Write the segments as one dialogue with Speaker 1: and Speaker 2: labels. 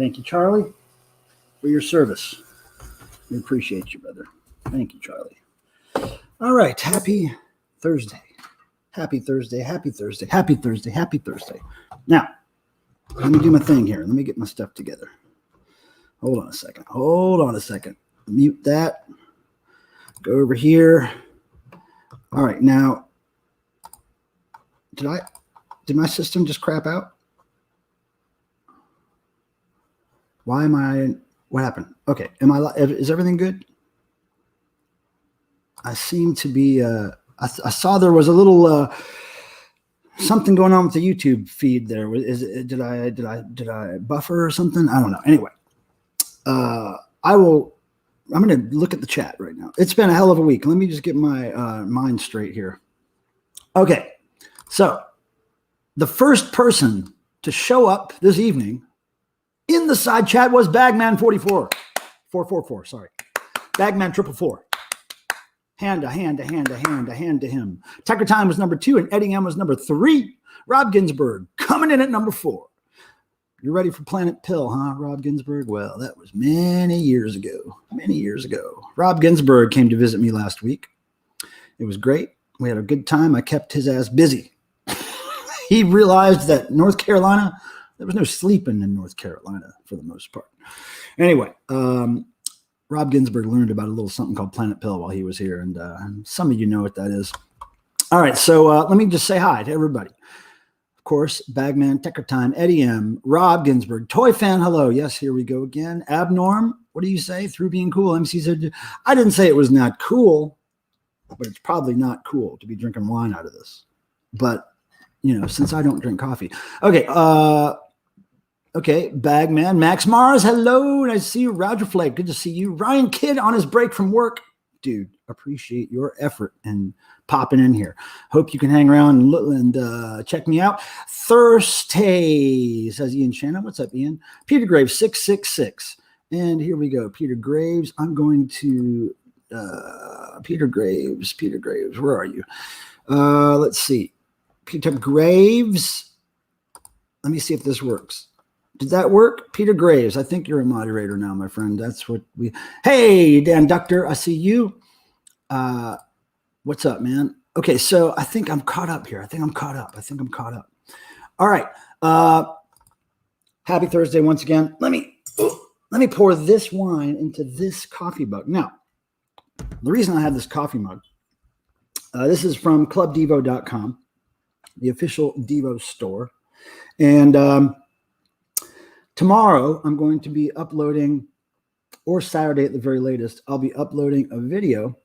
Speaker 1: Thank you, Charlie, for your service. We appreciate you, brother. Thank you, Charlie. All right. Happy Thursday. Happy Thursday. Happy Thursday. Happy Thursday. Happy Thursday. Now, let me do my thing here. Let me get my stuff together. Hold on a second. Hold on a second. Mute that. Go over here. All right. Now, did my system just crap out? Why am I, what happened? Okay. Is everything good? I seem to be, I saw there was a little, something going on with the YouTube feed there. Did I buffer or something? I don't know. Anyway, I'm going to look at the chat right now. It's been a hell of a week. Let me just get my mind straight here. Okay. So the first person to show up this evening in the side chat was Bagman44. 444, sorry. Bagman 444. Hand to him. Tucker Time was number 2 and Eddie M was number 3. Rob Ginsburg coming in at number 4. You ready for Planet Pill, huh, Rob Ginsburg? Well, that was many years ago. Many years ago. Rob Ginsburg came to visit me last week. It was great. We had a good time. I kept his ass busy. He realized that North Carolina, there was no sleeping in North Carolina for the most part. Anyway, Rob Ginsburg learned about a little something called Planet Pill while he was here, and some of you know what that is. All right, so let me just say hi to everybody. Of course, Bagman, Tucker Time, Eddie M, Rob Ginsburg, Toy Fan, hello. Yes, here we go again. Abnorm, what do you say? Through being cool. MC said, I didn't say it was not cool, but it's probably not cool to be drinking wine out of this. But, you know, since I don't drink coffee. Okay, okay, Bagman, Max Mars, hello. Nice to see you. Roger Flake, good to see you. Ryan Kidd on his break from work. Dude, appreciate your effort and popping in here. Hope you can hang around and check me out. Thursday, says Ian Shannon. What's up, Ian? Peter Graves, 666. And here we go. Peter Graves. I'm going to Peter Graves, where are you? Let's see. Peter Graves. Let me see if this works. Did that work? Peter Graves. I think you're a moderator now, my friend. That's what we. Hey, Dan Ductor, I see you. What's up, man? Okay, so I think I'm caught up here. I think I'm caught up. All right. Happy Thursday once again. Let me pour this wine into this coffee mug. Now, the reason I have this coffee mug, this is from clubdevo.com, the official Devo store. And tomorrow I'm going to be uploading, or Saturday at the very latest, I'll be uploading a video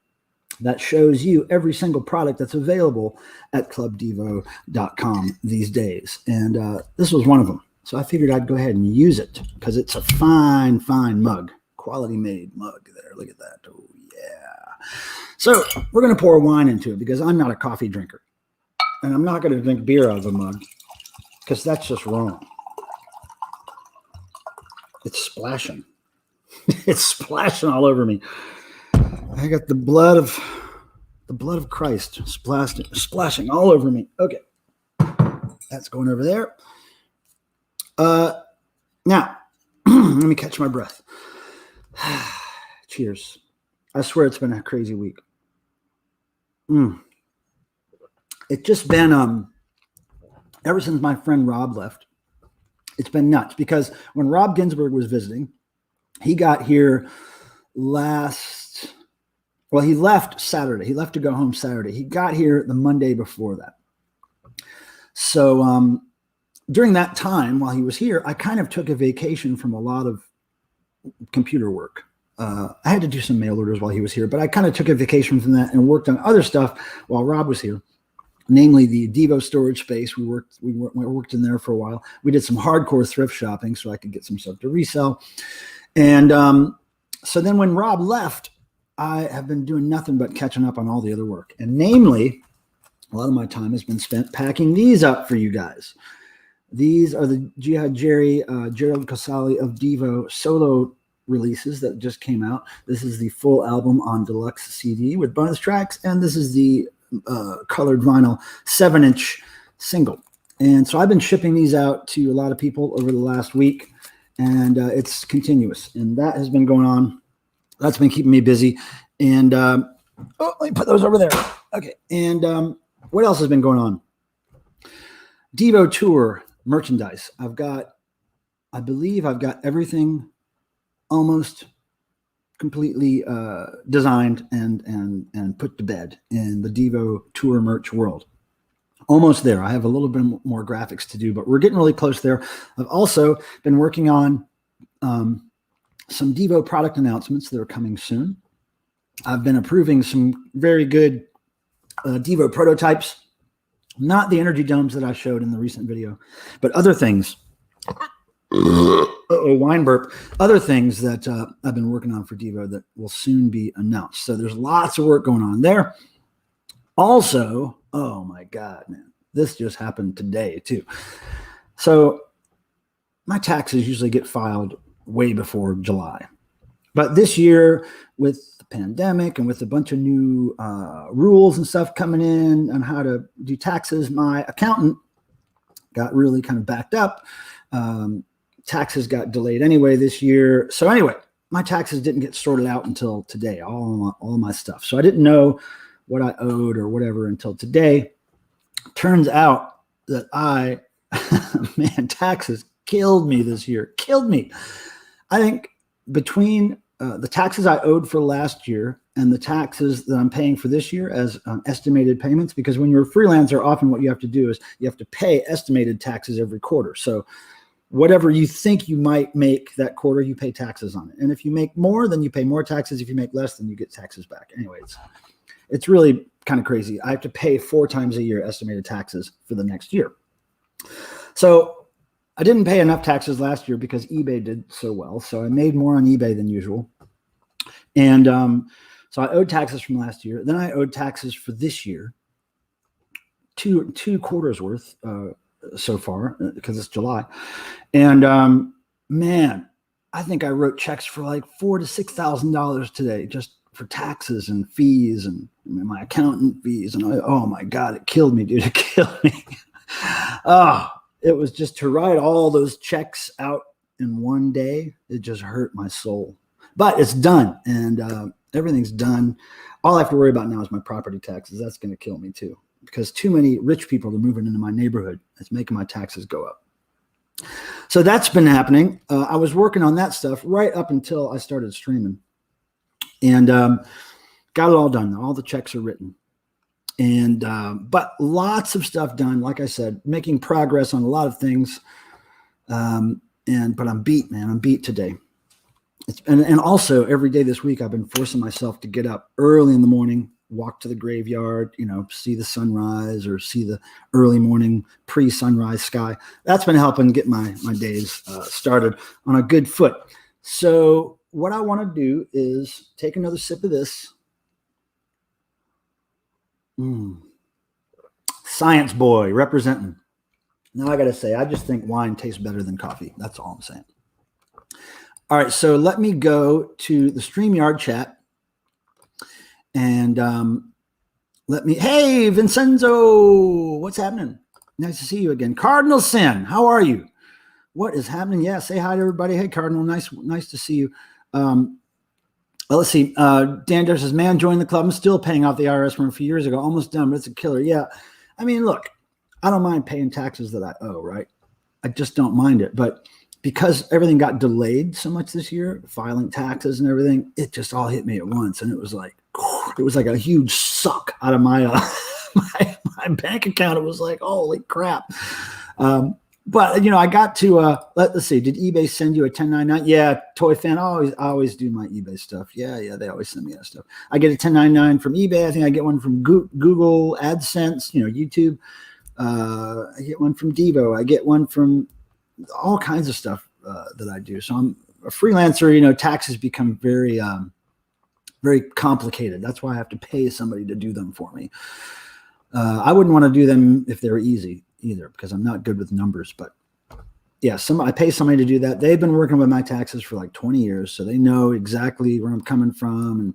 Speaker 1: that shows you every single product that's available at clubdevo.com these days. And this was one of them. So I figured I'd go ahead and use it because it's a fine, fine mug. Quality made mug there. Look at that. Oh, yeah. So we're going to pour wine into it because I'm not a coffee drinker. And I'm not going to drink beer out of a mug because that's just wrong. It's splashing. It's splashing all over me. I got the blood of Christ splashing all over me. Okay. That's going over there. Now, let me catch my breath. Cheers. I swear it's been a crazy week. It's just been, ever since my friend Rob left, it's been nuts because when Rob Ginsburg was visiting, he got here he left Saturday. He left to go home Saturday. He got here the Monday before that. So during that time while he was here, I kind of took a vacation from a lot of computer work. I had to do some mail orders while he was here, but I kind of took a vacation from that and worked on other stuff while Rob was here. Namely the Devo storage space. We worked in there for a while. We did some hardcore thrift shopping so I could get some stuff to resell. And so then when Rob left, I have been doing nothing but catching up on all the other work. And namely, a lot of my time has been spent packing these up for you guys. These are the Jihad Jerry, Gerald Casali of Devo solo releases that just came out. This is the full album on deluxe CD with bonus tracks. And this is the colored vinyl 7-inch single. And so I've been shipping these out to a lot of people over the last week. and it's continuous. And that has been going on. That's been keeping me busy. And let me put those over there. Okay. And what else has been going on? Devo Tour merchandise. I believe I've got everything almost completely designed and put to bed in the Devo Tour merch world. Almost there. I have a little bit more graphics to do, but we're getting really close there. I've also been working on some Devo product announcements that are coming soon. I've been approving some very good Devo prototypes, not the energy domes that I showed in the recent video, but other things. Wine burp. Other things that I've been working on for Devo that will soon be announced. So there's lots of work going on there. Also, oh my God, man, this just happened today too. So my taxes usually get filed way before July. But this year, with the pandemic and with a bunch of new rules and stuff coming in on how to do taxes, my accountant got really kind of backed up. Taxes got delayed anyway this year. So anyway, my taxes didn't get sorted out until today, all my stuff. So I didn't know what I owed or whatever until today. Turns out that man, taxes killed me this year. Killed me. I think between the taxes I owed for last year and the taxes that I'm paying for this year as estimated payments, because when you're a freelancer, often what you have to do is you have to pay estimated taxes every quarter. So whatever you think you might make that quarter, you pay taxes on it. And if you make more, then you pay more taxes. If you make less, then you get taxes back. Anyway, it's really kind of crazy. I have to pay 4 times a year estimated taxes for the next year. So I didn't pay enough taxes last year because eBay did so well. So I made more on eBay than usual. And so I owed taxes from last year. Then I owed taxes for this year, two quarters worth so far because it's July. And man, I think I wrote checks for like $4,000 to $6,000 today just for taxes and fees and my accountant fees. And oh my God, it killed me, dude. It killed me. It was just to write all those checks out in one day. It just hurt my soul, but it's done. And everything's done. All I have to worry about now is my property taxes. That's going to kill me too, because too many rich people are moving into my neighborhood. It's making my taxes go up. So that's been happening. I was working on that stuff right up until I started streaming, and got it all done. All the checks are written. And but lots of stuff done, like I said, making progress on a lot of things. But I'm beat, man. I'm beat today. And also every day this week I've been forcing myself to get up early in the morning, walk to the graveyard, see the sunrise or see the early morning pre-sunrise sky. That's been helping get my days started on a good foot. So what I want to do is take another sip of this. Science boy representing. Now I got to say, I just think wine tastes better than coffee. That's all I'm saying. All right, so let me go to the StreamYard chat and hey, Vincenzo, what's happening? Nice to see you again. Cardinal Sin, how are you? What is happening? Yeah, say hi to everybody. Hey, Cardinal, nice to see you. Let's see. Dan Dare says, man, join the club. I'm still paying off the IRS from a few years ago. Almost done, but it's a killer. Yeah. I mean, look, I don't mind paying taxes that I owe, right? I just don't mind it. But because everything got delayed so much this year, filing taxes and everything, it just all hit me at once. And it was like a huge suck out of my my bank account. It was like, holy crap. But I got to let's see. Did eBay send you a 1099? Yeah, Toy Fan. I always do my eBay stuff. Yeah, they always send me that stuff. I get a 1099 from eBay. I think I get one from Google AdSense. YouTube. I get one from Devo. I get one from all kinds of stuff that I do. So I'm a freelancer. Taxes become very very complicated. That's why I have to pay somebody to do them for me. I wouldn't want to do them if they were easy either, because I'm not good with numbers. But yeah, I pay somebody to do that. They've been working with my taxes for like 20 years, so they know exactly where I'm coming from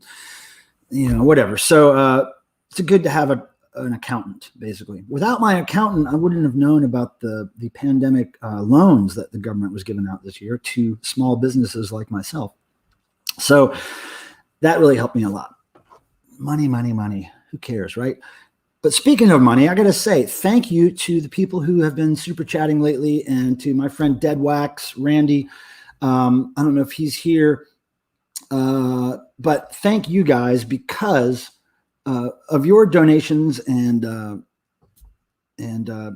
Speaker 1: and whatever. So it's good to have an accountant, basically. Without my accountant, I wouldn't have known about the pandemic loans that the government was giving out this year to small businesses like myself. So that really helped me a lot. Money, money, money. Who cares, right? But speaking of money, I got to say thank you to the people who have been super chatting lately, and to my friend Dead Wax, Randy. I don't know if he's here, but thank you guys, because of your donations and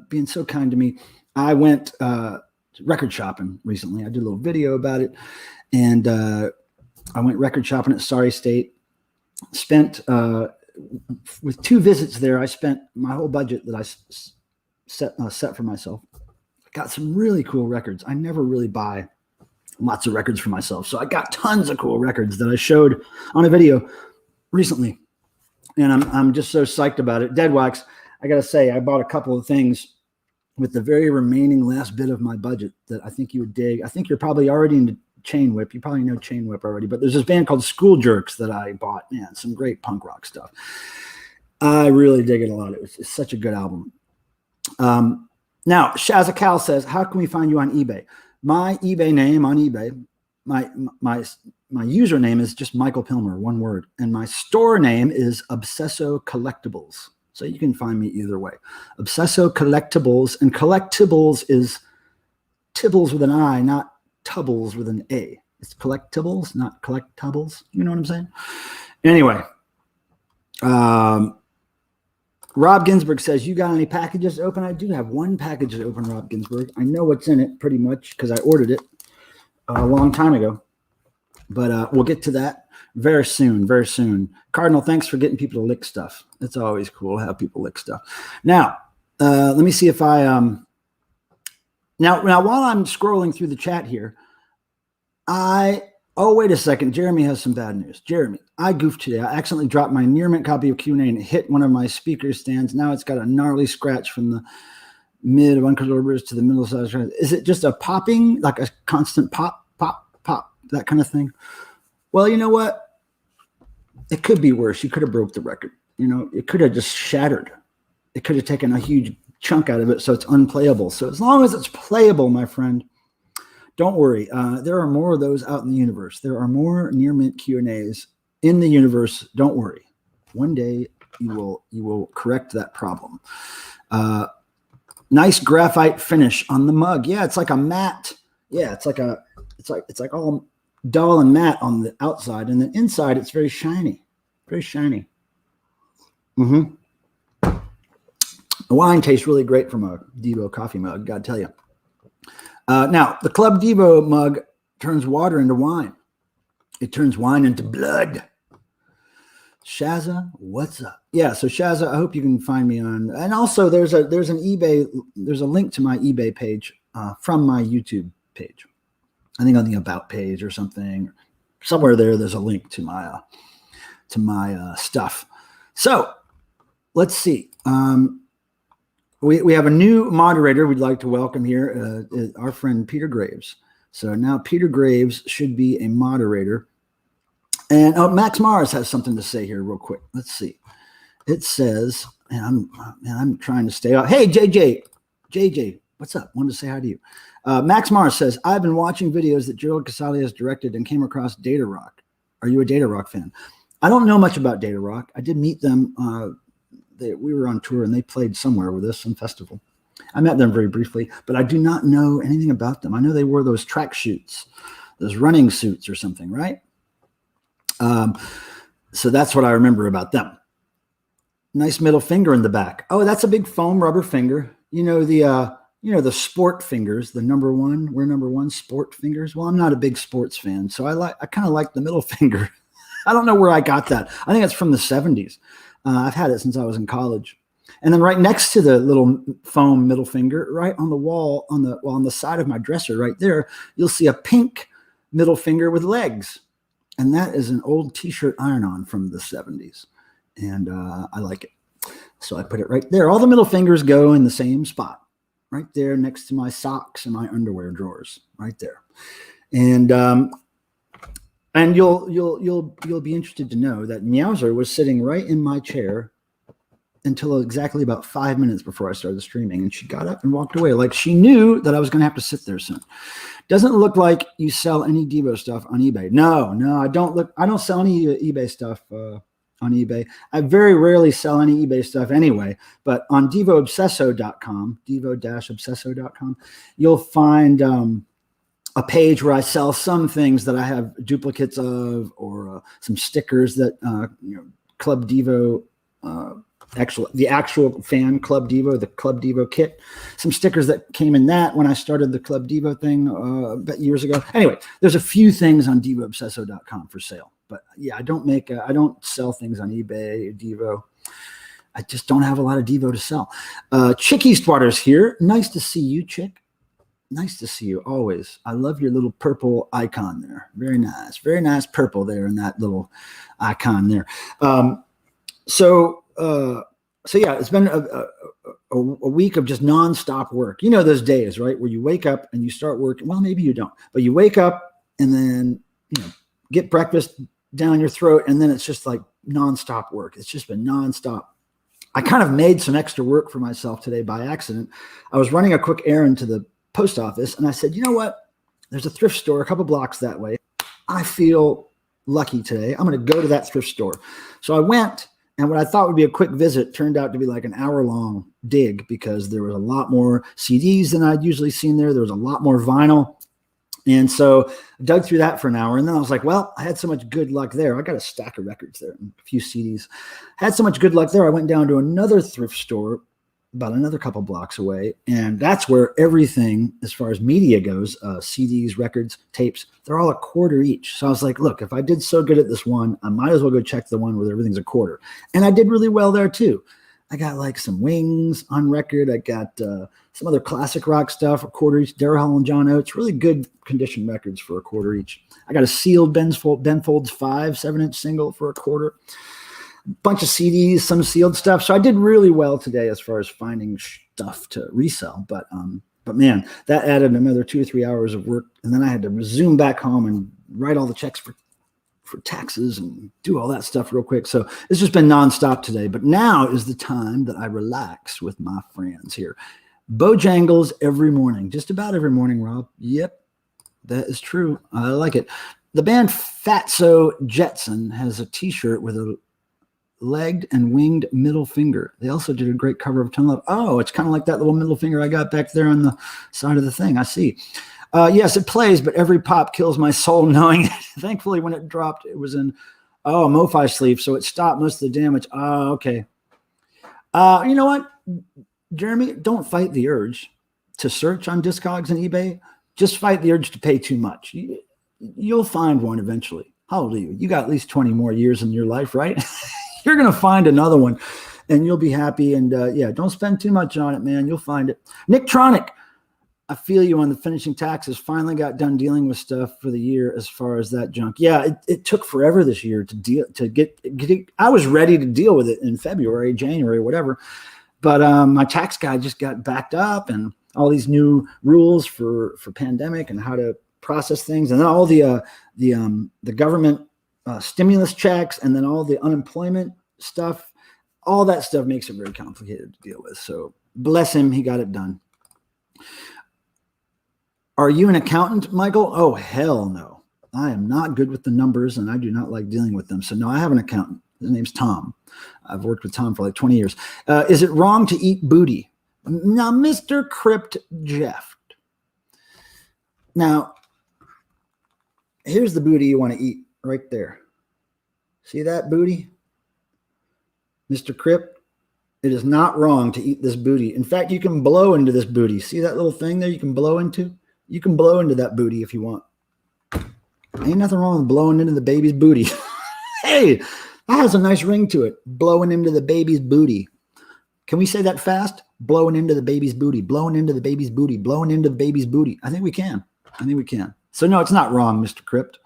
Speaker 1: being so kind to me. I went record shopping recently. I did a little video about it, and I went record shopping at Sorry State. Spent with 2 visits there, I spent my whole budget that I set for myself. Got some really cool records. I never really buy lots of records for myself, so I got tons of cool records that I showed on a video recently, and I'm just so psyched about it. Dead Wax, I gotta say, I bought a couple of things with the very remaining last bit of my budget that I think you would dig. I think you're probably already into Chain Whip. You probably know Chain Whip already, but there's this band called School Jerks that I bought. Man, some great punk rock stuff. I really dig it a lot. It's such a good album. Now, Shazakal says, how can we find you on eBay? My eBay name on eBay, my username is just Michael Pilmer, one word. And my store name is Obsesso Collectibles. So you can find me either way. Obsesso Collectibles. And collectibles is Tibbles with an I, not Tubbles with an A. It's collectibles, not collectibles. You know what I'm saying? Anyway, Rob Ginsburg says, you got any packages to open? I do have one package to open, Rob Ginsburg. I know what's in it pretty much because I ordered it a long time ago. But we'll get to that very soon, very soon. Cardinal, thanks for getting people to lick stuff. It's always cool to have people lick stuff. Now, let me see if I... Now, while I'm scrolling through the chat here, oh, wait a second. Jeremy has some bad news. Jeremy, I goofed today. I accidentally dropped my near mint copy of Q&A and it hit one of my speaker stands. Now it's got a gnarly scratch from the mid of uncontrolled orbiters to the middle size. Is it just a popping, like a constant pop, pop, pop, that kind of thing? Well, you know what? It could be worse. You could have broke the record. You know, it could have just shattered. It could have taken a huge chunk out of it, so it's unplayable. So as long as it's playable, my friend, don't worry. There are more of those out in the universe. There are more near mint Q&As in the universe. Don't worry. One day you will correct that problem. Nice graphite finish on the mug. Yeah, it's like a matte. Yeah, it's like all dull and matte on the outside, and then inside it's very shiny. Very shiny. Mm-hmm. The wine tastes really great from a Devo coffee mug, gotta tell you. Now, the Club Devo mug turns water into wine. It turns wine into blood. Shazza, what's up? Yeah, so Shazza, I hope you can find me on. And also, there's a link to my eBay page from my YouTube page. I think on the About page or something. Somewhere there's a link to my stuff. So let's see. We have a new moderator we'd like to welcome here, our friend Peter Graves. So now Peter Graves should be a moderator. And Max Mars has something to say here real quick. Let's see. It says, and I'm trying to stay up. Hey, JJ, what's up? Wanted to say hi to you. Max Mars says, I've been watching videos that Gerald Casale has directed and came across Data Rock. Are you a Data Rock fan? I don't know much about Data Rock. I did meet them. We were on tour and they played somewhere with us, some festival. I met them very briefly, but I do not know anything about them. I know they wore those track suits, those running suits or something, right? So that's what I remember about them. Nice middle finger in the back. Oh, that's a big foam rubber finger. You know, the sport fingers, the we're number one sport fingers. Well, I'm not a big sports fan, so I kind of like the middle finger. I don't know where I got that. I think it's from the 70s. I've had it since I was in college. And then right next to the little foam middle finger, right on the wall, on the side of my dresser right there, you'll see a pink middle finger with legs. And that is an old T-shirt iron-on from the 70s. And I like it. So I put it right there. All the middle fingers go in the same spot, right there next to my socks and my underwear drawers, right there. And you'll be interested to know that Meowser was sitting right in my chair until exactly about 5 minutes before I started streaming. And she got up and walked away. Like she knew that I was going to have to sit there soon. Doesn't look like you sell any Devo stuff on eBay. No, I don't sell any eBay stuff on eBay. I very rarely sell any eBay stuff anyway, but on devo-obsesso.com, devo-obsesso.com, you'll find a page where I sell some things that I have duplicates of, or some stickers that Club Devo, the actual fan Club Devo, the Club Devo kit, some stickers that came in that when I started the Club Devo thing years ago. Anyway, there's a few things on devo-obsesso.com for sale, but yeah, I don't sell things on eBay, Devo. I just don't have a lot of Devo to sell. Chicky Squatter's here. Nice to see you, Chick. Nice to see you always. I love your little purple icon there. Very nice purple there in that little icon there. So yeah, it's been a week of just nonstop work. You know those days, right, where you wake up and you start working. Well, maybe you don't, but you wake up and then get breakfast down your throat, and then it's just like nonstop work. It's just been nonstop. I kind of made some extra work for myself today by accident. I was running a quick errand to the post office, and I said, you know what? There's a thrift store a couple blocks that way. I feel lucky today. I'm going to go to that thrift store. So I went. And what I thought would be a quick visit turned out to be like an hour-long dig, because there was a lot more CDs than I'd usually seen there. There was a lot more vinyl. And so I dug through that for an hour. And then I was like, well, I had so much good luck there. I got a stack of records there and a few CDs. Had so much good luck there. I went down to another thrift store about another couple blocks away. And that's where everything, as far as media goes, CDs, records, tapes, they're all $0.25 each. So I was like, look, if I did so good at this one, I might as well go check the one where everything's $0.25. And I did really well there too. I got like some Wings on record. I got some other classic rock stuff, $0.25 each. Daryl Hall and John Oates, really good condition records for $0.25 each. I got a sealed Ben Folds 5 7-inch single for $0.25. Bunch of CDs, some sealed stuff. So I did really well today as far as finding stuff to resell. But man, that added another 2 or 3 hours of work. And then I had to zoom back home and write all the checks for taxes and do all that stuff real quick. So it's just been nonstop today. But now is the time that I relax with my friends here. Bojangles every morning, just about every morning, Rob. Yep, that is true. I like it. The band Fatso Jetson has a t-shirt with a legged and winged middle finger. They also did a great cover of Tone Love. Oh, it's kind of like that little middle finger I got back there on the side of the thing. I see. Yes, it plays, but every pop kills my soul knowing it. Thankfully, when it dropped, it was in a MoFi sleeve, so it stopped most of the damage. Oh, okay. You know what, Jeremy? Don't fight the urge to search on Discogs and eBay. Just fight the urge to pay too much. You'll find one eventually. How old are you? You got at least 20 more years in your life, right? You're going to find another one, and you'll be happy. And yeah, don't spend too much on it, man. You'll find it. Nick Tronic, I feel you on the finishing taxes. Finally got done dealing with stuff for the year as far as that junk. Yeah, it took forever this year to get I was ready to deal with it in February, January, whatever. But my tax guy just got backed up, and all these new rules for pandemic and how to process things, and then all the government stimulus checks, and then all the unemployment stuff. All that stuff makes it very complicated to deal with. So bless him, he got it done. Are you an accountant, Michael? Oh, hell no. I am not good with the numbers, and I do not like dealing with them. So no, I have an accountant. His name's Tom. I've worked with Tom for like 20 years. Is it wrong to eat booty? Now, Mr. Crypt Jeff. Now, here's the booty you want to eat right there. See that booty? Mr. Crypt, it is not wrong to eat this booty. In fact, you can blow into this booty. See that little thing there you can blow into? You can blow into that booty if you want. Ain't nothing wrong with blowing into the baby's booty. Hey, that has a nice ring to it. Blowing into the baby's booty. Can we say that fast? Blowing into the baby's booty. Blowing into the baby's booty. Blowing into the baby's booty. I think we can. So no, it's not wrong, Mr. Crypt.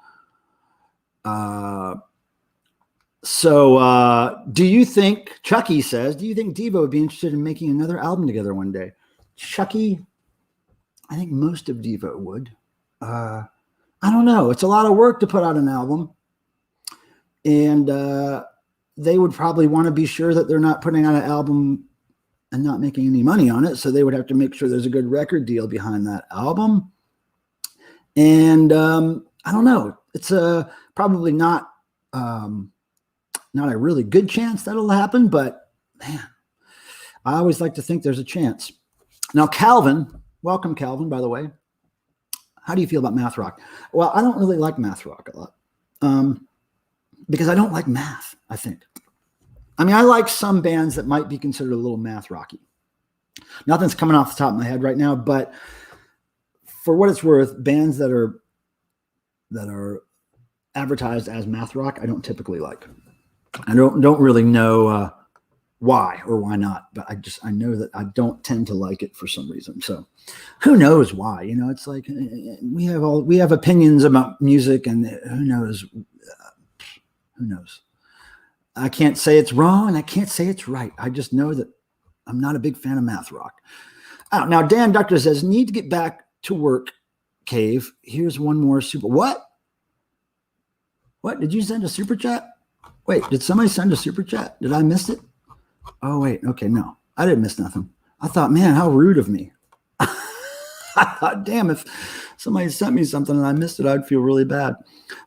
Speaker 1: So do you think, Chucky says, do you think Devo would be interested in making another album together one day? Chucky, I think most of Devo would. I don't know. It's a lot of work to put out an album. And they would probably want to be sure that they're not putting out an album and not making any money on it. So they would have to make sure there's a good record deal behind that album. And I don't know. It's probably not a really good chance that'll happen, but man, I always like to think there's a chance. Now, Calvin, welcome, Calvin, by the way. How do you feel about math rock? Well, I don't really like math rock a lot because I don't like math, I think. I mean, I like some bands that might be considered a little math rocky. Nothing's coming off the top of my head right now, but for what it's worth, bands that are advertised as math rock, I don't typically like. I don't really know why or why not, but I know that I don't tend to like it for some reason. So who knows why? You know, it's like we have opinions about music, and who knows? Who knows? I can't say it's wrong, and I can't say it's right. I just know that I'm not a big fan of math rock. Oh, now Dan Doctor says, need to get back to work, Cave. Here's one more super. What? Did you send a super chat? Wait, did somebody send a super chat? Did I miss it? Oh, wait. Okay, no. I didn't miss nothing. I thought, man, how rude of me. I thought, damn, if somebody sent me something and I missed it, I'd feel really bad.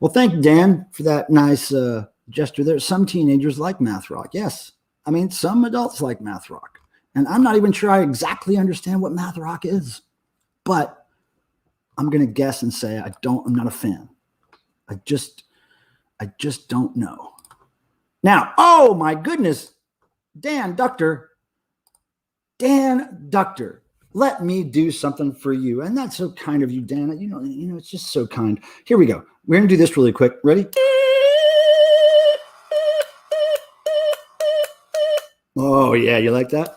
Speaker 1: Well, thank you, Dan, for that nice gesture there. Some teenagers like math rock. Yes. I mean, some adults like math rock. And I'm not even sure I exactly understand what math rock is. But I'm going to guess and say I'm not a fan. I just don't know. Now, oh my goodness, Dan Doctor, let me do something for you. And that's so kind of you, Dan. You know, it's just so kind. Here we go. We're going to do this really quick. Ready? Oh, yeah. You like that?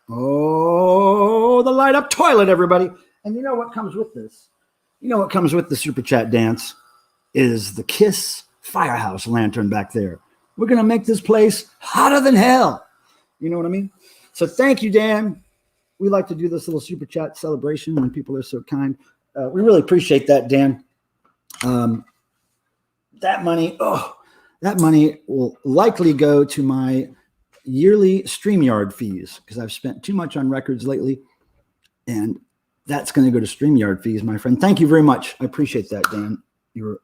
Speaker 1: Oh, the light up toilet, everybody. And you know what comes with this? You know what comes with the Super Chat dance is the Kiss Firehouse lantern back there. We're going to make this place hotter than hell. You know what I mean? So thank you, Dan. We like to do this little Super Chat celebration when people are so kind. We really appreciate that, Dan. That money will likely go to my yearly StreamYard fees because I've spent too much on records lately, and that's going to go to StreamYard fees, my friend. Thank you very much. I appreciate that, Dan. You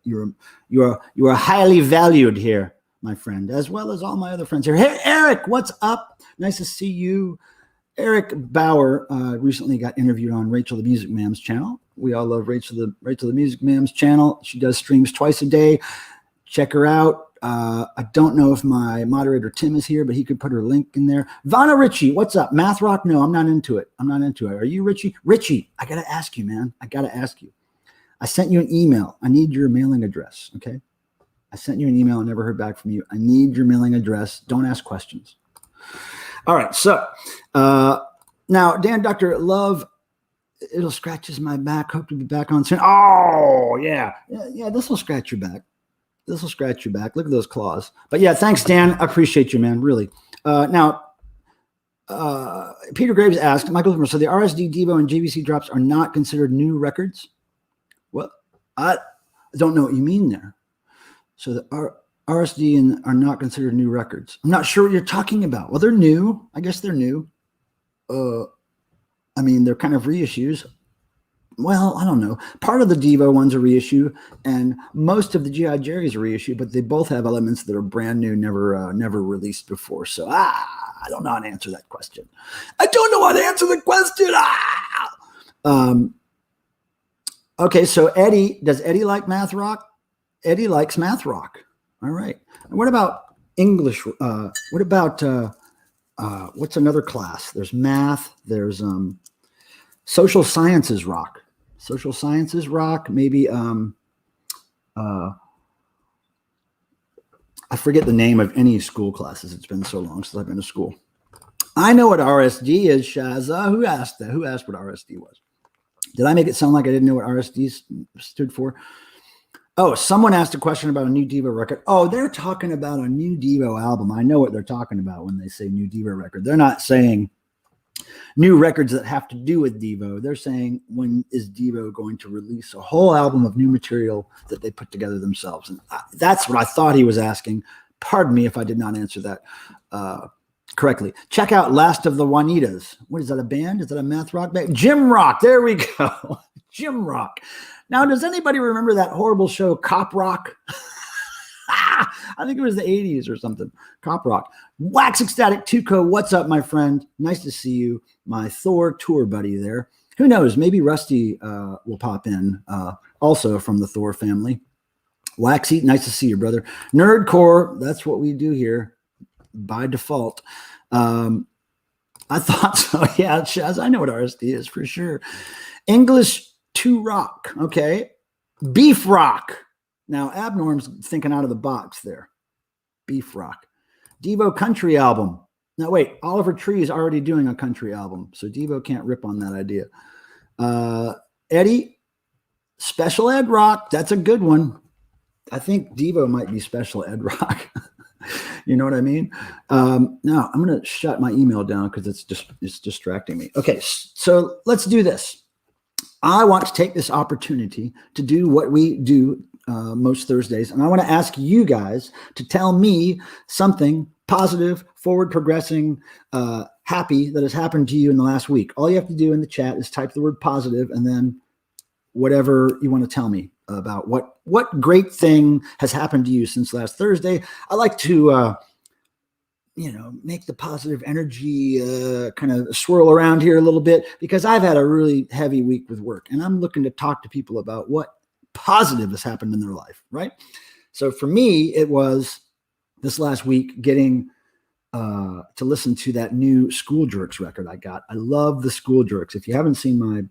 Speaker 1: are highly valued here, my friend, as well as all my other friends here. Hey, Eric, what's up? Nice to see you. Eric Bauer recently got interviewed on Rachel the Music Mam's channel. We all love Rachel the Music Mam's channel. She does streams twice a day. Check her out. I don't know if my moderator Tim is here, but he could put her link in there. Vanna Ritchie, what's up? Math rock? No, I'm not into it. Are you Richie? Richie, I got to ask you, man. I sent you an email. I need your mailing address, okay? I sent you an email. I never heard back from you. I need your mailing address. Don't ask questions. All right, so now, Dan Doctor, love, it'll scratches my back. Hope to be back on soon. Oh, yeah, this will scratch your back. Look at those claws. But yeah, thanks, Dan. I appreciate you, man, really. Now, Peter Graves asked, Michael Pilmer, so the RSD, Devo, and JVC drops are not considered new records? Well, I don't know what you mean there. So the RSD are not considered new records. I'm not sure what you're talking about. Well, they're new. I guess they're new. I mean, they're kind of reissues. Well, I don't know. Part of the Devo one's a reissue, and most of the G.I. Jerry's a reissue, but they both have elements that are brand new, never released before. So, I don't know how to answer that question. Okay, so Eddie, does Eddie like math rock? Eddie likes math rock. All right. And what about English? What about what's another class? There's math. There's social sciences rock. Social sciences rock. Maybe I forget the name of any school classes. It's been so long since I've been to school. I know what RSD is, Shaza. Who asked that? Who asked what RSD was? Did I make it sound like I didn't know what RSD stood for? Oh, someone asked a question about a new Devo record. Oh, they're talking about a new Devo album. I know what they're talking about when they say new Devo record. They're not saying new records that have to do with Devo. They're saying, when is Devo going to release a whole album of new material that they put together themselves? And that's what I thought he was asking. Pardon me if I did not answer that correctly. Check out Last of the Juanitas. What is that, a band? Is that a math rock band? Jim Rock. There we go. Jim Rock. Now, does anybody remember that horrible show, Cop Rock? I think it was the 80s or something. Cop Rock. Wax Ecstatic Tuco. What's up, my friend? Nice to see you. My Thor tour buddy there. Who knows? Maybe Rusty will pop in also from the Thor family. Waxy, nice to see you, brother. Nerdcore, that's what we do here by default. I thought so. Yeah, Shaz, I know what RSD is for sure. English to rock. Okay. Beef rock. Now, Abnorm's thinking out of the box there. Beef rock. Devo country album. Now, wait, Oliver Tree is already doing a country album, so Devo can't rip on that idea. Eddie, special ed rock. That's a good one. I think Devo might be special ed rock. You know what I mean? Now I'm going to shut my email down because it's distracting me. Okay, so let's do this. I want to take this opportunity to do what we do most Thursdays, and I want to ask you guys to tell me something positive, forward progressing, happy that has happened to you in the last week. All you have to do in the chat is type the word positive and then whatever you want to tell me about what great thing has happened to you since last Thursday. I like to, make the positive energy kind of swirl around here a little bit because I've had a really heavy week with work and I'm looking to talk to people about what positive has happened in their life, right? So for me, it was this last week getting to listen to that new School Jerks record I got. I love the School Jerks. If you haven't seen my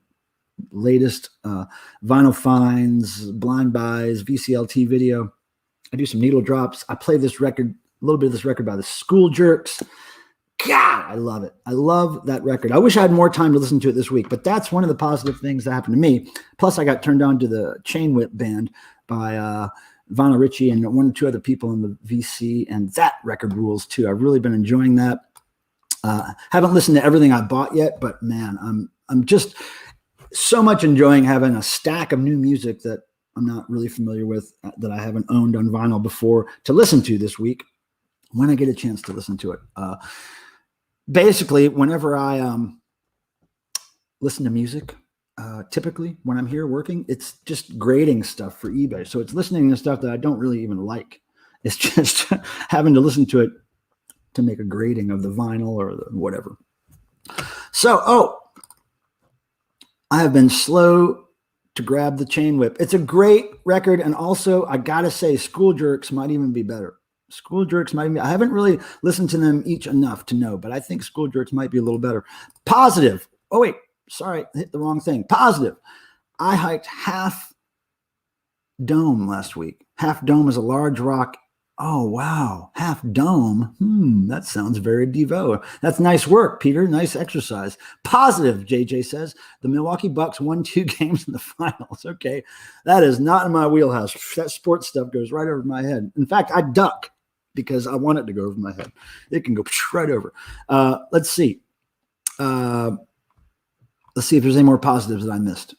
Speaker 1: latest vinyl finds, blind buys, VCLT video, I do some needle drops. I play this record, a little bit of this record by the School Jerks. God, I love it. I love that record. I wish I had more time to listen to it this week, but that's one of the positive things that happened to me. Plus, I got turned on to the Chain Whip Band by Vanna Ritchie and one or two other people in the VC, and that record rules too. I've really been enjoying that. Haven't listened to everything I bought yet, but man, I'm just so much enjoying having a stack of new music that I'm not really familiar with, that I haven't owned on vinyl before, to listen to this week when I get a chance to listen to it. Basically, whenever I listen to music, typically when I'm here working, it's just grading stuff for eBay. So it's listening to stuff that I don't really even like. It's just having to listen to it to make a grading of the vinyl or the whatever. So, I have been slow to grab the Chain Whip. It's a great record. And also, I got to say, School Jerks might even be better. School Jerks might be, I haven't really listened to them each enough to know, but I think School Jerks might be a little better. Positive. Oh, wait. Sorry. I hit the wrong thing. Positive. I hiked Half Dome last week. Half Dome is a large rock. Oh, wow. Half Dome. That sounds very Devo. That's nice work, Peter. Nice exercise. Positive, JJ says. The Milwaukee Bucks won 2 games in the finals. Okay. That is not in my wheelhouse. That sports stuff goes right over my head. In fact, I duck because I want it to go over my head. It can go right over. Let's see. Let's see if there's any more positives that I missed.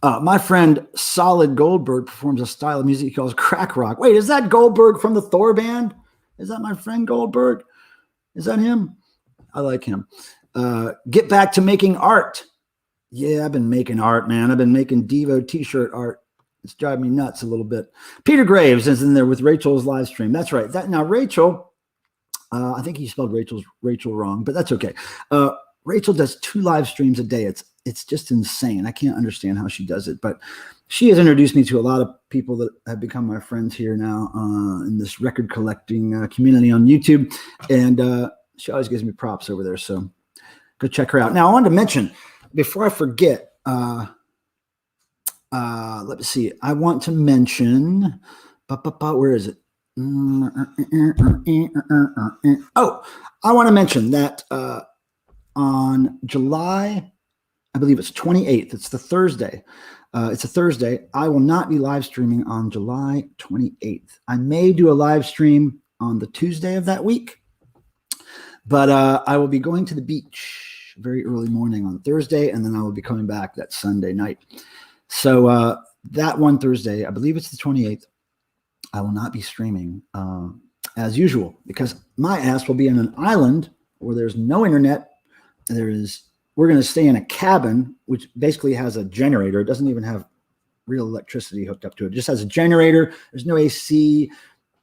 Speaker 1: My friend Solid Goldberg performs a style of music he calls crack rock. Wait, is that Goldberg from the Thor band? Is that my friend Goldberg? Is that him? I like him. Get back to making art. Yeah, I've been making art, man. I've been making Devo t-shirt art. It's driving me nuts a little bit. Peter Graves is in there with Rachel's live stream. That's right. Now, Rachel, I think he spelled Rachel wrong, but that's okay. Rachel does 2 live streams a day. It's just insane. I can't understand how she does it, but she has introduced me to a lot of people that have become my friends here now in this record collecting community on YouTube. And she always gives me props over there. So go check her out. Now I wanted to mention before I forget, let me see. I want to mention, where is it? Oh, I want to mention that on July, I believe it's 28th. It's the Thursday. It's a Thursday. I will not be live streaming on July 28th. I may do a live stream on the Tuesday of that week, but I will be going to the beach very early morning on Thursday, and then I will be coming back that Sunday night. So that one Thursday, I believe it's the 28th, I will not be streaming. as usual, because my ass will be on an island where there's no internet. We're going to stay in a cabin, which basically has a generator. It doesn't even have real electricity hooked up to it. It just has a generator. There's no AC.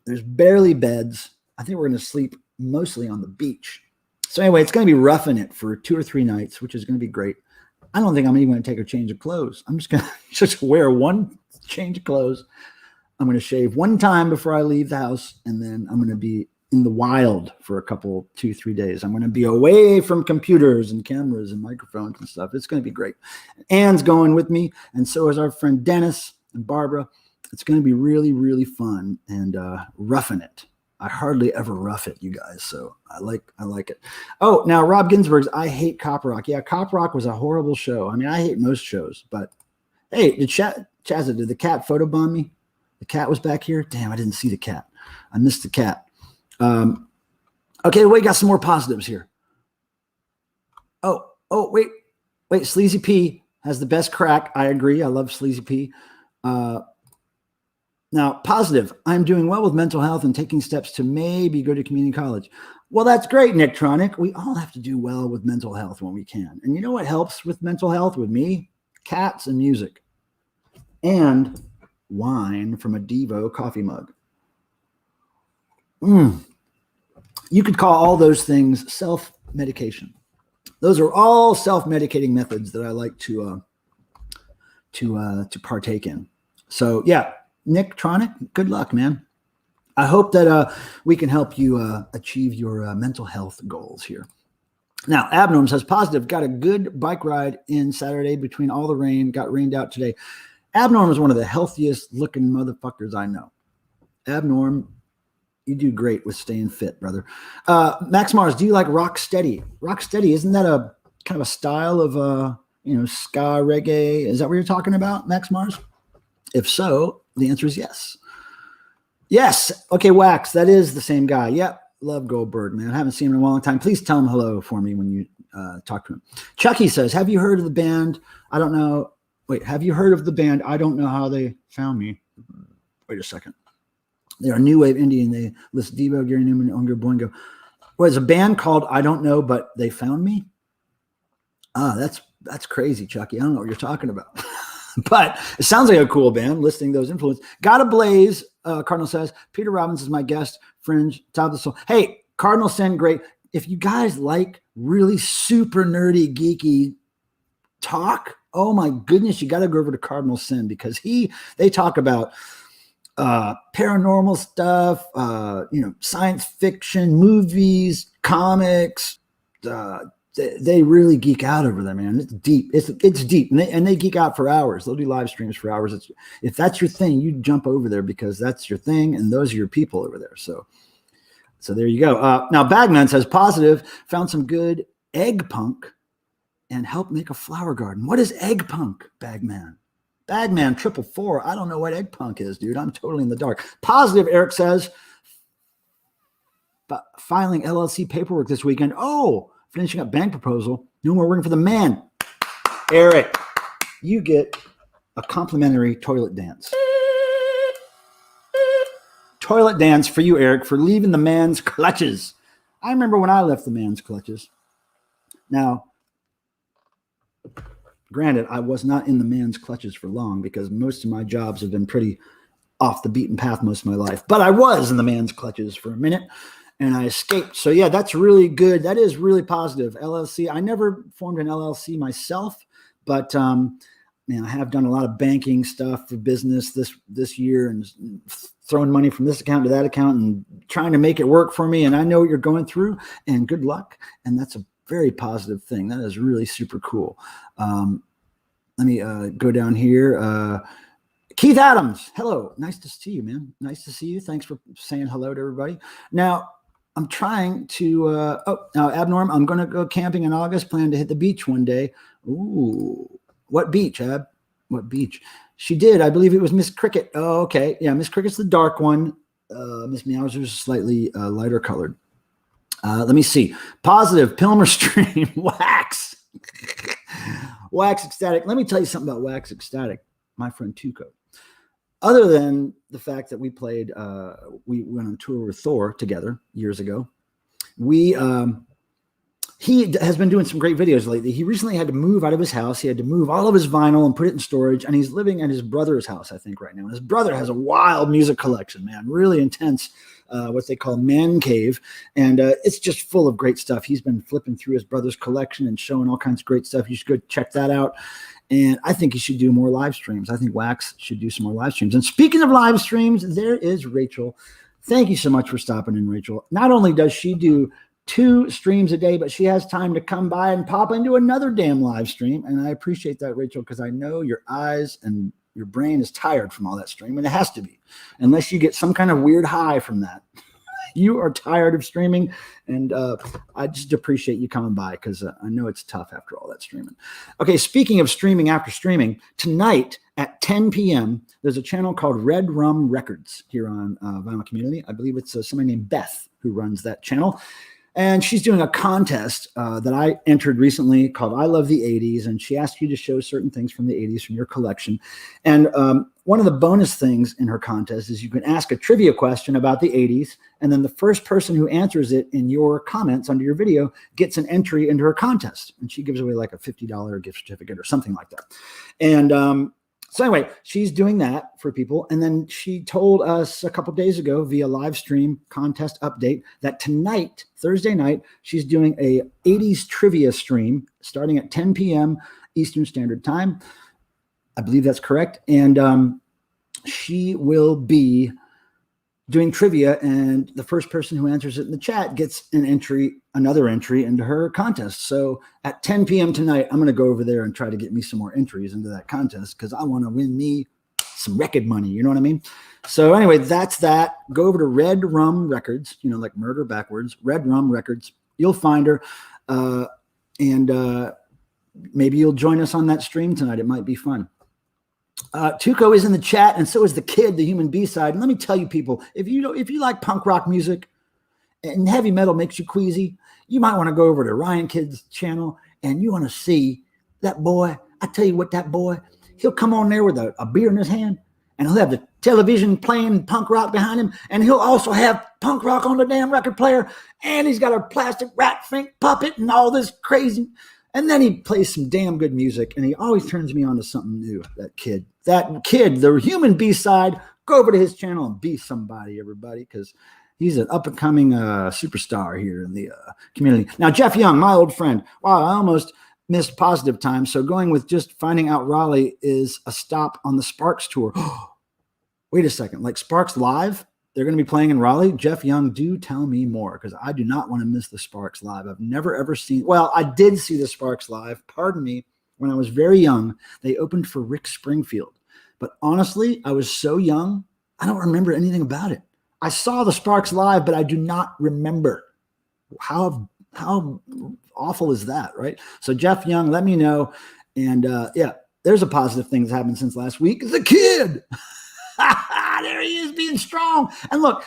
Speaker 1: There's barely beds. I think we're going to sleep mostly on the beach. So anyway, it's going to be roughing it for 2 or 3 nights, which is going to be great. I don't think I'm even going to take a change of clothes. I'm just going to just wear one change of clothes. I'm going to shave one time before I leave the house, and then I'm going to be in the wild for a couple, 2-3 days. I'm going to be away from computers and cameras and microphones and stuff. It's going to be great. Anne's going with me, and so is our friend Dennis and Barbara. It's going to be really, really fun and roughing it. I hardly ever rough it, you guys. So I like it. Oh, now Rob Ginsburg's I Hate Cop Rock. Yeah, Cop Rock was a horrible show. I mean, I hate most shows, but hey, Chazza, did the cat photobomb me? The cat was back here. Damn, I didn't see the cat. I missed the cat. Okay, we got some more positives here. Oh, wait. Sleazy P has the best crack. I agree. I love Sleazy P. Now, positive. I'm doing well with mental health and taking steps to maybe go to community college. Well, that's great, Nick Tronic. We all have to do well with mental health when we can. And you know what helps with mental health with me? Cats and music. And wine from a Devo coffee mug. You could call all those things self-medication. Those are all self-medicating methods that I like to partake in. So yeah, Nick Tronic, good luck, man. I hope that we can help you achieve your mental health goals here. Now, Abnorm says positive. Got a good bike ride in Saturday between all the rain. Got rained out today. Abnorm is one of the healthiest looking motherfuckers I know. Abnorm, you do great with staying fit, brother. Max Mars, do you like rock steady? Rock steady, isn't that a kind of a style of ska reggae? Is that what you're talking about, Max Mars? If so, the answer is yes. Yes. Okay, Wax, that is the same guy. Yep. Love Goldberg, man. I haven't seen him in a long time. Please tell him hello for me when you talk to him. Chucky says, have you heard of the band? I don't know. Wait, have you heard of the band? I don't know how they found me. Wait a second. They're a new wave indie, and they list Devo, Gary Newman, Oingo Boingo. Well, there's a band called I Don't Know, but they found me. That's crazy, Chucky. I don't know what you're talking about. But it sounds like a cool band, listing those influences. Gotta Blaze, Cardinal says. Peter Robbins is my guest. Fringe, Top of the Soul. Hey, Cardinal Sin, great. If you guys like really super nerdy, geeky talk, oh my goodness, you got to go over to Cardinal Sin, because they talk about paranormal stuff, science fiction, movies, comics. They really geek out over there, man. It's deep. It's deep, and they geek out for hours. They'll do live streams for hours. If that's your thing, you jump over there because that's your thing, and those are your people over there. So there you go. Now Bagman says positive. Found some good egg punk and helped make a flower garden. What is egg punk, Bagman? Bagman 444. I don't know what egg punk is, dude. I'm totally in the dark. Positive, Eric says. Filing LLC paperwork this weekend. Oh, finishing up bank proposal. No more working for the man. Eric, you get a complimentary toilet dance. Toilet dance for you, Eric, for leaving the man's clutches. I remember when I left the man's clutches. Now, granted, I was not in the man's clutches for long because most of my jobs have been pretty off the beaten path most of my life. But I was in the man's clutches for a minute, and I escaped. So, yeah, that's really good. That is really positive. LLC. I never formed an LLC myself, but man, I have done a lot of banking stuff for business this year and throwing money from this account to that account and trying to make it work for me. And I know what you're going through, and good luck. And that's a very positive thing. That is really super cool. Let me go down here. Keith Adams. Hello. Nice to see you, man. Nice to see you. Thanks for saying hello to everybody. Now, I'm trying to, now, Abnorm, I'm going to go camping in August. Plan to hit the beach one day. Ooh. What beach, Ab? What beach? She did. I believe it was Miss Cricket. Oh, okay. Yeah, Miss Cricket's the dark one. Miss Meowser's slightly lighter colored. Let me see. Positive. Pilmer stream. Wax. Wax Ecstatic. Let me tell you something about Wax Ecstatic. My friend Tuco. other than the fact that we played, we went on tour with Thor together years ago. He has been doing some great videos lately. He recently had to move out of his house. He had to move all of his vinyl and put it in storage. And he's living at his brother's house, I think, right now. And his brother has a wild music collection, man, really intense, what they call man cave. And it's just full of great stuff. He's been flipping through his brother's collection and showing all kinds of great stuff. You should go check that out. And I think he should do more live streams. I think Wax should do some more live streams. And speaking of live streams, there is Rachel. Thank you so much for stopping in, Rachel. Not only does she do 2 streams a day, but she has time to come by and pop into another damn live stream. And I appreciate that, Rachel, because I know your eyes and your brain is tired from all that stream, and it has to be, unless you get some kind of weird high from that. You are tired of streaming, and I just appreciate you coming by, because I know it's tough after all that streaming. Okay, speaking of streaming after streaming, tonight at 10 p.m., there's a channel called Red Rum Records here on Vinyl Community. I believe it's somebody named Beth who runs that channel. And she's doing a contest that I entered recently called I Love the 80s. And she asked you to show certain things from the 80s from your collection. And one of the bonus things in her contest is you can ask a trivia question about the 80s. And then the first person who answers it in your comments under your video gets an entry into her contest. And she gives away like a $50 gift certificate or something like that. And so anyway, she's doing that for people. And then she told us a couple days ago via live stream contest update that tonight, Thursday night, she's doing a 80s trivia stream starting at 10 p.m. Eastern Standard Time. I believe that's correct. And she will be doing trivia, and the first person who answers it in the chat gets another entry into her contest. So at 10 p.m. tonight, I'm going to go over there and try to get me some more entries into that contest, because I want to win me some record money. You know what I mean? So anyway, that's that. Go over to Red Rum Records, like murder backwards, Red Rum Records. You'll find her. And maybe you'll join us on that stream tonight. It might be fun. Tuco is in the chat, and so is the Kid, the Human B-side. And let me tell you, people, if you like punk rock music and heavy metal makes you queasy, you might want to go over to Ryan Kid's channel, and you want to see that boy. I tell you what, that boy, he'll come on there with a beer in his hand, and he'll have the television playing punk rock behind him, and he'll also have punk rock on the damn record player, and he's got a plastic rat fink puppet and all this crazy. And then he plays some damn good music, and he always turns me on to something new, that kid. That kid, the Human B-side, go over to his channel and be somebody, everybody, because he's an up-and-coming superstar here in the community. Now, Jeff Young, my old friend. Wow, I almost missed Positive Time, so going with just finding out Raleigh is a stop on the Sparks tour. Wait a second, like Sparks Live? They're going to be playing in Raleigh. Jeff Young, do tell me more, because I do not want to miss the Sparks Live. I've never, ever seen. Well, I did see the Sparks Live. Pardon me. When I was very young, they opened for Rick Springfield. But honestly, I was so young, I don't remember anything about it. I saw the Sparks Live, but I do not remember. How awful is that, right? So Jeff Young, let me know. And yeah, there's a positive thing that's happened since last week. The Kid. There he is, being strong. And look,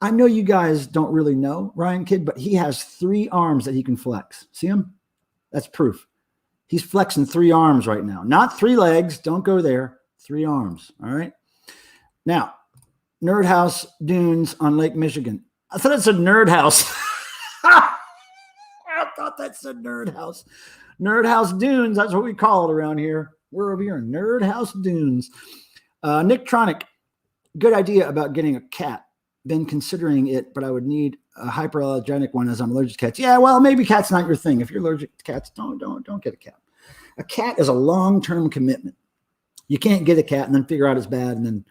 Speaker 1: I know you guys don't really know Ryan Kidd, but he has 3 arms that he can flex. See him? That's proof. He's flexing 3 arms right now. Not 3 legs. Don't go there. 3 arms. All right. Now, Nerd House Dunes on Lake Michigan. I thought it said Nerd House. I thought that said Nerd House. Nerd House Dunes. That's what we call it around here. We're over here in Nerd House Dunes. Nick Tronic, good idea about getting a cat. Been considering it, but I would need a hyperallergenic one as I'm allergic to cats. Yeah, well, maybe cat's not your thing. If you're allergic to cats, don't get a cat. A cat is a long-term commitment. You can't get a cat and then figure out it's bad and then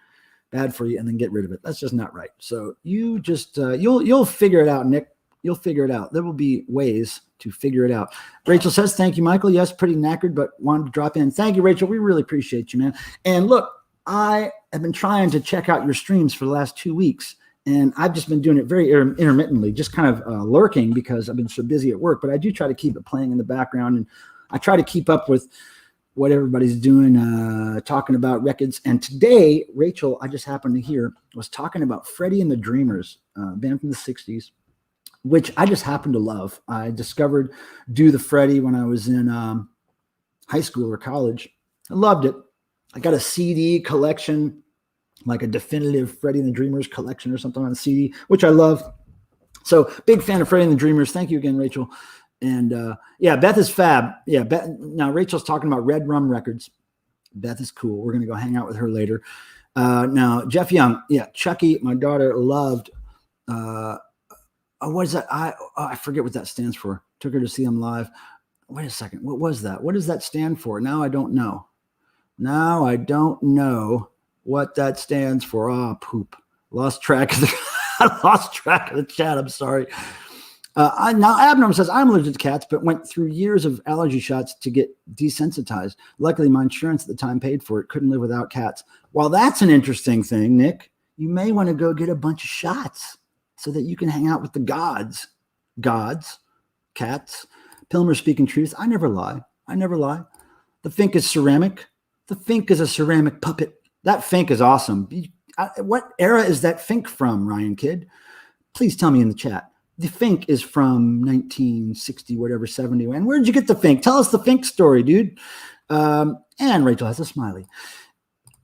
Speaker 1: bad for you and then get rid of it. That's just not right. So you just you'll figure it out, Nick. You'll figure it out. There will be ways to figure it out. Rachel says, "Thank you, Michael. Yes, pretty knackered, but wanted to drop in." Thank you, Rachel. We really appreciate you, man. And look, I have been trying to check out your streams for the last 2 weeks, and I've just been doing it very intermittently, just kind of lurking because I've been so busy at work. But I do try to keep it playing in the background, and I try to keep up with what everybody's doing, talking about records. And today, Rachel, I just happened to hear, was talking about Freddie and the Dreamers, band from the 60s, which I just happen to love. I discovered Do the Freddie when I was in high school or college. I loved it. I got a CD collection like a definitive Freddie and the Dreamers collection or something on CD, which I love. So big fan of Freddie and the Dreamers. Thank you again, Rachel. And yeah, Beth is fab. Yeah, Beth, now Rachel's talking about Red Rum Records. Beth is cool. We're going to go hang out with her later. Now, Jeff Young. Yeah, Chucky, my daughter, loved. What is that? I forget what that stands for. Took her to see him live. Wait a second. What was that? What does that stand for? Now I don't know. Now I don't know what that stands for. Oh, poop. Lost track of the chat. I'm sorry. Now Abnorm says, I'm allergic to cats, but went through years of allergy shots to get desensitized. Luckily, my insurance at the time paid for it. Couldn't live without cats. Well, that's an interesting thing, Nick. You may want to go get a bunch of shots so that you can hang out with the gods. Gods, cats. Pilmer speaking truth. I never lie. The Fink is ceramic. The Fink is a ceramic puppet. That Fink is awesome. What era is that Fink from, Ryan Kidd? Please tell me in the chat. The Fink is from 1960, whatever, 70. And where'd you get the Fink? Tell us the Fink story, dude. And Rachel has a smiley.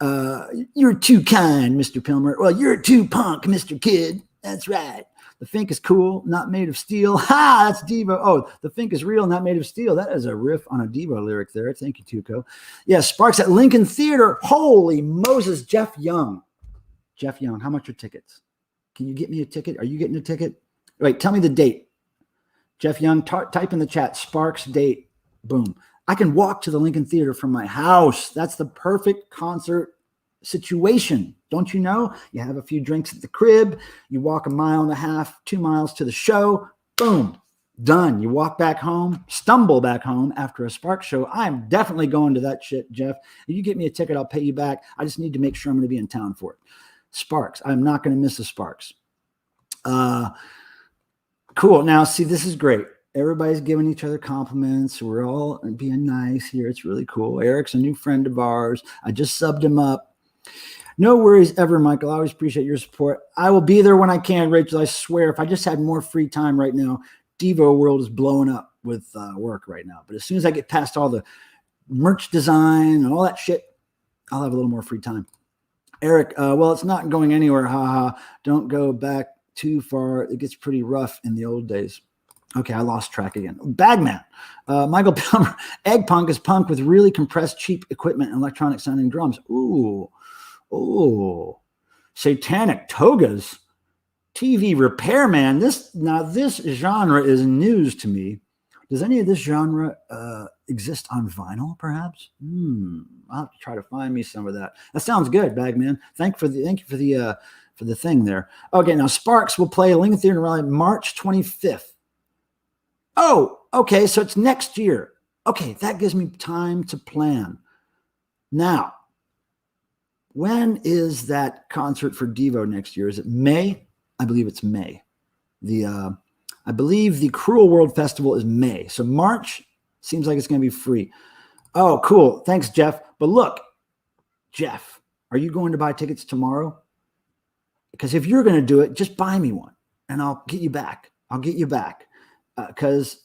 Speaker 1: You're too kind, Mr. Pilmer. Well, you're too punk, Mr. Kidd. That's right. The Fink is cool, not made of steel. Ha! That's Devo. Oh, the Fink is real, not made of steel. That is a riff on a Devo lyric there. Thank you, Tuco. Yeah, Sparks at Lincoln Theater. Holy Moses, Jeff Young. Jeff Young, how much are tickets? Can you get me a ticket? Are you getting a ticket? Wait, tell me the date. Jeff Young, type in the chat, Sparks date. Boom. I can walk to the Lincoln Theater from my house. That's the perfect concert situation. Don't you know? You have a few drinks at the crib. You walk 1.5 miles, 2 miles to the show. Boom. Done. You walk back home, stumble back home after a Sparks show. I'm definitely going to that shit, Jeff. If you get me a ticket, I'll pay you back. I just need to make sure I'm going to be in town for it. Sparks. I'm not going to miss a Sparks. Cool. Now, see, this is great. Everybody's giving each other compliments. We're all being nice here. It's really cool. Eric's a new friend of ours. I just subbed him up. No worries ever, Michael. I always appreciate your support. I will be there when I can, Rachel. I swear, if I just had more free time right now, Devo world is blowing up with work right now. But as soon as I get past all the merch design and all that shit, I'll have a little more free time. Eric, well, it's not going anywhere. Haha. Don't go back too far. It gets pretty rough in the old days. Okay, I lost track again. Bagman. Michael Pilmer. Egg punk is punk with really compressed, cheap equipment and electronic sounding drums. Ooh. Oh, satanic togas, TV repairman. This genre is news to me. Does any of this genre exist on vinyl, perhaps? I'll have to try to find me some of that. That sounds good, Bagman. Thank you for the thing there. Okay, now Sparks will play Lincoln Theater Rally March 25th. Oh, okay, so it's next year. Okay, that gives me time to plan. Now, when is that concert for Devo next year? Is it May? I believe it's May. I believe the Cruel World Festival is May. So March seems like it's going to be free. Oh, cool. Thanks, Jeff. But look, Jeff, are you going to buy tickets tomorrow? Because if you're going to do it, just buy me one and I'll get you back. Because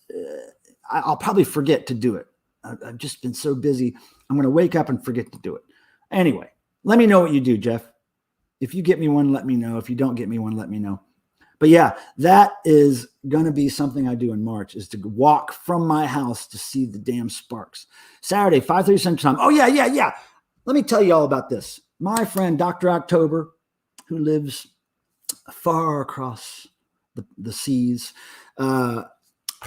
Speaker 1: I'll probably forget to do it. I've just been so busy. I'm going to wake up and forget to do it. Anyway. Let me know what you do, Jeff. If you get me one, let me know. If you don't get me one, let me know. But yeah, that is going to be something I do in March, is to walk from my house to see the damn Sparks. Saturday, 5:30 Central Time. Oh, yeah. Let me tell you all about this. My friend, Dr. October, who lives far across the seas,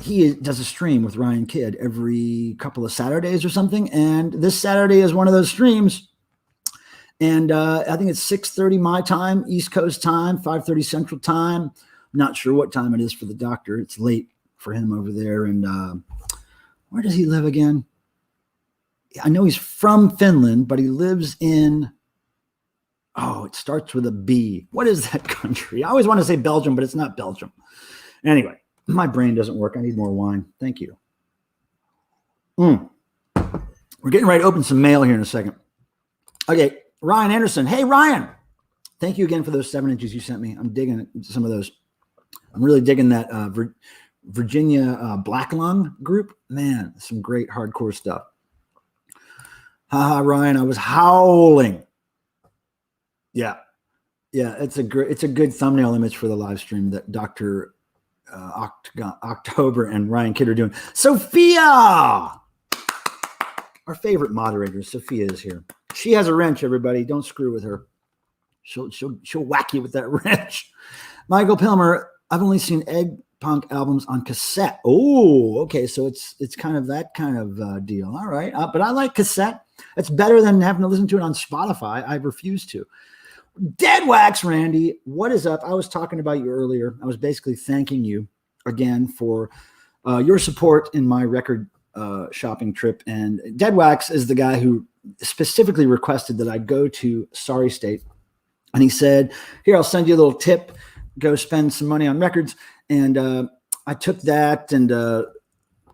Speaker 1: he does a stream with Ryan Kidd every couple of Saturdays or something. And this Saturday is one of those streams. And I think it's 6:30 my time, East Coast time, 5:30 Central time. I'm not sure what time it is for the doctor. It's late for him over there. And where does he live again? I know he's from Finland, but he lives in, it starts with a B. What is that country? I always want to say Belgium, but it's not Belgium. Anyway, my brain doesn't work. I need more wine. Thank you. We're getting ready to open some mail here in a second. Okay. Ryan Anderson. Hey, Ryan. Thank you again for those 7 inches you sent me. I'm digging some of those. I'm really digging that Virginia Black Lung group. Man, some great hardcore stuff. Ryan, I was howling. Yeah. Yeah. It's a good thumbnail image for the live stream that Dr. October and Ryan Kidd are doing. Sophia, our favorite moderator, Sophia is here. She has a wrench, everybody. Don't screw with her. She'll whack you with that wrench. Michael Pilmer, I've only seen Egg Punk albums on cassette. Oh, okay. So it's kind of that kind of deal. All right. But I like cassette. It's better than having to listen to it on Spotify. I refuse to. Dead Wax, Randy, what is up? I was talking about you earlier. I was basically thanking you again for your support in my record shopping trip. And Dead Wax is the guy who specifically requested that I go to Sorry State. And he said, here, I'll send you a little tip. Go spend some money on records. And I took that and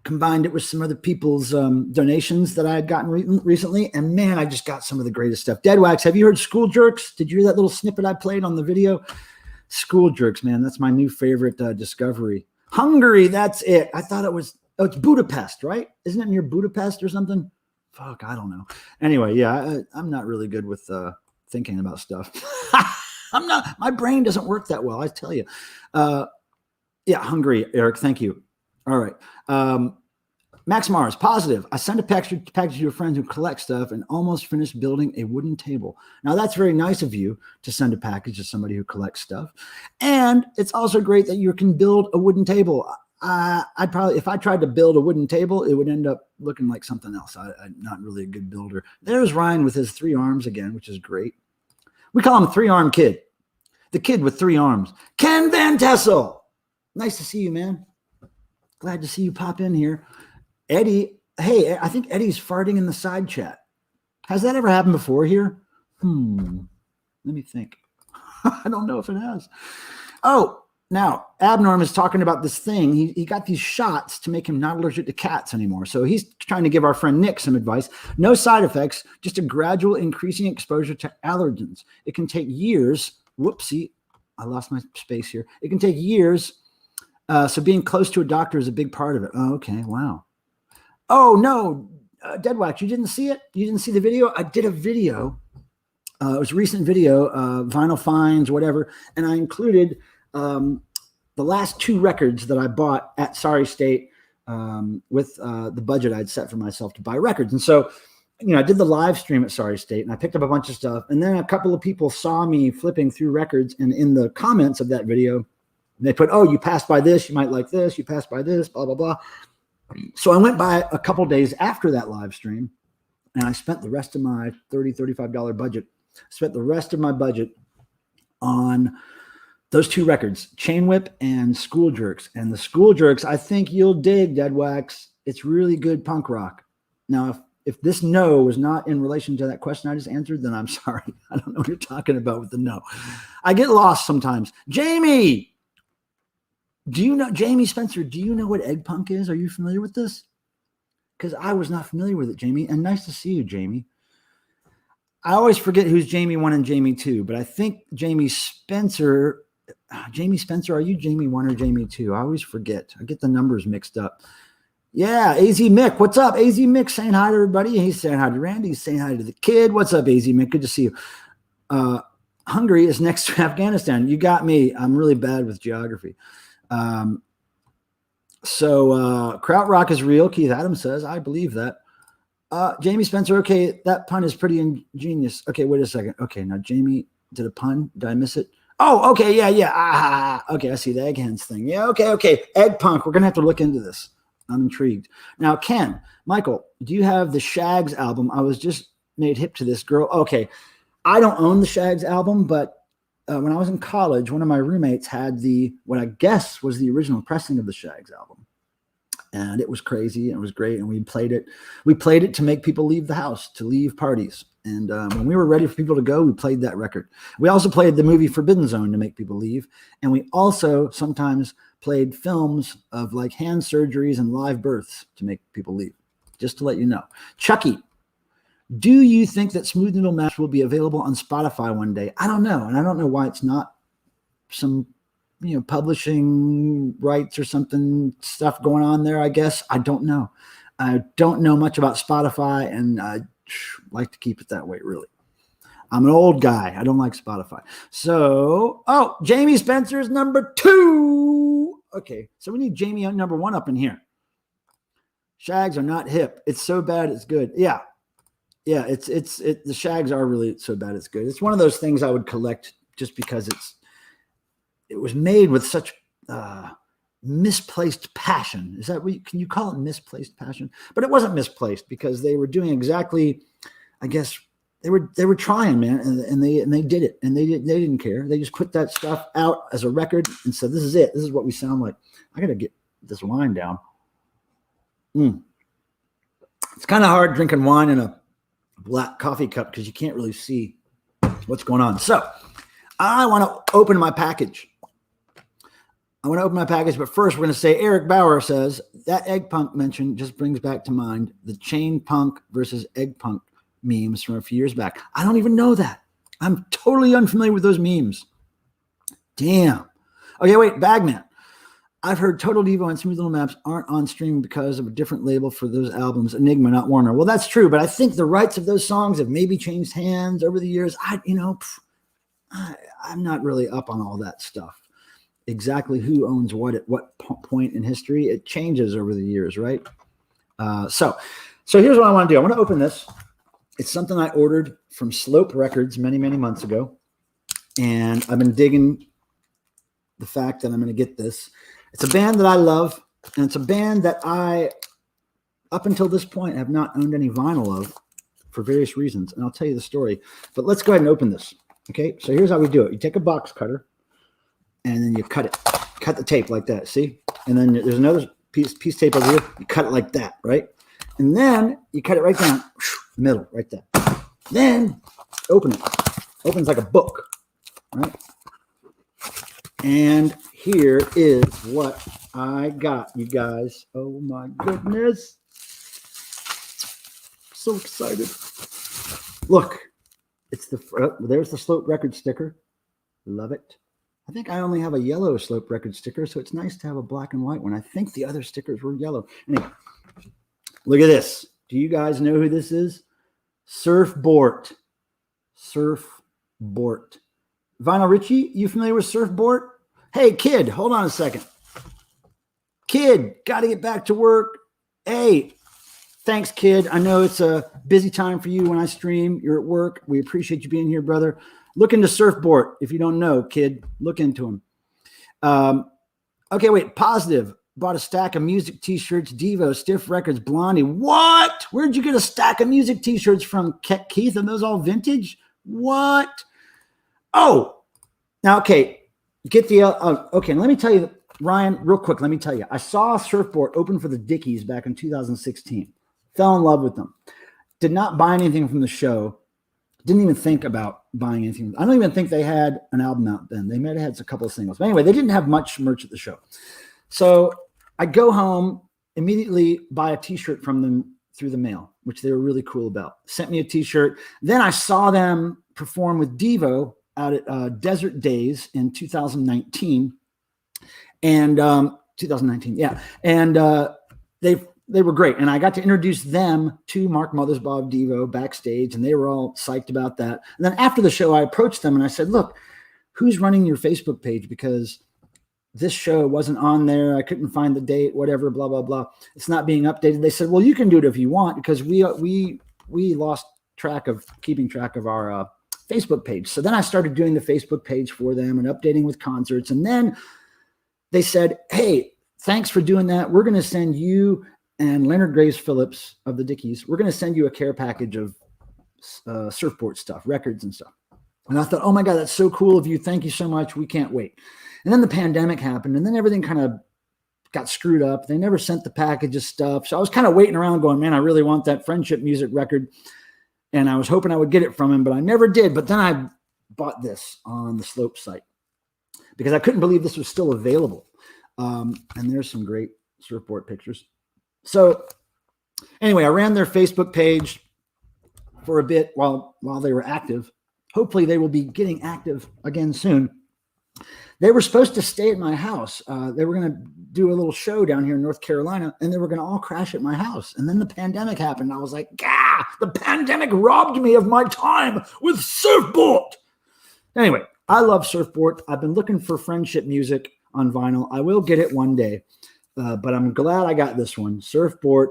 Speaker 1: combined it with some other people's donations that I had gotten recently. And man, I just got some of the greatest stuff. Dead Wax, have you heard School Jerks? Did you hear that little snippet I played on the video? School Jerks, man, that's my new favorite discovery. Hungary, that's it. I thought it was, it's Budapest, right? Isn't it near Budapest or something? Fuck, I don't know. Anyway, yeah, I'm not really good with thinking about stuff. My brain doesn't work that well, I tell you. Yeah, Hungary, Eric, thank you. All right. Max Mars, positive. I sent a package to a friend who collects stuff and almost finished building a wooden table. Now, that's very nice of you to send a package to somebody who collects stuff. And it's also great that you can build a wooden table. I'd probably, if I tried to build a wooden table, it would end up looking like something else. I'm not really a good builder. There's Ryan with his 3 arms again, which is great. We call him 3-arm kid. The kid with 3 arms. Ken Van Tessel. Nice to see you, man. Glad to see you pop in here. Eddie, hey, I think Eddie's farting in the side chat. Has that ever happened before here? Let me think. I don't know if it has. Oh, now, Abnorm is talking about this thing. He got these shots to make him not allergic to cats anymore. So he's trying to give our friend Nick some advice. No side effects, just a gradual increasing exposure to allergens. It can take years. Whoopsie, I lost my space here. It can take years. So being close to a doctor is a big part of it. Oh, okay. Wow. Oh, no. Dead Wax, you didn't see it? You didn't see the video? I did a video. It was a recent video, vinyl finds, whatever. And I included the last 2 records that I bought at Sorry State with the budget I'd set for myself to buy records. And so, I did the live stream at Sorry State and I picked up a bunch of stuff. And then a couple of people saw me flipping through records. And in the comments of that video, they put, oh, you passed by this, you might like this, you passed by this, blah, blah, blah. So I went by a couple days after that live stream and I spent the rest of my $30, $35 budget, spent the rest of my budget on those 2 records, Chain Whip and School Jerks. And the School Jerks, I think you'll dig, Dead Wax. It's really good punk rock. Now, if this no was not in relation to that question I just answered, then I'm sorry. I don't know what you're talking about with the no. I get lost sometimes. Jamie! Do you know, Jamie Spencer, do you know what egg punk is? Are you familiar with this? Because I was not familiar with it, Jamie. And nice to see you, Jamie. I always forget who's Jamie 1 and Jamie 2, but I think Jamie Spencer, are you Jamie 1 or Jamie 2? I always forget. I get the numbers mixed up. Yeah, AZ Mick. What's up? AZ Mick saying hi to everybody. He's saying hi to Randy. He's saying hi to the kid. What's up, AZ Mick? Good to see you. Hungary is next to Afghanistan. You got me. I'm really bad with geography. So Krautrock is real. Keith Adams says, I believe that. Jamie Spencer, okay, that pun is pretty ingenious. Okay, wait a second. Okay, now Jamie did a pun. Did I miss it? Oh, okay, yeah. Okay, I see the egg hens thing. Yeah, okay. Egg punk. We're going to have to look into this. I'm intrigued. Now, Ken, Michael, do you have the Shags album? I was just made hip to this girl. Okay, I don't own the Shags album, but when I was in college, one of my roommates had what I guess was the original pressing of the Shags album. And it was crazy. And it was great. And we played it. We played it to make people leave the house, to leave parties. And when we were ready for people to go, we played that record. We also played the movie Forbidden Zone to make people leave. And we also sometimes played films of like hand surgeries and live births to make people leave, just to let you know. Chucky, do you think that Smooth Noodle Mash will be available on Spotify one day? I don't know. And I don't know why it's not some, publishing rights or something stuff going on there, I guess. I don't know. I don't know much about Spotify, and I like to keep it that way, really. I'm an old guy. I don't like Spotify. So, oh, Jamie Spencer is number 2. Okay, so we need Jamie on number 1 up in here. Shags are not hip. It's so bad it's good. Yeah. Yeah, the Shags are really so bad it's good. It's one of those things I would collect just because it was made with such misplaced passion. Is that can you call it misplaced passion? But it wasn't misplaced because they were doing exactly, I guess they were trying, man, and they did it, and they didn't care. They just put that stuff out as a record and said, "This is it. This is what we sound like." I got to get this wine down. It's kind of hard drinking wine in a black coffee cup because you can't really see what's going on. So I want to open my package. But first we're going to say Eric Bauer says that egg punk mention just brings back to mind the chain punk versus egg punk memes from a few years back. I don't even know that. I'm totally unfamiliar with those memes. Damn. Okay, wait, Bagman. I've heard Total Devo and Smooth Little Maps aren't on stream because of a different label for those albums, Enigma, not Warner. Well, that's true, but I think the rights of those songs have maybe changed hands over the years. I'm not really up on all that stuff. Exactly who owns what at what point in history, it changes over the years, right? So here's what I want to do. I want to open this. It's something I ordered from Slope Records many, many months ago, and I've been digging the fact that I'm going to get this. It's a band that I love, and it's a band that I, up until this point, have not owned any vinyl of for various reasons, and I'll tell you the story. But let's go ahead and open this, okay? So here's how we do it. You take a box cutter, and then you cut it. Cut the tape like that, see? And then there's another piece tape over here. You cut it like that, right? And then you cut it right down, middle, right there. Then open it. Opens like a book, right? And here is what I got, you guys. Oh my goodness. So excited. Look, there's the Slope Record sticker. Love it. I think I only have a yellow Slope Record sticker, so it's nice to have a black and white one. I think the other stickers were yellow. Anyway, look at this. Do you guys know who this is? Surfboard. Surfboard. Vinyl Richie, you familiar with Surfboard? Hey, kid, hold on a second. Kid, got to get back to work. Hey, thanks, kid. I know it's a busy time for you when I stream. You're at work. We appreciate you being here, brother. Look into Surfboard. If you don't know, kid, look into him. Okay, wait. Positive. Bought a stack of music t-shirts. Devo, Stiff Records, Blondie. What? Where'd you get a stack of music t-shirts from, Keith? Are those all vintage? What? Oh, now, okay. Get the, okay, let me tell you, Ryan, real quick, let me tell you. I saw Surfboard open for the Dickies back in 2016. Fell in love with them. Did not buy anything from the show. Didn't even think about buying anything. I don't even think they had an album out then. They might have had a couple of singles. But anyway, they didn't have much merch at the show. So I go home, immediately buy a t-shirt from them through the mail, which they were really cool about. Sent me a t-shirt. Then I saw them perform with Devo out at Desert Days in 2019. And 2019, yeah. And they were great. And I got to introduce them to Mark Mothersbaugh of Devo backstage, and they were all psyched about that. And then after the show, I approached them and I said, look, who's running your Facebook page? Because this show wasn't on there. I couldn't find the date, whatever, blah, blah, blah. It's not being updated. They said, well, you can do it if you want, because we lost keeping track of our Facebook page. So then I started doing the Facebook page for them and updating with concerts. And then they said, hey, thanks for doing that. We're going to send you and Leonard Graves Phillips of the Dickies, we're going to send you a care package of Surfboard stuff, records and stuff. And I thought, oh my God, that's so cool of you. Thank you so much. We can't wait. And then the pandemic happened, and then everything kind of got screwed up. They never sent the package of stuff. So I was kind of waiting around going, man, I really want that Friendship Music record. And I was hoping I would get it from him, but I never did. But then I bought this on the Slope site because I couldn't believe this was still available. And there's some great Surfboard pictures. So anyway, I ran their Facebook page for a bit while they were active. Hopefully they will be getting active again soon. They were supposed to stay at my house. They were going to do a little show down here in North Carolina, and they were going to all crash at my house. And then the pandemic happened. I was like, "Gah! The pandemic robbed me of my time with Surfboard." Anyway, I love Surfboard. I've been looking for friendship music on vinyl. I will get it one day, but I'm glad I got this one, Surfboard,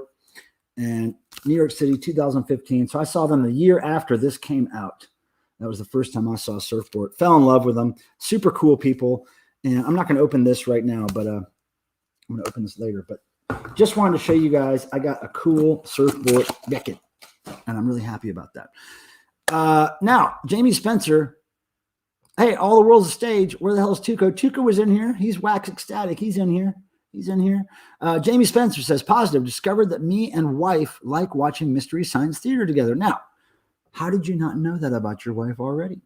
Speaker 1: and New York City, 2015. So I saw them the year after this came out. That was the first time I saw Surfboard. Fell in love with them. Super cool people. And I'm not going to open this right now, but I'm going to open this later. But just wanted to show you guys I got a cool Surfboard Beckett, and I'm really happy about that. Now, Jamie Spencer. Hey, all the world's a stage. Where the hell is Tuco? Tuco was in here. He's wax ecstatic. He's in here. He's in here. Jamie Spencer says, positive, discovered that me and wife like watching Mystery Science Theater together. Now, how did you not know that about your wife already?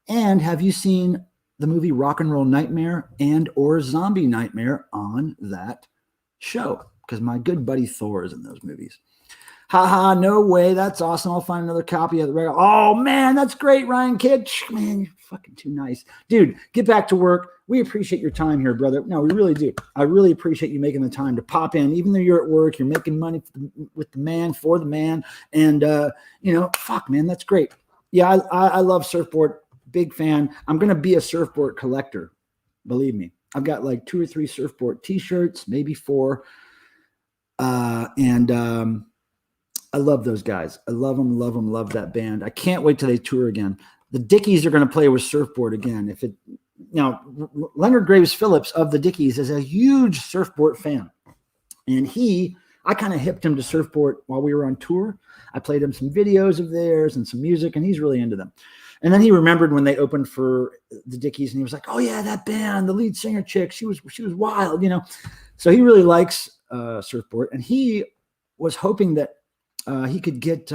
Speaker 1: And have you seen the movie Rock and Roll Nightmare and or Zombie Nightmare on that show? Because my good buddy Thor is in those movies. Haha, no way. That's awesome. I'll find another copy of the regular. Oh, man, that's great, Ryan Kitch. Man, you're fucking too nice. Dude, get back to work. We appreciate your time here, brother. No, we really do. I really appreciate you making the time to pop in. Even though you're at work, you're making money with the man, for the man. And, fuck, man, that's great. Yeah, I love Surfboard. Big fan. I'm going to be a Surfboard collector. Believe me. I've got like 2 or 3 Surfboard t-shirts, maybe 4. I love those guys. I love them, love that band. I can't wait till they tour again. The Dickies are going to play with Surfboard again. Leonard Graves Phillips of the Dickies is a huge Surfboard fan. And I kind of hipped him to Surfboard while we were on tour. I played him some videos of theirs and some music, and he's really into them. And then he remembered when they opened for the Dickies, and he was like, "Oh yeah, that band, the lead singer chick, she was wild, So he really likes Surfboard, and he was hoping that he could get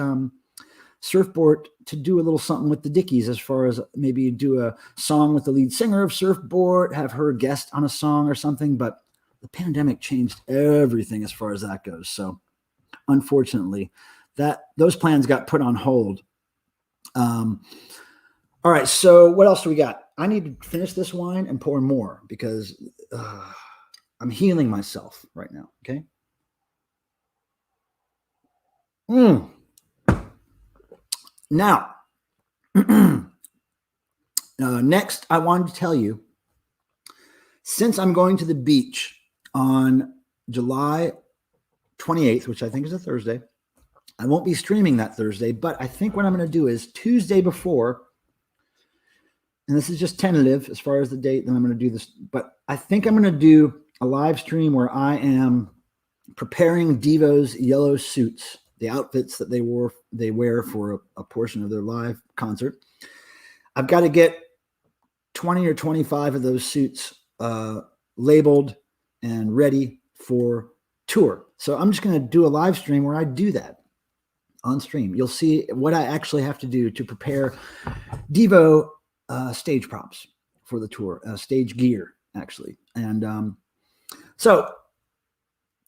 Speaker 1: Surfboard to do a little something with the Dickies, as far as maybe do a song with the lead singer of Surfboard, have her guest on a song or something. But the pandemic changed everything as far as that goes. So unfortunately, those plans got put on hold. All right. So what else do we got? I need to finish this wine and pour more because I'm healing myself right now. Okay. Now, next, I wanted to tell you, since I'm going to the beach on July 28th, which I think is a Thursday, I won't be streaming that Thursday, but I think what I'm going to do is Tuesday before, and this is just tentative as far as the date, then I'm going to do this, but I think I'm going to do a live stream where I am preparing Devo's yellow suits, the outfits that they wear for a portion of their live concert. I've got to get 20 or 25 of those suits labeled and ready for tour. So I'm just going to do a live stream where I do that on stream. You'll see what I actually have to do to prepare Devo stage props for the tour, stage gear, actually. And so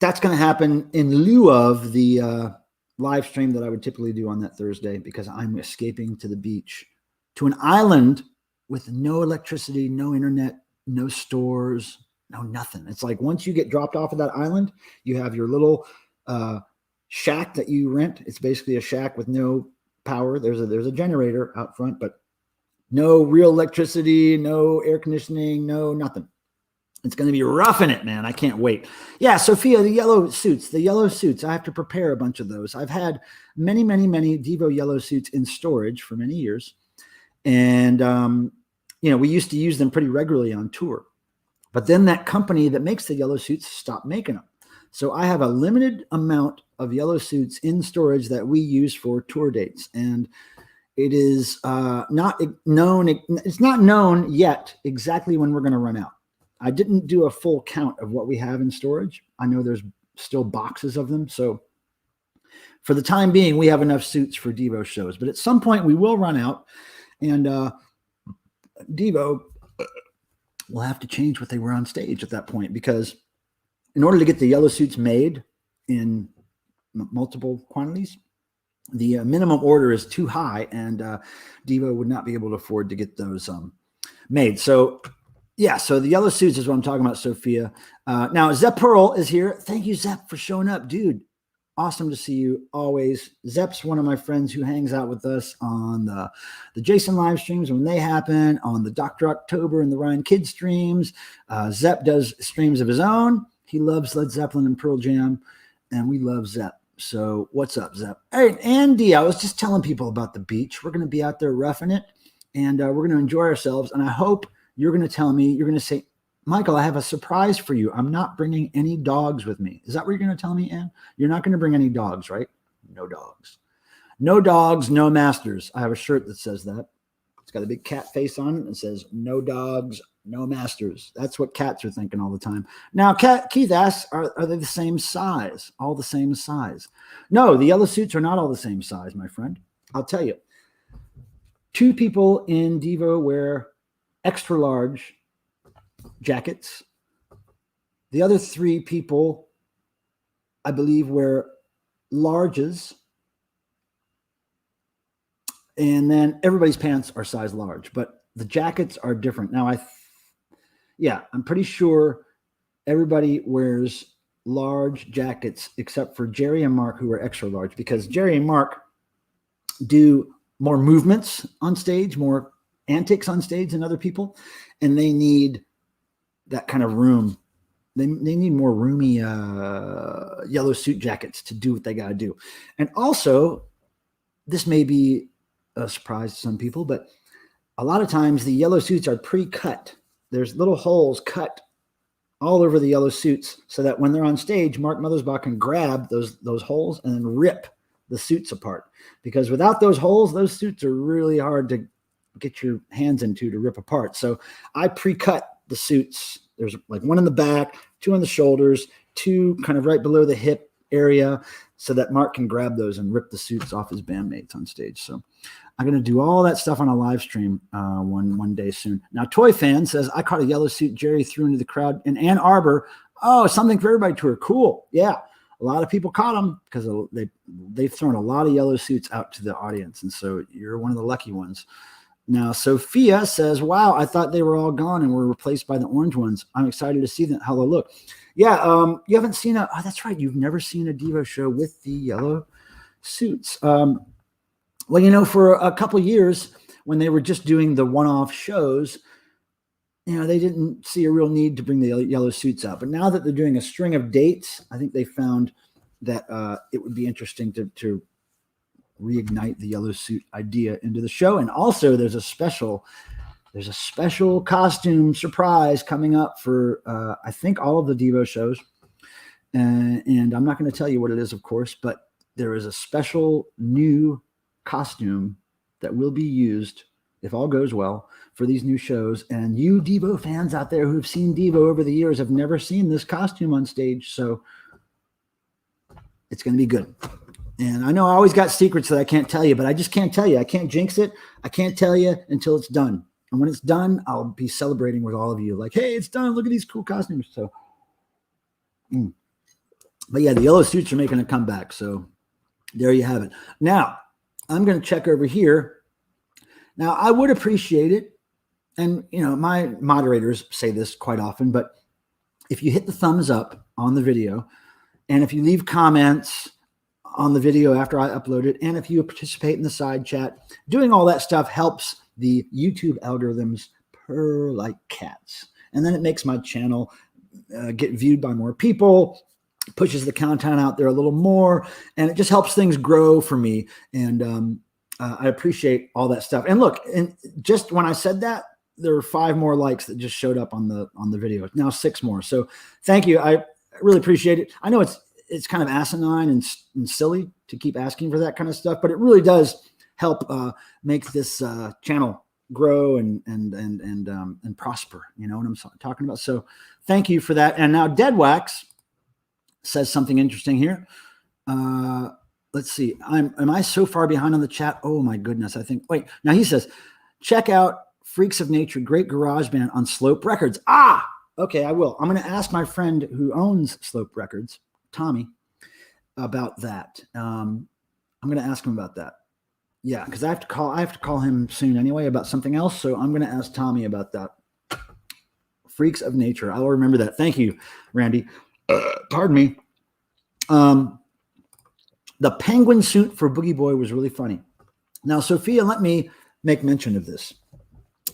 Speaker 1: that's going to happen in lieu of the live stream that I would typically do on that Thursday, because I'm escaping to the beach, to an island with no electricity, no internet, no stores, no nothing. It's like once you get dropped off of that island, you have your little shack that you rent. It's basically a shack with no power. There's a generator out front, but no real electricity, no air conditioning, no nothing. It's going to be roughing it, man. I can't wait. Yeah, Sophia, the yellow suits. I have to prepare a bunch of those. I've had many, many, many Devo yellow suits in storage for many years. And, we used to use them pretty regularly on tour. But then that company that makes the yellow suits stopped making them. So I have a limited amount of yellow suits in storage that we use for tour dates. And it is not known. It's not known yet exactly when we're going to run out. I didn't do a full count of what we have in storage. I know there's still boxes of them. So for the time being, we have enough suits for Devo shows. But at some point, we will run out. And Devo will have to change what they were on stage at that point. Because in order to get the yellow suits made in multiple quantities, the minimum order is too high. And Devo would not be able to afford to get those made. So Yeah, so the yellow suits is what I'm talking about, Sophia. Now, Zep Pearl is here. Thank you, Zep, for showing up. Dude, awesome to see you always. Zep's one of my friends who hangs out with us on the Jason live streams when they happen, on the Dr. October and the Ryan Kids streams. Zep does streams of his own. He loves Led Zeppelin and Pearl Jam, and we love Zep. So what's up, Zep? Hey, Andy, I was just telling people about the beach. We're going to be out there roughing it, and we're going to enjoy ourselves, and I hope you're going to tell me, you're going to say, Michael, I have a surprise for you. I'm not bringing any dogs with me. Is that what you're going to tell me, Ann? You're not going to bring any dogs, right? No dogs. No dogs, no masters. I have a shirt that says that. It's got a big cat face on it. It says, no dogs, no masters. That's what cats are thinking all the time. Now, Keith asks, are they the same size? All the same size? No, the yellow suits are not all the same size, my friend. I'll tell you. 2 people in Devo wear extra large jackets. The other 3 people, I believe, wear larges. And then everybody's pants are size large, but the jackets are different. Now, I'm pretty sure everybody wears large jackets except for Jerry and Mark, who are extra large, because Jerry and Mark do more movements on stage, more antics on stage than other people, and they need that kind of room. They need more roomy yellow suit jackets to do what they got to do. And also, this may be a surprise to some people, but a lot of times the yellow suits are pre-cut. There's little holes cut all over the yellow suits so that when they're on stage, Mark Mothersbaugh can grab those holes and then rip the suits apart. Because without those holes, those suits are really hard to get your hands into to rip apart. So I pre-cut the suits. There's like 1 in the back, 2 on the shoulders, 2 kind of right below the hip area so that Mark can grab those and rip the suits off his bandmates on stage. So I'm going to do all that stuff on a live stream one day soon. Now, Toy Fan says, I caught a yellow suit Jerry threw into the crowd in Ann Arbor. Oh, something for everybody tour. Cool. Yeah. A lot of people caught them because they've thrown a lot of yellow suits out to the audience. And so you're one of the lucky ones. Now, Sophia says, wow, I thought they were all gone and were replaced by the orange ones. I'm excited to see them, how they look. Yeah, you haven't seen that's right. You've never seen a Devo show with the yellow suits. Well, for a couple of years when they were just doing the one-off shows, they didn't see a real need to bring the yellow suits out. But now that they're doing a string of dates, I think they found that it would be interesting to reignite the yellow suit idea into the show. And also there's a special costume surprise coming up for I think all of the Devo shows. And I'm not going to tell you what it is, of course, but there is a special new costume that will be used, if all goes well, for these new shows. And you Devo fans out there who've seen Devo over the years have never seen this costume on stage. So it's going to be good. And I know I always got secrets that I can't tell you, but I just can't tell you. I can't jinx it. I can't tell you until it's done. And when it's done, I'll be celebrating with all of you. Like, hey, it's done. Look at these cool costumes. So, but yeah, the yellow suits are making a comeback. So there you have it. Now, I'm going to check over here. Now, I would appreciate it. And, my moderators say this quite often, but if you hit the thumbs up on the video, and if you leave comments on the video after I upload it, and if you participate in the side chat, doing all that stuff helps the YouTube algorithms purr like cats. And then it makes my channel get viewed by more people, pushes the content out there a little more, and it just helps things grow for me. And I appreciate all that stuff. And look, and just when I said that, there were 5 more likes that just showed up on the video. Now 6 more. So thank you. I really appreciate it. I know it's kind of asinine and silly to keep asking for that kind of stuff, but it really does help make this channel grow and prosper. You know what I'm talking about? So thank you for that. And now Dead Wax says something interesting here. Let's see. Am I so far behind on the chat? Oh my goodness. Wait, now he says, check out Freaks of Nature, great garage band on Slope Records. Okay, I will. I'm going to ask my friend who owns Slope Records, Tommy, about that. I'm going to ask him about that. Yeah, because I have to call him soon anyway about something else. So I'm going to ask Tommy about that. Freaks of Nature. I'll remember that. Thank you, Randy. Pardon me. The penguin suit for Boogie Boy was really funny. Now, Sophia, let me make mention of this.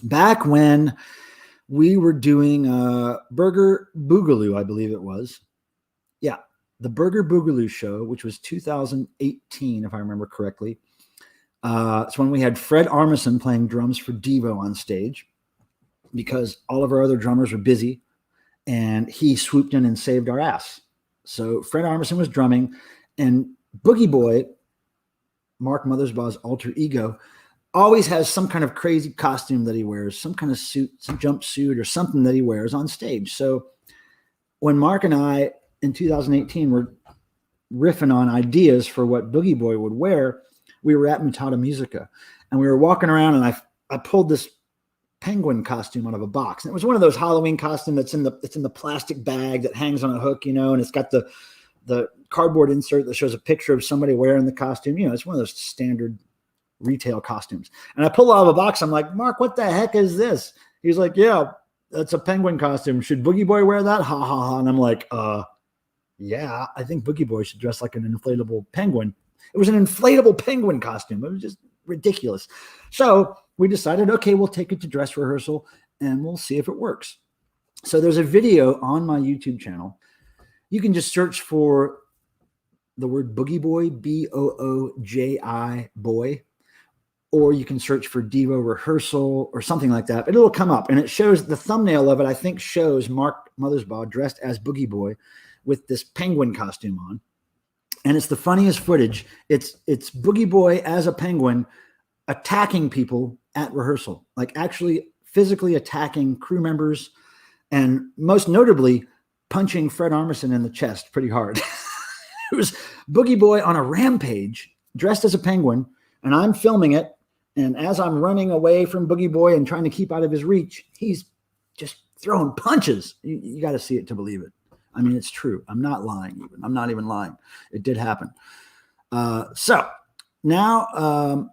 Speaker 1: Back when we were doing Burger Boogaloo, I believe it was. Yeah, the Burger Boogaloo show, which was 2018, if I remember correctly. It's when we had Fred Armisen playing drums for Devo on stage because all of our other drummers were busy, and he swooped in and saved our ass. So Fred Armisen was drumming, and Boogie Boy, Mark Mothersbaugh's alter ego, always has some kind of crazy costume that he wears, some kind of suit, some jumpsuit or something that he wears on stage. So when Mark and I in 2018 were riffing on ideas for what Boogie Boy would wear, we were at Mutata Musica, and we were walking around, and I pulled this penguin costume out of a box. And it was one of those Halloween costumes that's in the plastic bag that hangs on a hook, and it's got the cardboard insert that shows a picture of somebody wearing the costume. It's one of those standard retail costumes. And I pulled it out of a box. I'm like, Mark, what the heck is this? He's like, yeah, that's a penguin costume. Should Boogie Boy wear that? Ha ha ha. And I'm like, yeah, I think Boogie Boy should dress like an inflatable penguin. It was an inflatable penguin costume. It was just ridiculous. So we decided, okay, we'll take it to dress rehearsal and we'll see if it works. So there's a video on my YouTube channel. You can just search for the word Boogie Boy, Booji boy, or you can search for Devo rehearsal or something like that. But it'll come up, and it shows the thumbnail of it. I think shows Mark Mothersbaugh dressed as Boogie Boy with this penguin costume on, and it's the funniest footage. It's Boogie Boy as a penguin attacking people at rehearsal, like actually physically attacking crew members, and most notably punching Fred Armisen in the chest pretty hard. It was Boogie Boy on a rampage, dressed as a penguin, and I'm filming it. And as I'm running away from Boogie Boy and trying to keep out of his reach, he's just throwing punches. You got to see it to believe it. I mean, it's true. I'm not lying even. I'm not even lying. It did happen. So now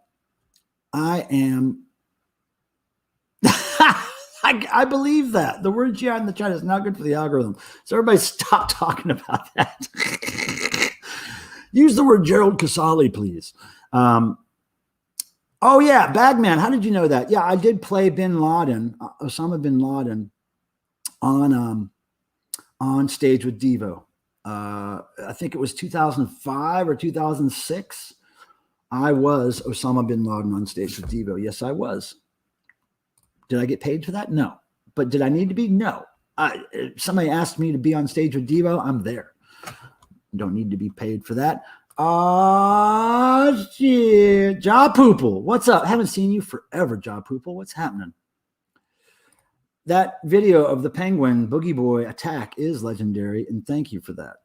Speaker 1: I am... I believe that. The word GI in the chat is not good for the algorithm. So everybody stop talking about that. Use the word Gerald Casale, please. Oh, yeah, Bagman. How did you know that? Yeah, I did play Bin Laden, Osama Bin Laden, on stage with Devo. I think it was 2005 or 2006. I was Osama Bin Laden on stage with Devo. Yes, I was. Did I get paid for that? No. But did I need to be? No. Somebody asked me to be on stage with Devo. I'm there. Don't need to be paid for that. Shit. Ja Poople. What's up? Haven't seen you forever, Ja Poople. What's happening? That video of the penguin Boogie Boy attack is legendary, and thank you for that.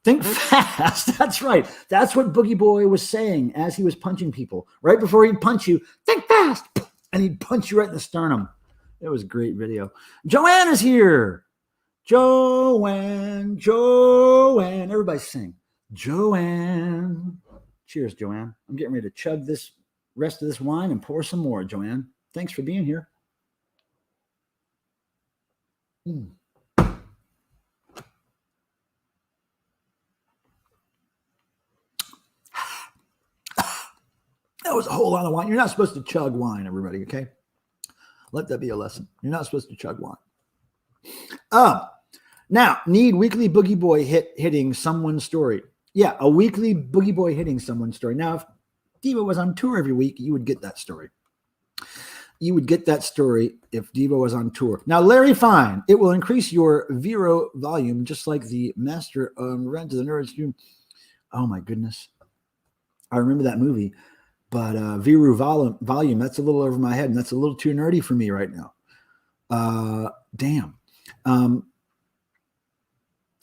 Speaker 1: Think fast. That's right. That's what Boogie Boy was saying as he was punching people. Right before he'd punch you, think fast. And he'd punch you right in the sternum. It was a great video. Joanne is here. Joanne. Everybody sing. Joanne. Cheers, Joanne. I'm getting ready to chug this rest of this wine and pour some more, Joanne. Thanks for being here. That was a whole lot of wine. You're not supposed to chug wine, everybody, okay? Let that be a lesson. You're not supposed to chug wine. Now, need weekly Boogie Boy hitting someone's story. Yeah, a weekly Boogie Boy hitting someone's story. Now, if Devo was on tour every week, you would get that story. You would get that story if Devo was on tour. Now, Larry Fine, it will increase your Vero volume just like the Master on Rent to the Nerds Stream. Oh, my goodness. I remember that movie. But Viru volume, that's a little over my head, and that's a little too nerdy for me right now. Damn.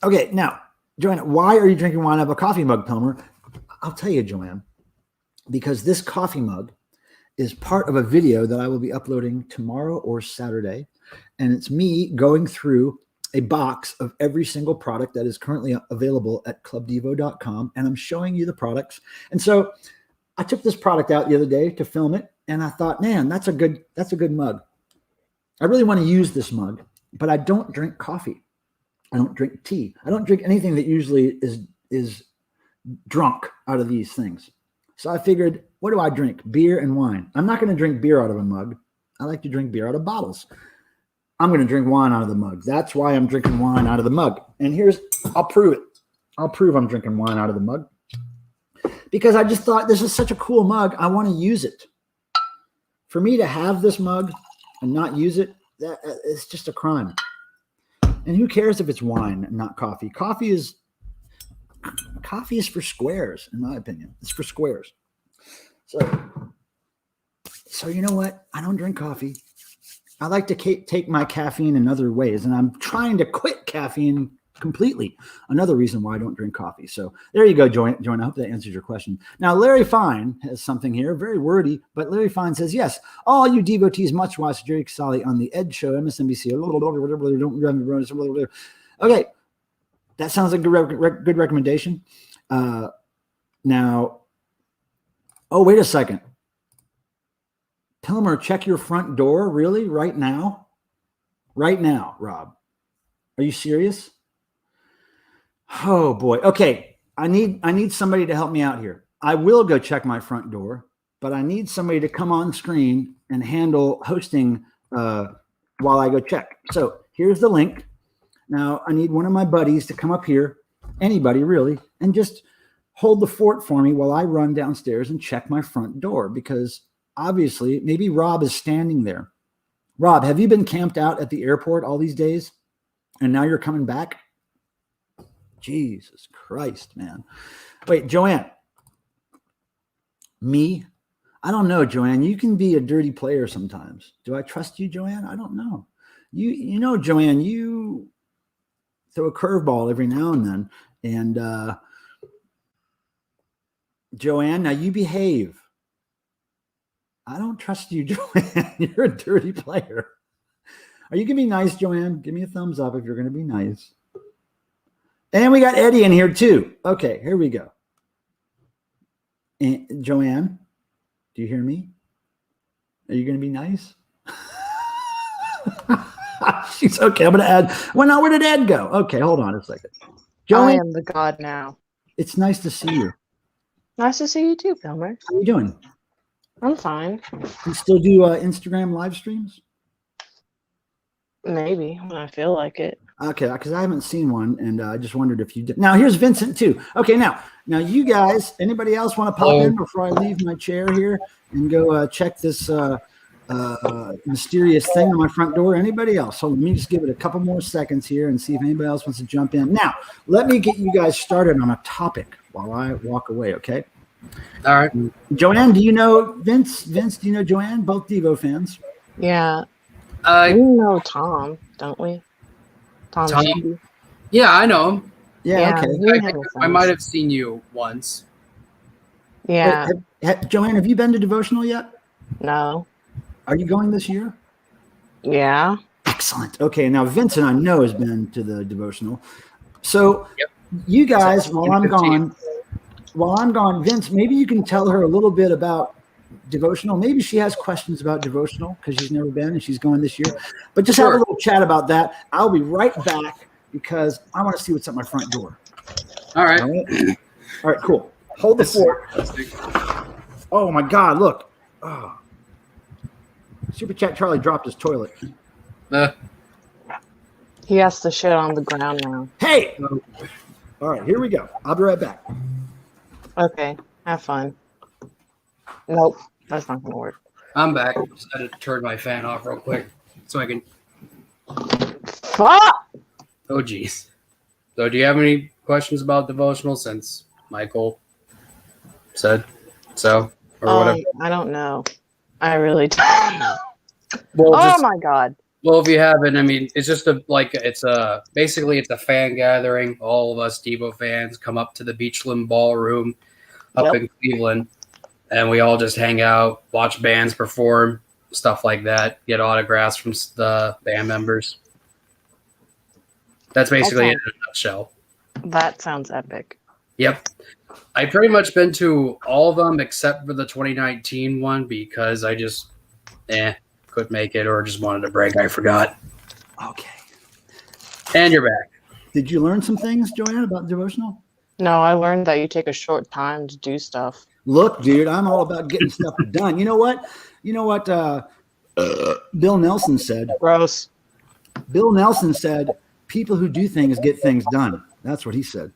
Speaker 1: Okay, now, Joanne, why are you drinking wine out of a coffee mug, Pilmer? I'll tell you, Joanne, because this coffee mug is part of a video that I will be uploading tomorrow or Saturday, and it's me going through a box of every single product that is currently available at clubdevo.com, and I'm showing you the products. And so I took this product out the other day to film it, and I thought, man, that's a good mug. I really want to use this mug. but I don't drink coffee. I don't drink tea. I don't drink anything that usually is drunk out of these things. So I figured, what do I drink? Beer and wine. I'm not going to drink beer out of a mug. I like to drink beer out of bottles. I'm going to drink wine out of the mug. That's why I'm drinking wine out of the mug. And I'll prove it. I'll prove I'm drinking wine out of the mug. Because I just thought this is such a cool mug. I want to use it. For me to have this mug and not use it, it's just a crime. And who cares if it's wine and not coffee? Coffee is for squares, in my opinion. It's for squares. So you know what? I don't drink coffee. I like to take my caffeine in other ways, and I'm trying to quit caffeine completely. Another reason why I don't drink coffee. So there you go, Joanne. I hope that answers your question. Now, Larry Fine has something here, very wordy, but Larry Fine says, yes, all you devotees must watch Jerry Casale on the Ed Show, MSNBC. Okay, that sounds like a good recommendation. Now, oh, wait a second. Pilmer, check your front door, really? Right now? Right now, Rob. Are you serious? Oh boy. Okay. I need somebody to help me out here. I will go check my front door, but I need somebody to come on screen and handle hosting while I go check. So here's the link. Now I need one of my buddies to come up here, anybody really, and just hold the fort for me while I run downstairs and check my front door, because obviously maybe Rob is standing there. Rob, have you been camped out at the airport all these days and now you're coming back? Jesus Christ, man. Wait, Joanne. Me? I don't know, Joanne. You can be a dirty player sometimes. Do I trust you, Joanne? I don't know. You know, Joanne, you throw a curveball every now and then. And Joanne, now you behave. I don't trust you, Joanne. You're a dirty player. Are you going to be nice, Joanne? Give me a thumbs up if you're going to be nice. And we got Eddie in here too. Okay, here we go. And Joanne, do you hear me? Are you going to be nice? She's okay. I'm going to add. Well, now where did Ed go? Okay, hold on a second.
Speaker 2: Joanne, I am the god now.
Speaker 1: It's nice to see you.
Speaker 2: Nice to see you too, Pilmer.
Speaker 1: How are you doing?
Speaker 2: I'm fine.
Speaker 1: You still do Instagram live streams?
Speaker 2: Maybe when I feel like it.
Speaker 1: Okay, because I haven't seen one, and I just wondered if you did. Now, here's Vincent, too. Okay, now you guys, anybody else want to pop in before I leave my chair here and go check this mysterious thing on my front door? Anybody else? So let me just give it a couple more seconds here and see if anybody else wants to jump in. Now, let me get you guys started on a topic while I walk away, okay?
Speaker 3: All right.
Speaker 1: Joanne, do you know Vince? Vince, do you know Joanne? Both Devo fans.
Speaker 2: Yeah. We know Tom, don't we? Tom?
Speaker 3: Yeah, I know him.
Speaker 1: Yeah, okay.
Speaker 3: I might have seen you once.
Speaker 2: Yeah.
Speaker 1: Joanne, have you been to devotional yet?
Speaker 2: No.
Speaker 1: Are you going this year?
Speaker 2: Yeah.
Speaker 1: Excellent. Okay, now Vincent, I know, has been to the devotional. So you guys, while I'm gone, Vince, maybe you can tell her a little bit about devotional. Maybe she has questions about devotional because she's never been and she's going this year. But just have a little chat about that. I'll be right back because I want to see what's at my front door.
Speaker 3: All right.
Speaker 1: All right, cool. Hold the fort. Oh my God, look. Oh. Super Chat Charlie dropped his toilet.
Speaker 2: He has to shit on the ground now.
Speaker 1: Hey! All right, here we go. I'll be right back.
Speaker 2: Okay, have fun. Nope, that's not going to work.
Speaker 3: I'm back. Just had to turn my fan off real quick so I can.
Speaker 2: Fuck!
Speaker 3: Oh, geez. So, do you have any questions about devotional since Michael said so or whatever?
Speaker 2: I don't know. I really don't know.
Speaker 3: Well,
Speaker 2: my God.
Speaker 3: Well, if you haven't, I mean, it's just basically it's a fan gathering. All of us Devo fans come up to the Beachland Ballroom up in Cleveland, and we all just hang out, watch bands perform, stuff like that, get autographs from the band members. That's basically it in a nutshell.
Speaker 2: That sounds epic.
Speaker 3: Yep. I've pretty much been to all of them except for the 2019 one because I just couldn't make it or just wanted a break. I forgot.
Speaker 1: Okay.
Speaker 3: And you're back.
Speaker 1: Did you learn some things, Joanne, about devotional?
Speaker 2: No, I learned that you take a short time to do stuff.
Speaker 1: Look, dude, I'm all about getting stuff done. You know what? Bill Nelson said?
Speaker 2: Gross.
Speaker 1: Bill Nelson said, people who do things get things done. That's what he said.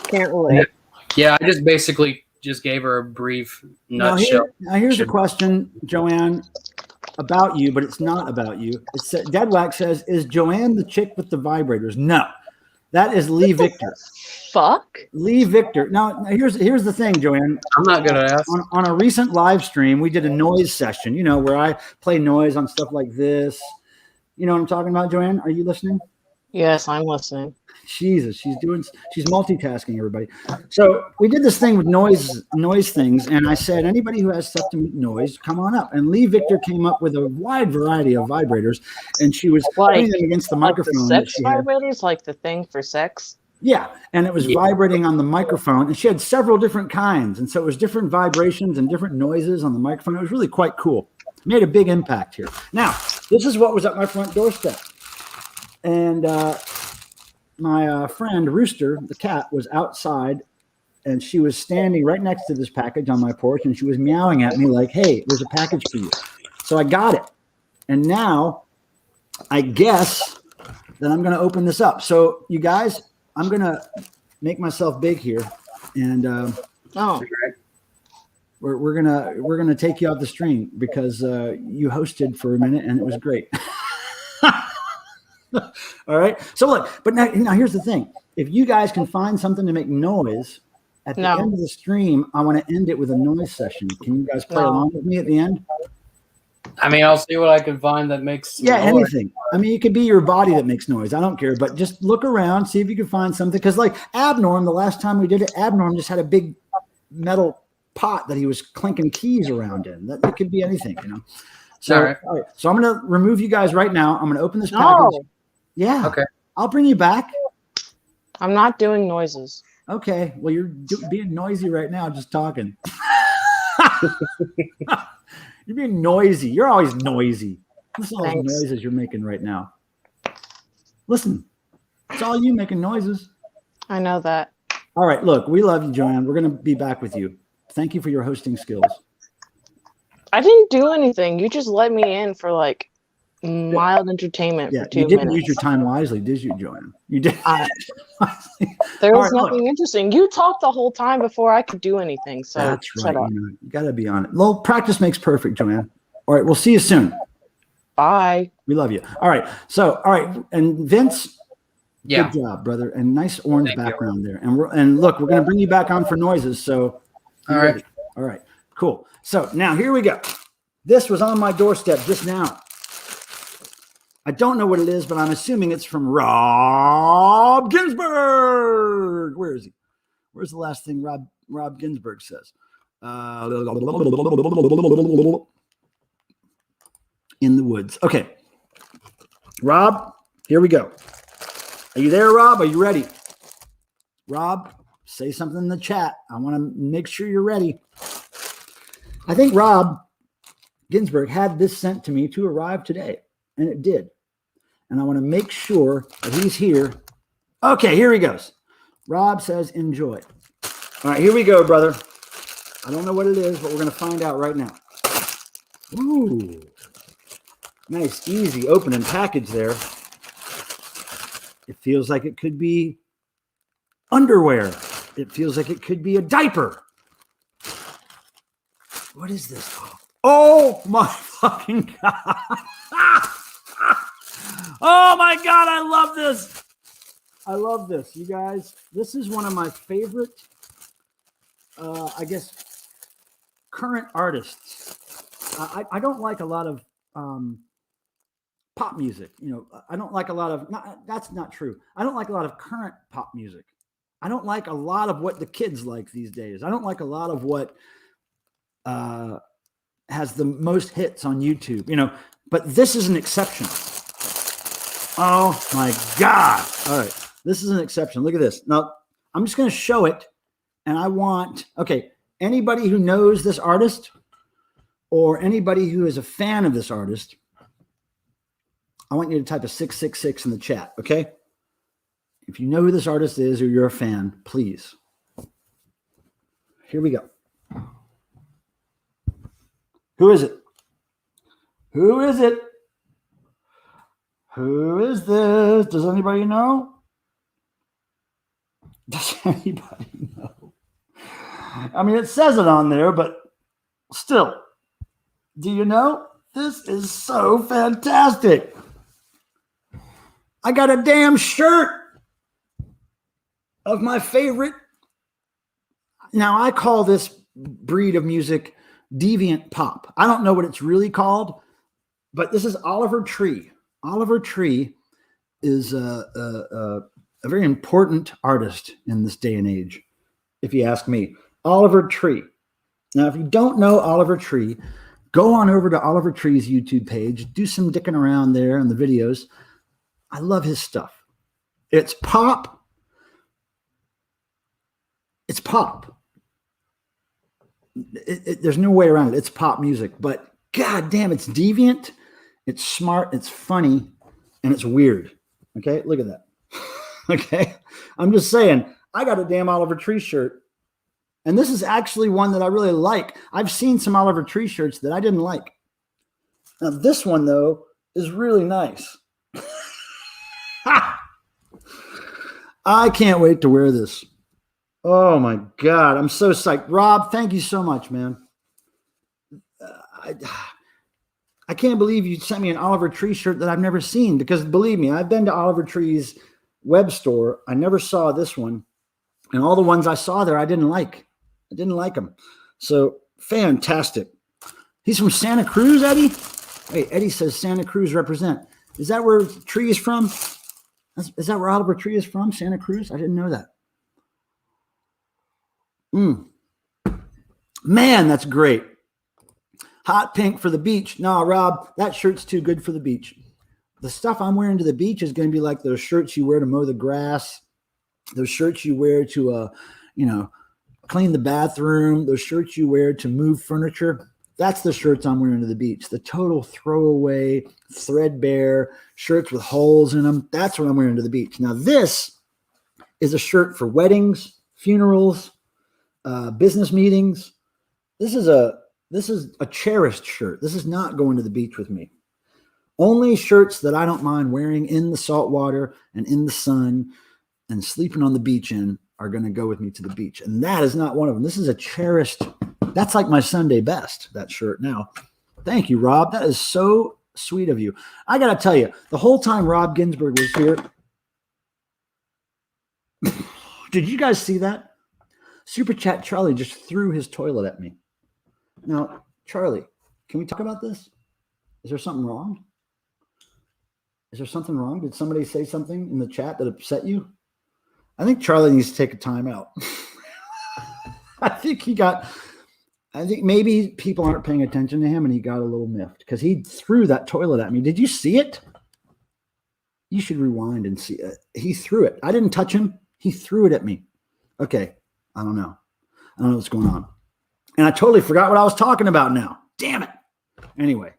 Speaker 2: Can't relate.
Speaker 3: Yeah, I just basically just gave her a brief nutshell.
Speaker 1: Now here's a question, Joanne, about you, but it's not about you. It's Deadwack says, is Joanne the chick with the vibrators? No, that is Lee Victor.
Speaker 2: Fuck.
Speaker 1: Lee Victor. Now here's the thing, Joanne.
Speaker 3: I'm not gonna ask.
Speaker 1: On a recent live stream, we did a noise session, where I play noise on stuff like this. You know what I'm talking about, Joanne? Are you listening?
Speaker 2: Yes, I'm listening.
Speaker 1: Jesus, she's multitasking, everybody. So we did this thing with noise things, and I said, anybody who has stuff to make noise, come on up. And Lee Victor came up with a wide variety of vibrators, and she was putting them against the microphone.
Speaker 2: Like the sex vibrators, like the thing for sex?
Speaker 1: Yeah, and it was vibrating on the microphone, and she had several different kinds, and so it was different vibrations and different noises on the microphone. It was really quite cool. It made a big impact here. Now, this is what was at my front doorstep, and my friend Rooster, the cat, was outside, and she was standing right next to this package on my porch, and she was meowing at me like, hey, there's a package for you. So I got it, and now I guess that I'm going to open this up. So you guys, I'm going to make myself big here, and we're gonna take you off the stream because you hosted for a minute, and it was great. All right. So look, but now here's the thing. If you guys can find something to make noise at the end of the stream, I want to end it with a noise session. Can you guys play along with me at the end?
Speaker 3: I mean, I'll see what I can find that makes noise.
Speaker 1: Anything. I mean, it could be your body that makes noise. I don't care, but just look around, see if you can find something. Because like Abnorm, the last time we did it, Abnorm just had a big metal pot that he was clinking keys around in. That could be anything, So, all right. So I'm going to remove you guys right now. I'm going to open this package. Yeah. Okay. I'll bring you back.
Speaker 2: I'm not doing noises.
Speaker 1: Okay. Well, you're being noisy right now, just talking. You're being noisy. You're always noisy. Listen to all the noises you're making right now. Listen. It's all you making noises.
Speaker 2: I know that.
Speaker 1: All right. Look, we love you, Joanne. We're going to be back with you. Thank you for your hosting skills.
Speaker 2: I didn't do anything. You just let me in for like mild entertainment for 2 minutes.
Speaker 1: You didn't use your time wisely, did you, Joanne? You did.
Speaker 2: There was nothing interesting. You talked the whole time before I could do anything. So
Speaker 1: that's right. You got to be on it. Well, practice makes perfect, Joanne. All right. We'll see you soon.
Speaker 2: Bye.
Speaker 1: We love you. All right. So, all right. And Vince, good job, brother. And nice orange background there. And look, we're going to bring you back on for noises. So, all right. All right. Cool. So now here we go. This was on my doorstep just now. I don't know what it is, but I'm assuming it's from Rob Ginsburg. Where is he? Where's the last thing Rob Ginsburg says? In the woods. Okay. Rob, here we go. Are you there, Rob? Are you ready? Rob, say something in the chat. I want to make sure you're ready. I think Rob Ginsburg had this sent to me to arrive today, and it did. And I want to make sure that he's here. Okay, here he goes. Rob says, enjoy. All right, here we go, brother. I don't know what it is, but we're going to find out right now. Ooh. Nice, easy opening package there. It feels like it could be underwear. It feels like it could be a diaper. What is this? Oh, my fucking God. Oh my God, I love this. I love this, you guys. This is one of my favorite, I guess, current artists. I don't like a lot of pop music. I don't like a lot of, that's not true. I don't like a lot of current pop music. I don't like a lot of what the kids like these days. I don't like a lot of what has the most hits on YouTube, but this is an exception. Oh my God. All right. This is an exception. Look at this. Now, I'm just going to show it. And I want, anybody who knows this artist or anybody who is a fan of this artist, I want you to type a 666 in the chat, okay? If you know who this artist is or you're a fan, please. Here we go. Who is it? Who is it? Who is this? Does anybody know? Does anybody know? I mean, it says it on there, but still, do you know? This is so fantastic. I got a damn shirt of my favorite. Now, I call this breed of music deviant pop. I don't know what it's really called, but this is Oliver Tree. Oliver Tree is a very important artist in this day and age, if you ask me. Oliver Tree. Now, if you don't know Oliver Tree, go on over to Oliver Tree's YouTube page. Do some dicking around there in the videos. I love his stuff. It's pop. It's pop. There's no way around it. It's pop music, but god damn, it's deviant. It's smart. It's funny, and it's weird. Okay, look at that. Okay, I'm just saying. I got a damn Oliver Tree shirt, and this is actually one that I really like. I've seen some Oliver Tree shirts that I didn't like. Now this one though is really nice. I can't wait to wear this. Oh my God, I'm so psyched. Rob, thank you so much, man. I can't believe you sent me an Oliver Tree shirt that I've never seen, because believe me, I've been to Oliver Tree's web store. I never saw this one, and all the ones I saw there, I didn't like. I didn't like them. So fantastic. He's from Santa Cruz, Eddie? Wait, Eddie says Santa Cruz represent. Is that where Tree is from? Is that where Oliver Tree is from? Santa Cruz? I didn't know that. Man, that's great. Hot pink for the beach. No, Rob, that shirt's too good for the beach. The stuff I'm wearing to the beach is going to be like those shirts you wear to mow the grass, those shirts you wear to, clean the bathroom, those shirts you wear to move furniture. That's the shirts I'm wearing to the beach. The total throwaway, threadbare shirts with holes in them. That's what I'm wearing to the beach. Now, this is a shirt for weddings, funerals, business meetings. This is a cherished shirt. This is not going to the beach with me. Only shirts that I don't mind wearing in the salt water and in the sun and sleeping on the beach in are going to go with me to the beach. And that is not one of them. This is a cherished, that's like my Sunday best, that shirt. Now, thank you, Rob. That is so sweet of you. I got to tell you, the whole time Rob Ginsburg was here, did you guys see that? Super Chat Charlie just threw his toilet at me. Now, Charlie, can we talk about this? Is there something wrong? Is there something wrong? Did somebody say something in the chat that upset you? I think Charlie needs to take a time out. I think maybe people aren't paying attention to him and he got a little miffed because he threw that toilet at me. Did you see it? You should rewind and see it. He threw it. I didn't touch him. He threw it at me. Okay. I don't know. I don't know what's going on. And I totally forgot what I was talking about now. Damn it. Anyway.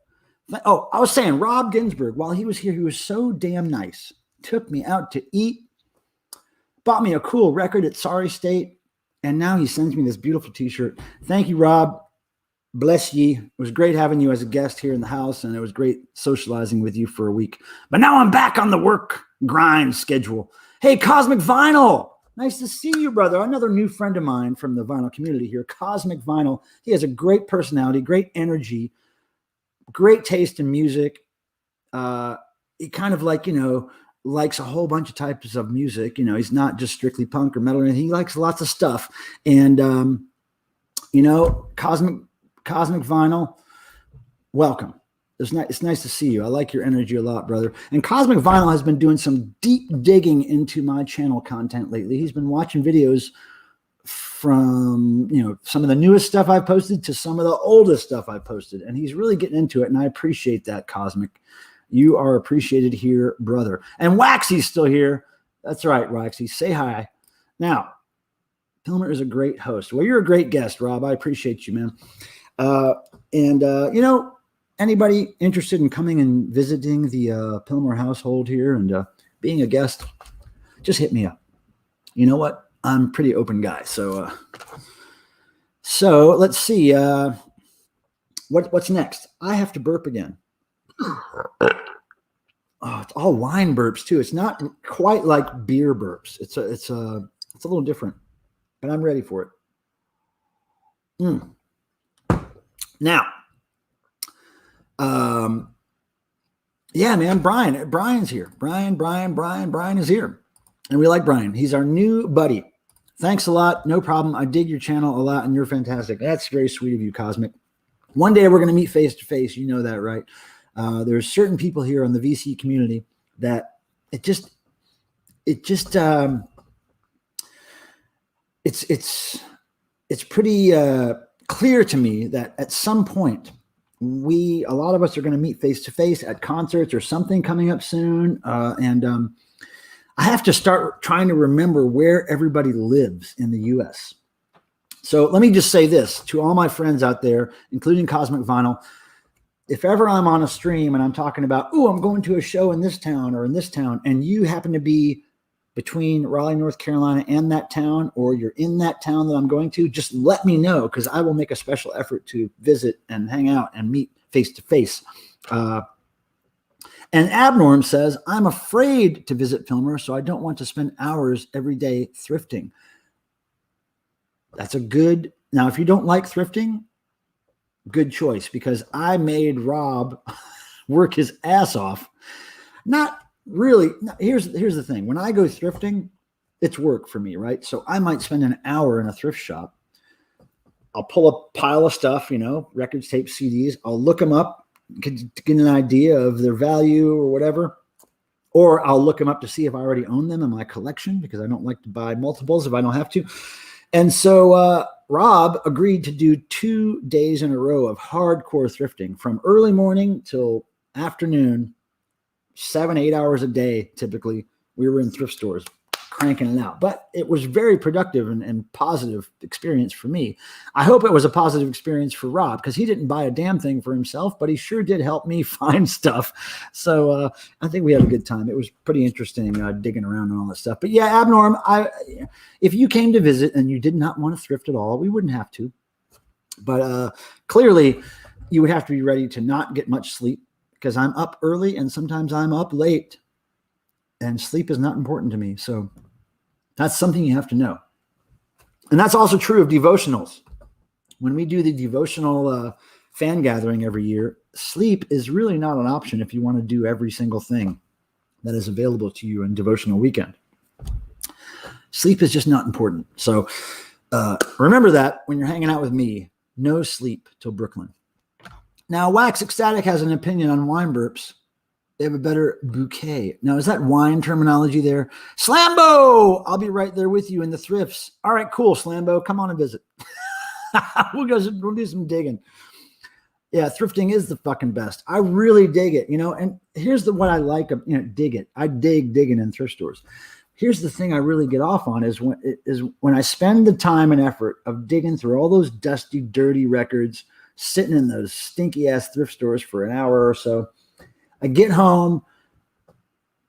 Speaker 1: Oh, I was saying Rob Ginsburg, while he was here, he was so damn nice. Took me out to eat. Bought me a cool record at Sorry State. And now he sends me this beautiful t-shirt. Thank you, Rob. Bless ye. It was great having you as a guest here in the house. And it was great socializing with you for a week. But now I'm back on the work grind schedule. Hey, Cosmic Vinyl. Nice to see you, brother. Another new friend of mine from the vinyl community here, Cosmic Vinyl. He has a great personality, great energy, great taste in music. He kind of likes a whole bunch of types of music. He's not just strictly punk or metal or anything. He likes lots of stuff. And, Cosmic Vinyl, welcome. It's nice to see you. I like your energy a lot, brother. And Cosmic Vinyl has been doing some deep digging into my channel content lately. He's been watching videos from, some of the newest stuff I've posted to some of the oldest stuff I've posted. And he's really getting into it. And I appreciate that, Cosmic. You are appreciated here, brother. And Waxy's still here. That's right, Waxy. Say hi. Now, Pilmer is a great host. Well, you're a great guest, Rob. I appreciate you, man. anybody interested in coming and visiting the Pilmer household here and being a guest, just hit me up. You know what? I'm a pretty open guy. So let's see. What's next? I have to burp again. Oh, it's all wine burps too. It's not quite like beer burps. It's a little different, but I'm ready for it. Now, yeah, man, Brian's here. Brian is here, and we like Brian. He's our new buddy. Thanks a lot. No problem. I dig your channel a lot, and you're fantastic. That's very sweet of you, Cosmic. One day we're going to meet face to face. You know that, right? There's certain people here on the VC community that it's pretty clear to me that at some point a lot of us are going to meet face to face at concerts or something coming up soon. And I have to start trying to remember where everybody lives in the US. So let me just say this to all my friends out there, including Cosmic Vinyl. If ever I'm on a stream and I'm talking about, oh, I'm going to a show in this town or in this town, and you happen to be between Raleigh, North Carolina and that town, or you're in that town that I'm going to, just let me know, because I will make a special effort to visit and hang out and meet face to face. And Abnorm says, I'm afraid to visit Pilmer, so I don't want to spend hours every day thrifting. That's a good, now if you don't like thrifting, good choice, because I made Rob work his ass off. Not really. Here's the thing. When I go thrifting, it's work for me, right? So I might spend an hour in a thrift shop. I'll pull a pile of stuff, records, tapes, CDs. I'll look them up, get an idea of their value or whatever. Or I'll look them up to see if I already own them in my collection, because I don't like to buy multiples if I don't have to. And so Rob agreed to do 2 days in a row of hardcore thrifting from early morning till afternoon, 7-8 hours a day. Typically, we were in thrift stores cranking it out, but it was very productive and positive experience for me. I hope it was a positive experience for Rob, because he didn't buy a damn thing for himself, but he sure did help me find stuff. So I think we had a good time. It was pretty interesting digging around and all that stuff. But yeah, Abnorm, if you came to visit and you did not want to thrift at all, we wouldn't have to. But clearly, you would have to be ready to not get much sleep, because I'm up early and sometimes I'm up late, and sleep is not important to me. So that's something you have to know. And that's also true of devotionals. When we do the devotional fan gathering every year, sleep is really not an option if you want to do every single thing that is available to you in devotional weekend. Sleep is just not important. So remember that when you're hanging out with me. No sleep till Brooklyn. Now, Wax Ecstatic has an opinion on wine burps. They have a better bouquet. Now, is that wine terminology there? Slambo! I'll be right there with you in the thrifts. All right, cool, Slambo. Come on and visit. We'll do some digging. Yeah, thrifting is the fucking best. I really dig it, and here's what I like, dig it. I dig digging in thrift stores. Here's the thing I really get off on is when I spend the time and effort of digging through all those dusty, dirty records, sitting in those stinky ass thrift stores for an hour or so. I get home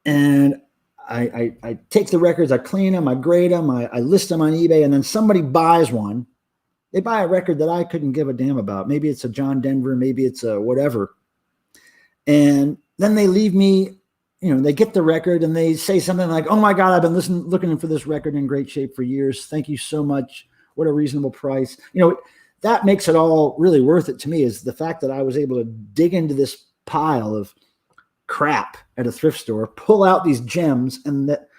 Speaker 1: and I take the records, I clean them, I grade them, I list them on eBay, and then somebody buys one. They buy a record that I couldn't give a damn about. Maybe it's a John Denver, maybe it's a whatever. And then they leave me, they get the record and they say something like, oh my God, I've been looking for this record in great shape for years. Thank you so much. What a reasonable price. That makes it all really worth it to me, is the fact that I was able to dig into this pile of crap at a thrift store, pull out these gems, and that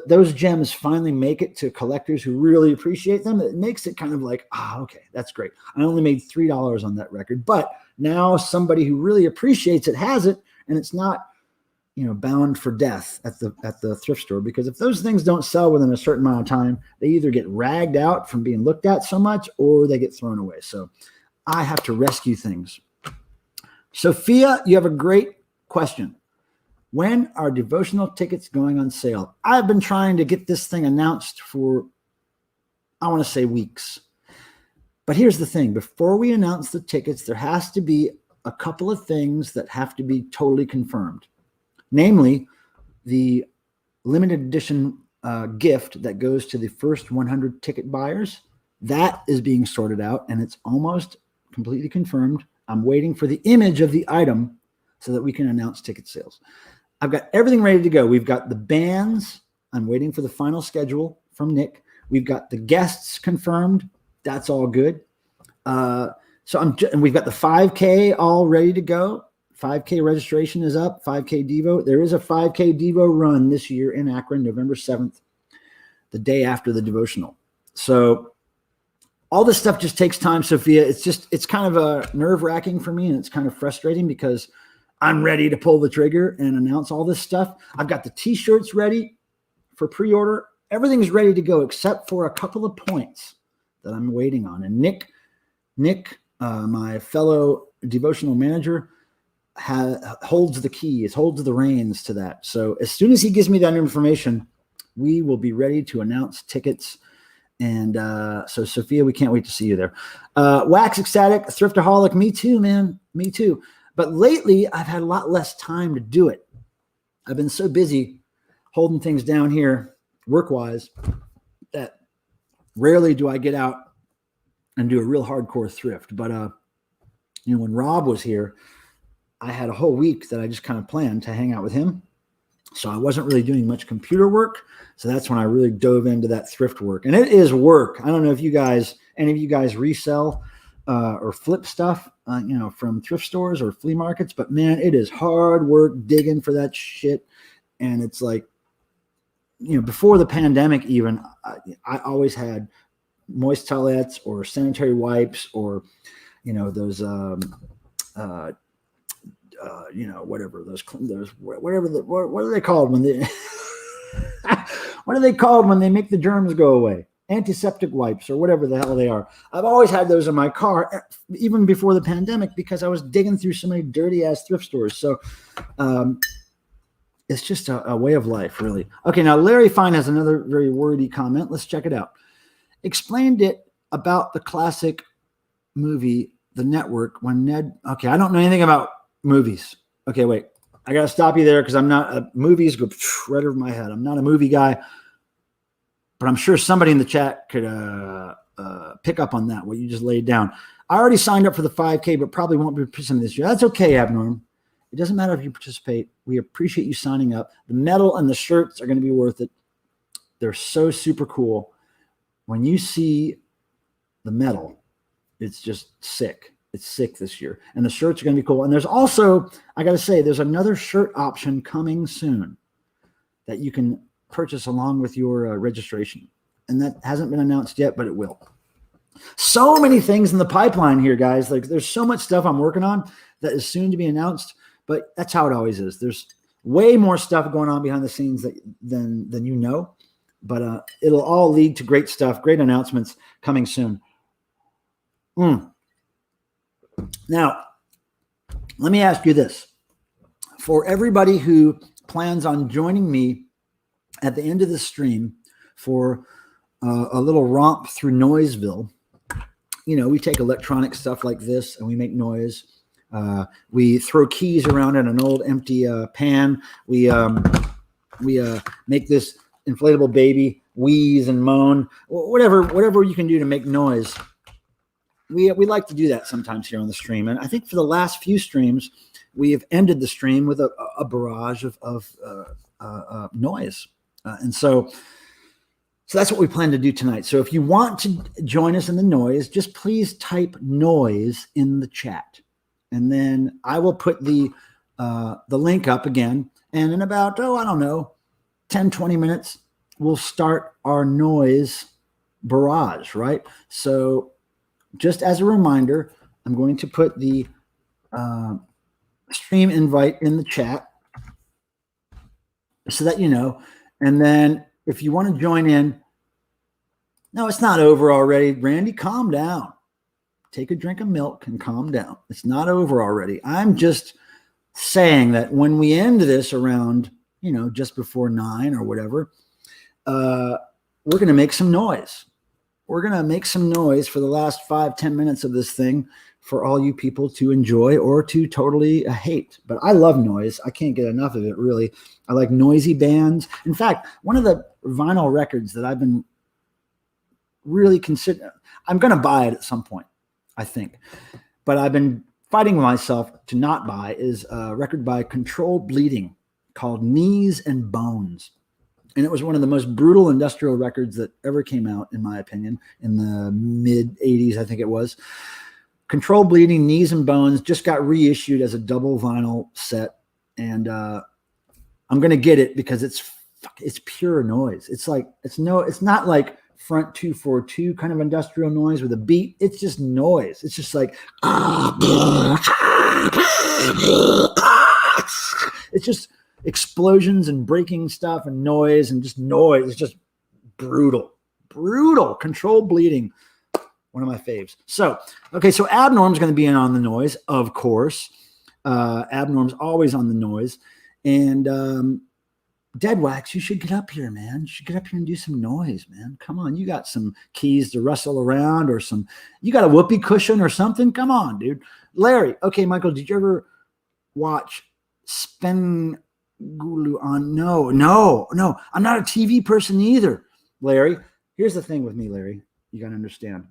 Speaker 1: those gems finally make it to collectors who really appreciate them. It makes it kind of like, okay, that's great. I only made $3 on that record, but now somebody who really appreciates it has it, and it's not, bound for death at the thrift store. Because if those things don't sell within a certain amount of time, they either get ragged out from being looked at so much, or they get thrown away. So I have to rescue things. Sophia, you have a great question. When are devotional tickets going on sale? I've been trying to get this thing announced for, I want to say, weeks. But here's the thing. Before we announce the tickets, there has to be a couple of things that have to be totally confirmed, namely the limited edition gift that goes to the first 100 ticket buyers. That is being sorted out, and it's almost completely confirmed. I'm waiting for the image of the item so that we can announce ticket sales. I've got everything ready to go. We've got the bands. I'm waiting for the final schedule from Nick. We've got the guests confirmed. That's all good. And we've got the 5K all ready to go. 5K registration is up. 5K Devo. There is a 5K Devo run this year in Akron, November 7th, the day after the devotional. So all this stuff just takes time, Sophia. It's kind of nerve-wracking for me, and it's kind of frustrating because I'm ready to pull the trigger and announce all this stuff. I've got the T-shirts ready for pre-order. Everything's ready to go except for a couple of points that I'm waiting on. And Nick, my fellow devotional manager, holds the keys, holds the reins to that. So as soon as he gives me that information, we will be ready to announce tickets. And so, Sophia, we can't wait to see you there. Wax Ecstatic, Thriftaholic, me too, man. Me too. But lately, I've had a lot less time to do it. I've been so busy holding things down here work-wise that rarely do I get out and do a real hardcore thrift. But, when Rob was here, I had a whole week that I just kind of planned to hang out with him. So I wasn't really doing much computer work. So that's when I really dove into that thrift work. And it is work. I don't know if any of you guys resell or flip stuff, from thrift stores or flea markets, but man, it is hard work digging for that shit. And it's like, before the pandemic, even I always had moist towelettes or sanitary wipes or, those, what are they called when they, what are they called when they make the germs go away? Antiseptic wipes or whatever the hell they are. I've always had those in my car, even before the pandemic, because I was digging through so many dirty ass thrift stores. So it's just a way of life, really. Okay, now Larry Fine has another very wordy comment. Let's check it out. Explained it about the classic movie, The Network, when Ned. Okay, I don't know anything about movies. Okay, wait. I got to stop you there because I'm not. Movies go right over my head. I'm not a movie guy. But I'm sure somebody in the chat could pick up on that, what you just laid down. I already signed up for the 5K, but probably won't be participating this year. That's okay, Abnorm. It doesn't matter if you participate. We appreciate you signing up. The medal and the shirts are going to be worth it. They're so super cool. When you see the medal, it's just sick. It's sick this year. And the shirts are going to be cool. And there's also, I got to say, there's another shirt option coming soon that you can purchase along with your registration. And that hasn't been announced yet, but it will. So many things in the pipeline here, guys. Like there's so much stuff I'm working on that is soon to be announced, but that's how it always is. There's way more stuff going on behind the scenes than you know, but it'll all lead to great stuff, great announcements coming soon. Now, let me ask you this. For everybody who plans on joining me at the end of the stream for a little romp through Noiseville, we take electronic stuff like this and we make noise. We throw keys around in an old empty pan. We make this inflatable baby wheeze and moan, whatever you can do to make noise. We like to do that sometimes here on the stream. And I think for the last few streams, we have ended the stream with a barrage of noise. And so that's what we plan to do tonight. So if you want to join us in the noise, just please type noise in the chat. And then I will put the link up again. And in about, 10, 20 minutes, we'll start our noise barrage, right? So just as a reminder, I'm going to put the stream invite in the chat so that you know. And then if you want to join in, no, it's not over already. Randy, calm down. Take a drink of milk and calm down. It's not over already. I'm just saying that when we end this around, just before 9 or whatever, we're going to make some noise. We're going to make some noise for the last 5-10 minutes of this thing for all you people to enjoy or to totally hate. But I love noise. I can't get enough of it, really. I like noisy bands. In fact, one of the vinyl records that I've been really considering, I'm going to buy it at some point, I think. But I've been fighting myself to not buy is a record by Controlled Bleeding called Knees and Bones. And it was one of the most brutal industrial records that ever came out, in my opinion, in the mid 80s, I think it was. Controlled Bleeding, Knees and Bones just got reissued as a double vinyl set. And I'm going to get it because it's pure noise. It's not like front 242 kind of industrial noise with a beat. It's just noise. It's just like, it's just explosions and breaking stuff and noise and just noise. It's just brutal. Controlled Bleeding, one of my faves. So Abnorm's going to be in on the noise, of course. Abnorm's always on the noise. And Dead Wax, you should get up here, man. You should get up here and do some noise, man. Come on, you got some keys to rustle around, or you got a whoopee cushion or something. Come on, dude. Larry, okay, Michael, did you ever watch Spengulu on? No. I'm not a TV person either, Larry. Here's the thing with me, Larry. You got to understand.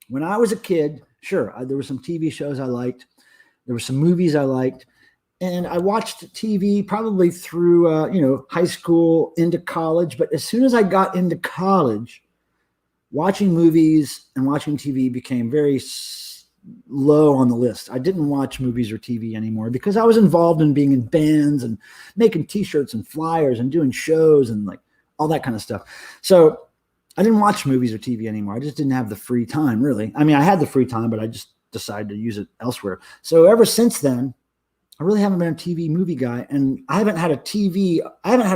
Speaker 1: When I was a kid, sure, there were some TV shows I liked. There were some movies I liked. And I watched TV probably through, high school into college. But as soon as I got into college, watching movies and watching TV became very low on the list. I didn't watch movies or TV anymore because I was involved in being in bands and making T-shirts and flyers and doing shows and like all that kind of stuff. So I didn't watch movies or TV anymore. I just didn't have the free time, really. I mean, I had the free time, but I just decided to use it elsewhere. So ever since then, I really haven't been a TV movie guy, and I haven't had a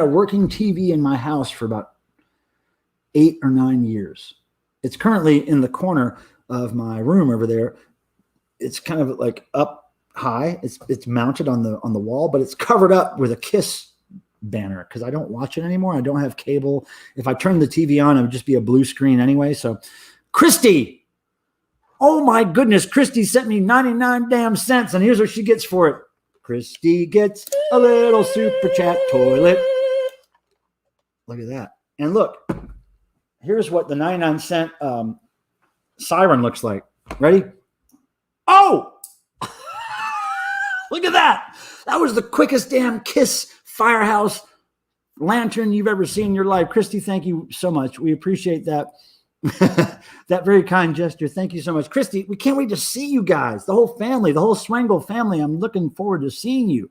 Speaker 1: working TV in my house for about 8 or 9 years. It's currently in the corner of my room over there. It's kind of like up high. It's mounted on the wall, but it's covered up with a Kiss banner because I don't watch it anymore. I don't have cable. If I turned the TV on, it would just be a blue screen anyway. So, Christy, oh my goodness, Christy sent me 99 damn cents, and here's what she gets for it. Christy gets a little super chat toilet. Look at that. And look, here's what the 99-cent siren looks like. Ready? Oh! Look at that. That was the quickest damn Kiss Firehouse lantern you've ever seen in your life. Christy, thank you so much. We appreciate that. That very kind gesture. Thank you so much. Christy, we can't wait to see you guys. The whole family, the whole Swangle family. I'm looking forward to seeing you.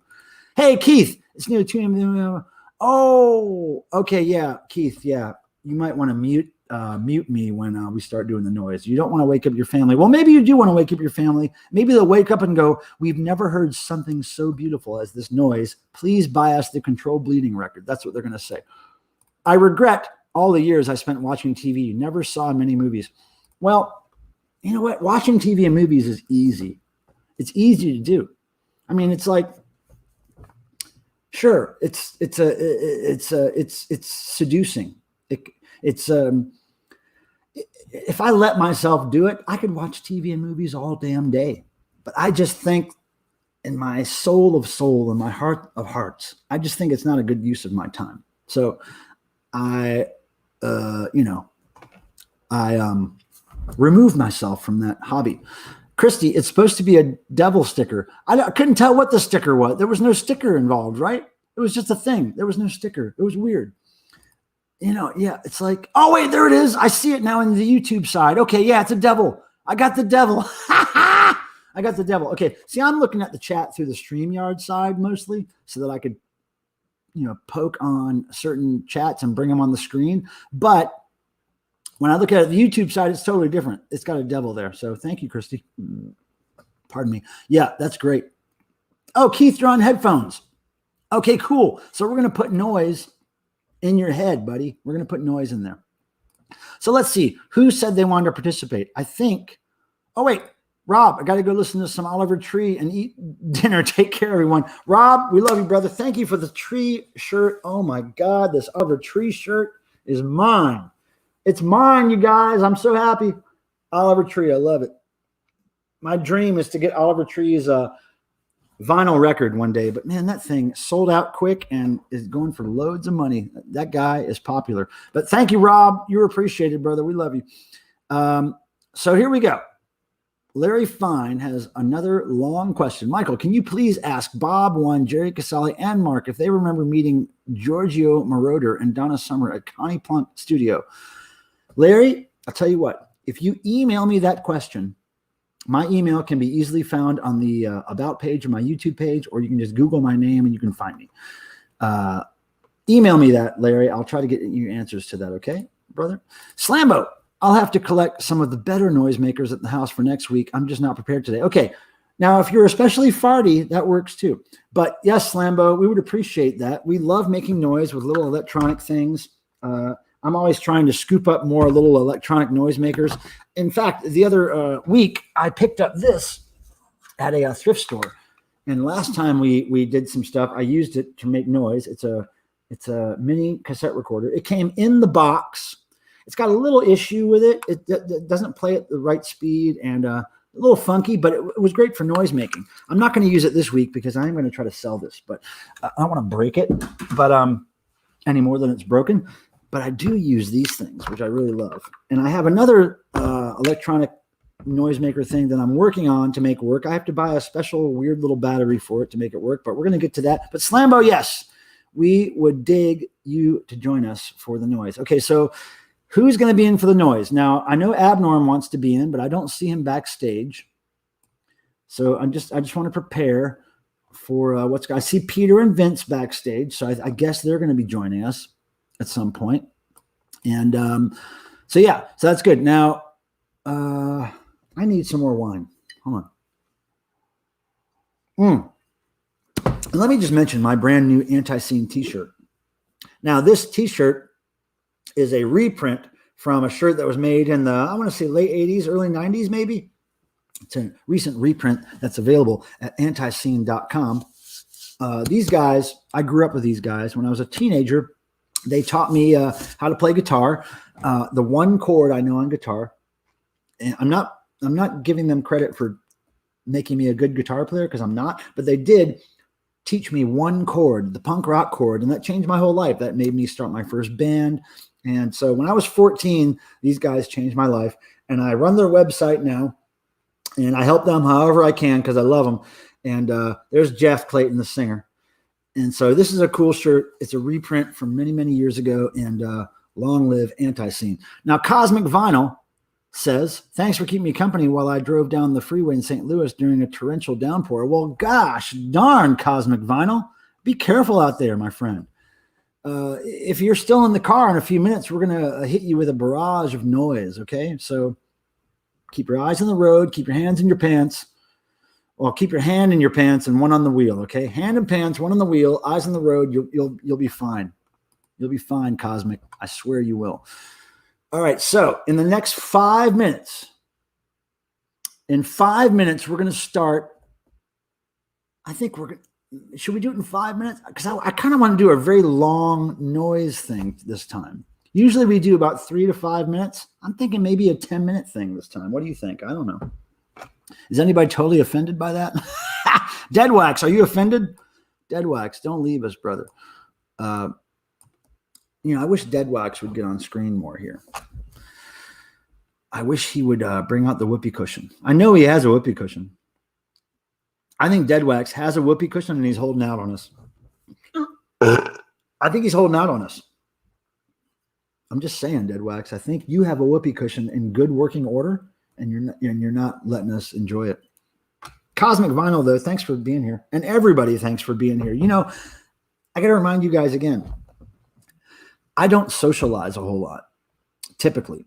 Speaker 1: Hey, Keith. It's nearly 2 a.m. Oh, okay. Yeah, Keith. Yeah. You might want to mute me when we start doing the noise. You don't want to wake up your family. Well, maybe you do want to wake up your family. Maybe they'll wake up and go, we've never heard something so beautiful as this noise. Please buy us the Controlled Bleeding record. That's what they're going to say. I regret all the years I spent watching TV. Never saw many movies. Well, you know what? Watching TV and movies is easy. It's easy to do. I mean, it's like, sure, it's seducing. If I let myself do it, I could watch TV and movies all damn day. But I just think in my soul of soul and my heart of hearts, I just think it's not a good use of my time. So I removed myself from that hobby. Christy, it's supposed to be a devil sticker. I couldn't tell what the sticker was. There was no sticker involved, right? It was just a thing. There was no sticker. It was weird. Yeah, it's like, oh, wait, there it is. I see it now in the YouTube side. Okay, yeah, it's a devil. I got the devil. I got the devil. Okay, see, I'm looking at the chat through the StreamYard side mostly so that I could, poke on certain chats and bring them on the screen. But when I look at the YouTube side, it's totally different. It's got a devil there. So thank you, Christy. Pardon me. Yeah, that's great. Oh, Keith, you're on headphones. Okay, cool. So we're going to put noise in your head, buddy. We're going to put noise in there. So let's see. Who said they wanted to participate? I think. Oh, wait. Rob, I got to go listen to some Oliver Tree and eat dinner. Take care, everyone. Rob, we love you, brother. Thank you for the tree shirt. Oh, my God. This Oliver Tree shirt is mine. It's mine, you guys. I'm so happy. Oliver Tree. I love it. my dream is to get Oliver Tree's vinyl record one day, but man, that thing sold out quick and is going for loads of money. That guy is popular. But thank you, Rob. You're appreciated, brother. We love you. So here we go. Larry Fine has another long question. Michael, can you please ask Bob, One, Jerry Casale, and Mark if they remember meeting Giorgio Moroder and Donna Summer at Connie Plunk Studio? Larry, I'll tell you what. If you email me that question, my email can be easily found on the About page of my YouTube page, or you can just Google my name and you can find me. Email me that, Larry. I'll try to get you answers to that, okay, brother? Slambo, I'll have to collect some of the better noisemakers at the house for next week. I'm just not prepared today. Okay, now if you're especially farty, that works too. But yes, Slambo, we would appreciate that. We love making noise with little electronic things. I'm always trying to scoop up more little electronic noisemakers. In fact, the other week, I picked up this at a thrift store. And last time we did some stuff, I used it to make noise. It's a mini cassette recorder. It came in the box. It's got a little issue with it. It doesn't play at the right speed and a little funky, but it was great for noise making. I'm not going to use it this week because I'm going to try to sell this, but I don't want to break it, but any more than it's broken. But I do use these things, which I really love. And I have another electronic noisemaker thing that I'm working on to make work. I have to buy a special weird little battery for it to make it work, but we're going to get to that. But Slambo, yes, we would dig you to join us for the noise. Okay, so who's going to be in for the noise? Now, I know Abnorm wants to be in, but I don't see him backstage. So I just want to prepare for I see Peter and Vince backstage, so I guess they're going to be joining us at some point. And so that's good. Now, I need some more wine. Hold on. And let me just mention my brand new Anti-Scene t-shirt. Now, this t-shirt is a reprint from a shirt that was made in the, I want to say late 80s, early 90s, maybe. It's a recent reprint that's available at antiscene.com. These guys, I grew up with these guys. When I was a teenager, they taught me how to play guitar. The one chord I know on guitar, and I'm not giving them credit for making me a good guitar player because I'm not, but they did teach me one chord, the punk rock chord, and that changed my whole life. That made me start my first band. And so when I was 14, these guys changed my life, and I run their website now, and I help them however I can because I love them. And there's Jeff Clayton, the singer. And so this is a cool shirt. It's a reprint from many, many years ago, and long live Anti-Scene. Now, Cosmic Vinyl says, thanks for keeping me company while I drove down the freeway in St. Louis during a torrential downpour. Well, gosh darn, Cosmic Vinyl. Be careful out there, my friend. If you're still in the car in a few minutes, we're going to hit you with a barrage of noise, okay? So keep your eyes on the road, keep your hands in your pants. Well, keep your hand in your pants and one on the wheel, okay? Hand in pants, one on the wheel, eyes on the road. You'll be fine. You'll be fine, Cosmic. I swear you will. All right, so in the next 5 minutes, we're going to start. I think should we do it in 5 minutes? Because I kind of want to do a very long noise thing this time. Usually we do about 3 to 5 minutes. I'm thinking maybe a 10-minute thing this time. What do you think? I don't know. Is anybody totally offended by that? Deadwax, are you offended? Deadwax, don't leave us, brother. I wish Deadwax would get on screen more here. I wish he would bring out the whoopee cushion. I know he has a whoopee cushion. I think Deadwax has a whoopee cushion and he's holding out on us. I think he's holding out on us. I'm just saying, Deadwax, I think you have a whoopee cushion in good working order. And you're not letting us enjoy it. Cosmic Vinyl, though, thanks for being here. And everybody, thanks for being here. I got to remind you guys again, I don't socialize a whole lot, typically,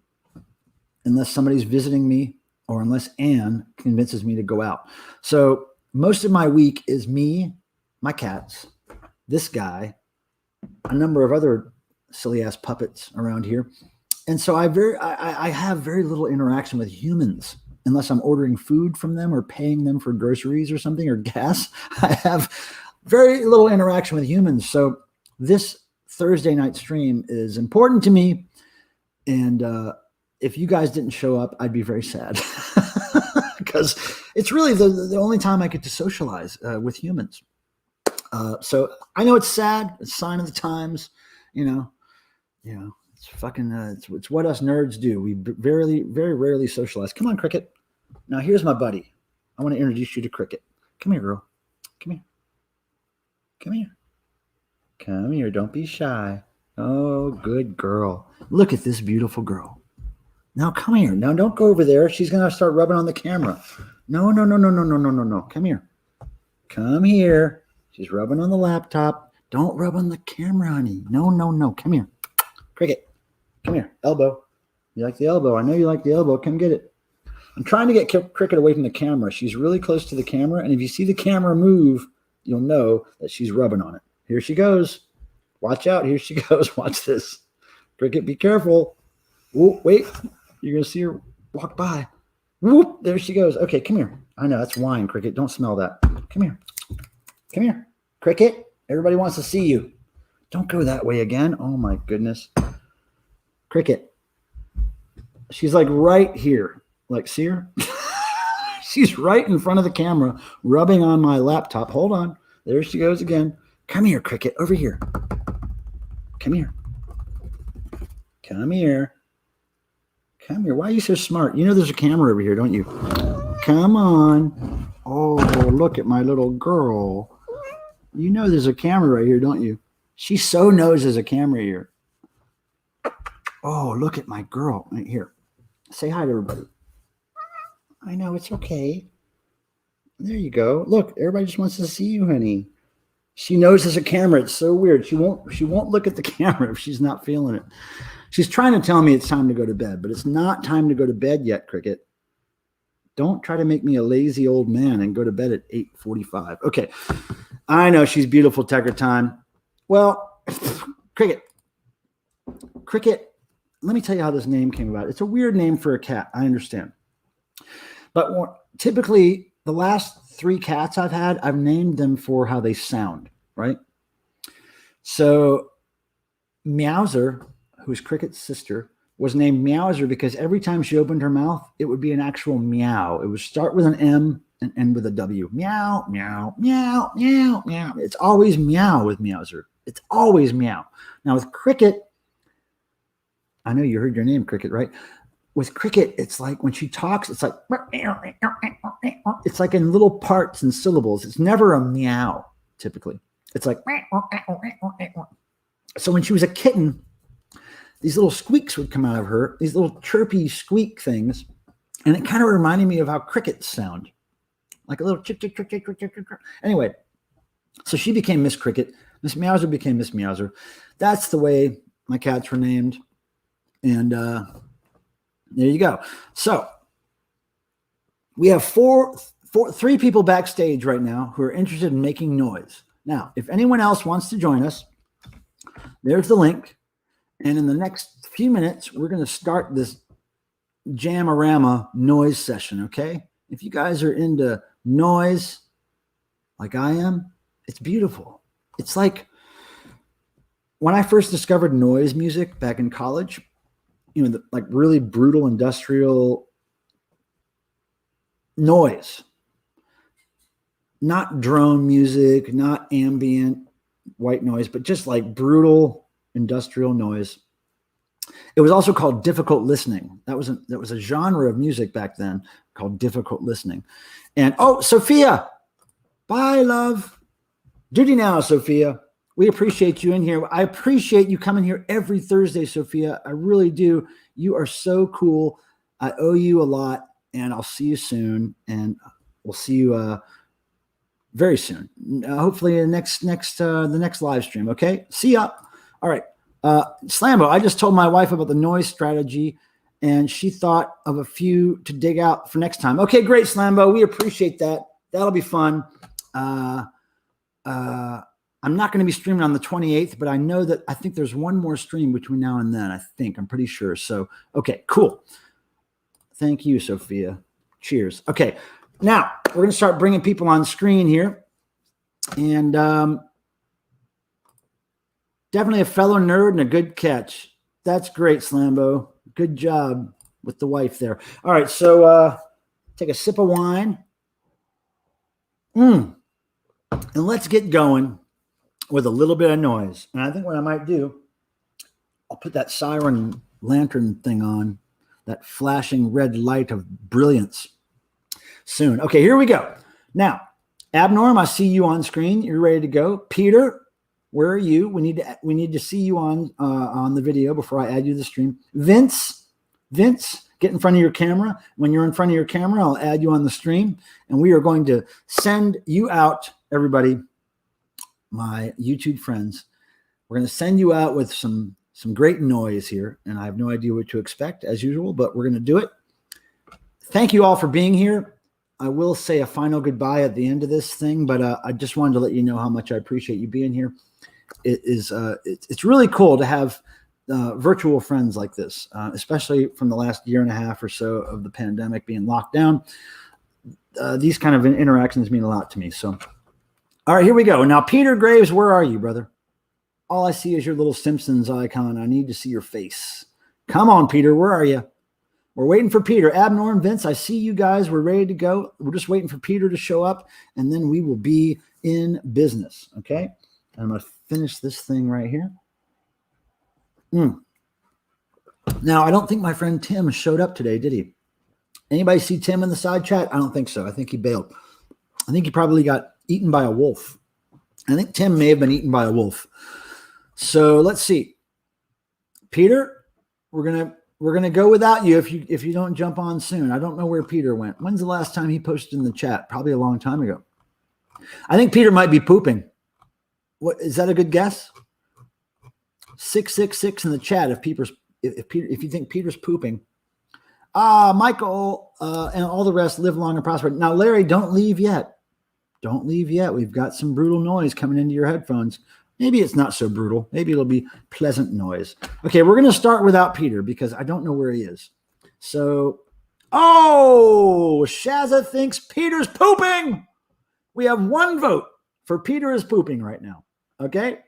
Speaker 1: unless somebody's visiting me or unless Anne convinces me to go out. So most of my week is me, my cats, this guy, a number of other silly-ass puppets around here. And so I have very little interaction with humans unless I'm ordering food from them or paying them for groceries or something or gas. I have very little interaction with humans. So this Thursday night stream is important to me. And if you guys didn't show up, I'd be very sad because it's really the only time I get to socialize with humans. So I know it's sad. It's a sign of the times, you know. It's fucking. It's what us nerds do. We very rarely socialize. Come on, Cricket. Now here's my buddy. I want to introduce you to Cricket. Come here, girl. Come here. Come here. Come here. Don't be shy. Oh, good girl. Look at this beautiful girl. Now come here. Now don't go over there. She's gonna start rubbing on the camera. No. Come here. Come here. She's rubbing on the laptop. Don't rub on the camera, honey. No. Come here. Cricket. Come here. Elbow. You like the elbow? I know you like the elbow. Come get it. I'm trying to get Cricket away from the camera. She's really close to the camera, and if you see the camera move, you'll know that she's rubbing on it. Here she goes. Watch out. Here she goes. Watch this. Cricket, be careful. Whoop, wait. You're going to see her walk by. Whoop, there she goes. Okay, come here. I know, that's wine, Cricket. Don't smell that. Come here. Come here. Cricket, everybody wants to see you. Don't go that way again. Oh, my goodness. Cricket. She's like right here. Like, see her? She's right in front of the camera, rubbing on my laptop. Hold on. There she goes again. Come here, Cricket. Over here. Come here. Come here. Come here. Why are you so smart? You know there's a camera over here, don't you? Come on. Oh, look at my little girl. You know there's a camera right here, don't you? She so knows there's a camera here. Oh, look at my girl. Right here. Say hi to everybody. I know, it's okay. There you go. Look, everybody just wants to see you, honey. She knows there's a camera. It's so weird. She won't look at the camera if she's not feeling it. She's trying to tell me it's time to go to bed, but it's not time to go to bed yet, Cricket. Don't try to make me a lazy old man and go to bed at 8:45. Okay. I know she's beautiful, Tucker time. Well, Cricket, let me tell you how this name came about. It's a weird name for a cat. I understand. But typically, the last 3 cats I've had, I've named them for how they sound, right? So Meowser, who's Cricket's sister, was named Meowser because every time she opened her mouth, it would be an actual meow. It would start with an M and end with a W. Meow, meow, meow, meow, meow. It's always meow with Meowser. It's always meow. Now with Cricket, I know you heard your name, Cricket, right? With Cricket, it's like when she talks, it's like in little parts and syllables. It's never a meow, typically. It's like, so when she was a kitten, these little squeaks would come out of her, these little chirpy squeak things, and it kind of reminded me of how crickets sound, like a little chick, chick, chick, chick, chick, chick, chick. Anyway, so she became Miss Cricket. Miss Meowser became Miss Meowser. That's the way my cats were named, and there you go. So we have 3 people backstage right now who are interested in making noise. Now, if anyone else wants to join us, there's the link. And in the next few minutes, we're going to start this Jam-a-rama noise session, okay? If you guys are into noise like I am, it's beautiful. It's like when I first discovered noise music back in college, like really brutal industrial noise, not drone music, not ambient white noise, but just like brutal industrial noise. It was also called difficult listening. That was a genre of music back then called difficult listening. And Sophia, bye, love. Duty now, Sophia. We appreciate you in here. I appreciate you coming here every Thursday, Sophia. I really do. You are so cool. I owe you a lot, and I'll see you soon. And we'll see you very soon. Hopefully, the next live stream. Okay. See ya. All right. Slambo, I just told my wife about the noise strategy, and she thought of a few to dig out for next time. Okay, great, Slambo. We appreciate that. That'll be fun. I'm not going to be streaming on the 28th, but I think there's one more stream between now and then. I'm pretty sure. So, okay, cool. Thank you, Sophia. Cheers. Okay, now we're going to start bringing people on screen here. And definitely a fellow nerd and a good catch. That's great, Slambo. Good job with the wife there. All right, so take a sip of wine. And let's get going with a little bit of noise. And I think what I might do, I'll put that siren lantern thing on, that flashing red light of brilliance soon. Okay, here we go. Now, Abnorm, I see you on screen. You're ready to go. Peter, where are you? We need to see you on the video before I add you to the stream. Vince, get in front of your camera. When you're in front of your camera, I'll add you on the stream, and we are going to send you out, everybody, my YouTube friends. We're going to send you out with some great noise here, and I have no idea what to expect as usual, but we're going to do it. Thank you all for being here. I will say a final goodbye at the end of this thing, but I just wanted to let you know how much I appreciate you being here. It's really cool to have virtual friends like this, especially from the last year and a half or so of the pandemic being locked down. These kind of interactions mean a lot to me. So, all right, here we go. Now, Peter Graves, where are you, brother? All I see is your little Simpsons icon. I need to see your face. Come on, Peter, where are you? We're waiting for Peter. Abnorm, Vince, I see you guys. We're ready to go. We're just waiting for Peter to show up, and then we will be in business, okay? I'm going to finish this thing right here. Now, I don't think my friend Tim showed up today, did he? Anybody see Tim in the side chat? I don't think so. I think he bailed. I think he probably got eaten by a wolf. I think Tim may have been eaten by a wolf. So let's see. Peter, we're gonna go without you if you don't jump on soon. I don't know where Peter went. When's the last time he posted in the chat? Probably a long time ago. I think Peter might be pooping. What is that a good guess? 666 in the chat if you think Peter's pooping. Michael and all the rest, live long and prosper. Now, Larry, don't leave yet. Don't leave yet. We've got some brutal noise coming into your headphones. Maybe it's not so brutal. Maybe it'll be pleasant noise. Okay, we're going to start without Peter because I don't know where he is. So, Shazza thinks Peter's pooping. We have one vote for Peter is pooping right now. Okay?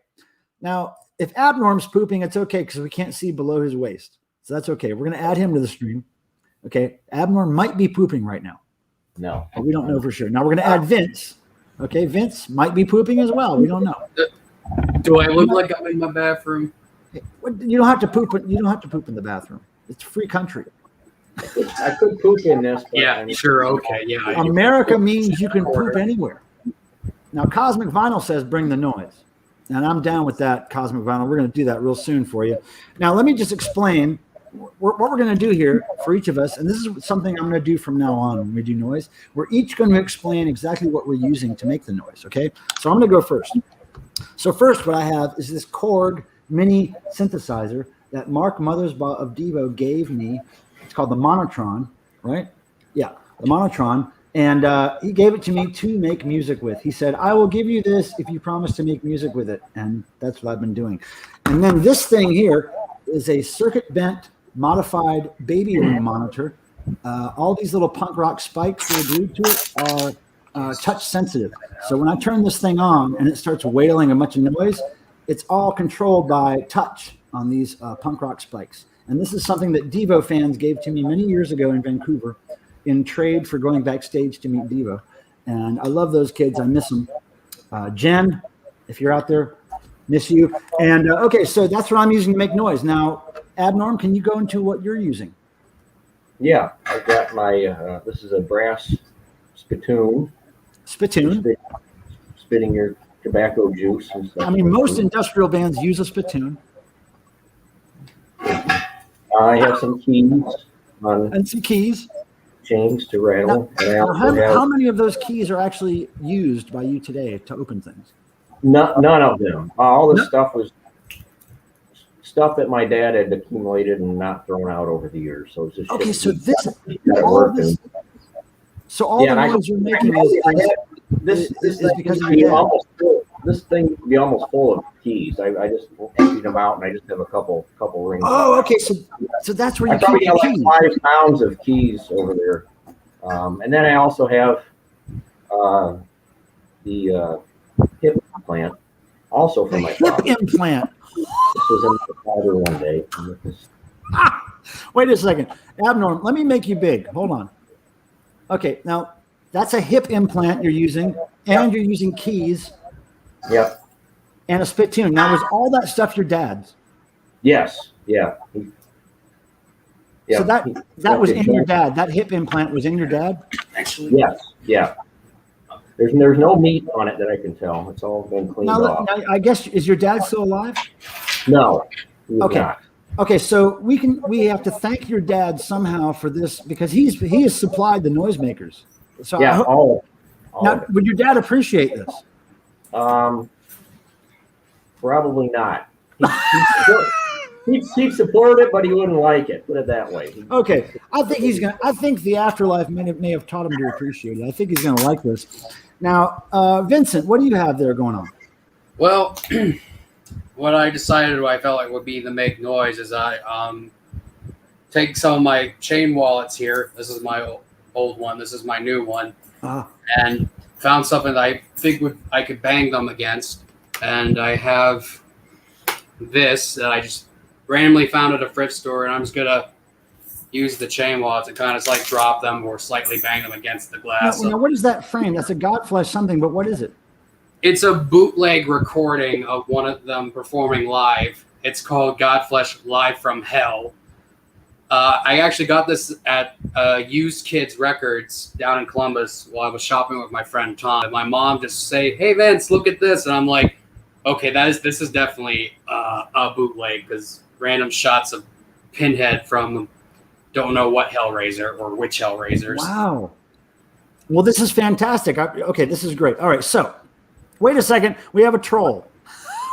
Speaker 1: Now, if Abnorm's pooping, it's okay because we can't see below his waist. So that's okay. We're going to add him to the stream. Okay? Abnorm might be pooping right now.
Speaker 4: No.
Speaker 1: But we don't know for sure. Now, we're going to add Vince. Okay? Vince might be pooping as well. We don't know.
Speaker 3: Do I look like I'm in my bathroom?
Speaker 1: You don't have to poop. You don't have to poop in the bathroom. It's a free country.
Speaker 4: I could poop in this. But
Speaker 3: Yeah, sure. Okay. Yeah.
Speaker 1: America means you can poop anywhere. Now, Cosmic Vinyl says bring the noise. And I'm down with that, Cosmic Vinyl. We're going to do that real soon for you. Now, let me just explain what we're going to do here for each of us. And this is something I'm going to do from now on when we do noise. We're each going to explain exactly what we're using to make the noise. Okay? So I'm going to go first. So first, what I have is this Korg mini synthesizer that Mark Mothersbaugh of Devo gave me. It's called the Monotron, right? Yeah, the Monotron. And he gave it to me to make music with. He said, I will give you this if you promise to make music with it. And that's what I've been doing. And then this thing here is a circuit bent, modified baby room monitor. All these little punk rock spikes that are glued to it are touch sensitive. So when I turn this thing on and it starts wailing a bunch of noise, it's all controlled by touch on these punk rock spikes. And this is something that Devo fans gave to me many years ago in Vancouver in trade for going backstage to meet Devo. And I love those kids. I miss them. Jen, if you're out there, miss you. And okay, so that's what I'm using to make noise. Now, Abnorm, can you go into what you're using?
Speaker 4: Yeah, I've got my, this is a brass spittoon.
Speaker 1: Spittoon.
Speaker 4: Spitting your tobacco juice. And stuff.
Speaker 1: I mean, most industrial bands use a spittoon.
Speaker 4: I have some keys
Speaker 1: and some keys.
Speaker 4: Chains to rattle.
Speaker 1: Now, how many of those keys are actually used by you today to open things?
Speaker 4: None of them. All this stuff was stuff that my dad had accumulated and not thrown out over the years. So it's just
Speaker 1: okay. So this,
Speaker 4: all
Speaker 1: the noise you're making is because of your dad.
Speaker 4: This thing would be almost full of keys. I just emptied them out and I just have a couple rings.
Speaker 1: Oh, okay. So that's where you
Speaker 4: probably
Speaker 1: keep
Speaker 4: got
Speaker 1: keys.
Speaker 4: like 5 pounds of keys over there. And then I also have the hip implant, also for my
Speaker 1: hip
Speaker 4: father.
Speaker 1: implant.
Speaker 4: This was in my father one day.
Speaker 1: Wait a second. Abnorm, let me make you big. Hold on. Okay, now That's a hip implant you're using, and you're using keys.
Speaker 4: Yep.
Speaker 1: And a spittoon. Now, was all that stuff your dad's?
Speaker 4: Yes. Yeah.
Speaker 1: So that was in your dad. That hip implant was in your dad?
Speaker 3: Actually,
Speaker 4: Yes. Yeah. There's no meat on it that I can tell. It's all been cleaned off.
Speaker 1: Now, I guess, is your dad still alive?
Speaker 4: No.
Speaker 1: Okay.
Speaker 4: Not.
Speaker 1: Okay, so we have to thank your dad somehow for this because he has supplied the noisemakers. So
Speaker 4: Yeah. All
Speaker 1: now,
Speaker 4: of it.
Speaker 1: would your dad appreciate this?
Speaker 4: Probably not. He'd support it, but he wouldn't like it. Put it that way.
Speaker 1: Okay, I think the afterlife may have taught him to appreciate it. I think he's gonna like this. Now, Vincent, what do you have there going on?
Speaker 3: well, what I decided I felt like would be the make noise is I take some of my chain wallets here. This is my old one. This is my new one, and found something that I think I could bang them against. And I have this that I just randomly found at a thrift store, and I'm just gonna use the chain wallet to kind of like drop them or slightly bang them against the glass.
Speaker 1: Now, what is that frame? That's a Godflesh something, but what is it?
Speaker 3: It's a bootleg recording of one of them performing live. It's called Godflesh Live from Hell. I actually got this at Used Kids Records down in Columbus while I was shopping with my friend Tom. And my mom just say, "Hey Vince, look at this," and I'm like, "Okay, this is definitely a bootleg because random shots of Pinhead from don't know what Hellraiser or which Hellraisers."
Speaker 1: Wow. Well, this is fantastic. Okay, this is great. All right, so wait a second. We have a troll.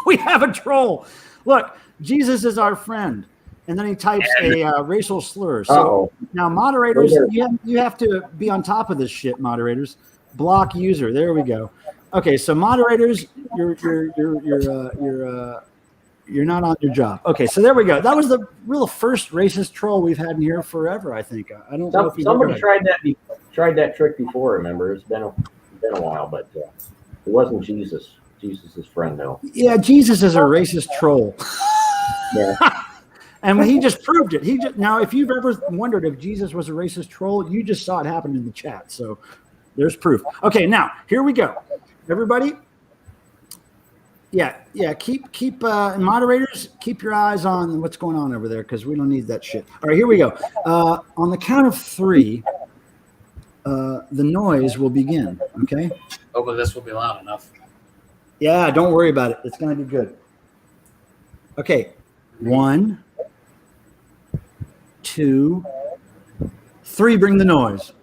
Speaker 1: We have a troll. Look, Jesus is our friend. And then he types a racial slur. So now, moderators, you have to be on top of this shit. Moderators, block user. There we go. Okay, so moderators, you're not on your job. Okay, so there we go. That was the real first racist troll we've had in here forever. I think. I don't know if
Speaker 4: somebody tried that trick before. Remember, it's been a while, but it wasn't Jesus. Jesus' friend, though.
Speaker 1: Yeah, Jesus is a racist troll.
Speaker 4: Yeah.
Speaker 1: And he just proved it. Now, if you've ever wondered if Jesus was a racist troll, you just saw it happen in the chat. So there's proof. Okay, now here we go. Everybody. Yeah. Keep moderators, keep your eyes on what's going on over there because we don't need that shit. All right, here we go. On the count of 3, the noise will begin. Okay.
Speaker 3: Hopefully this will be loud enough.
Speaker 1: Yeah, don't worry about it. It's going to be good. Okay. 1, 2, 3, bring the noise.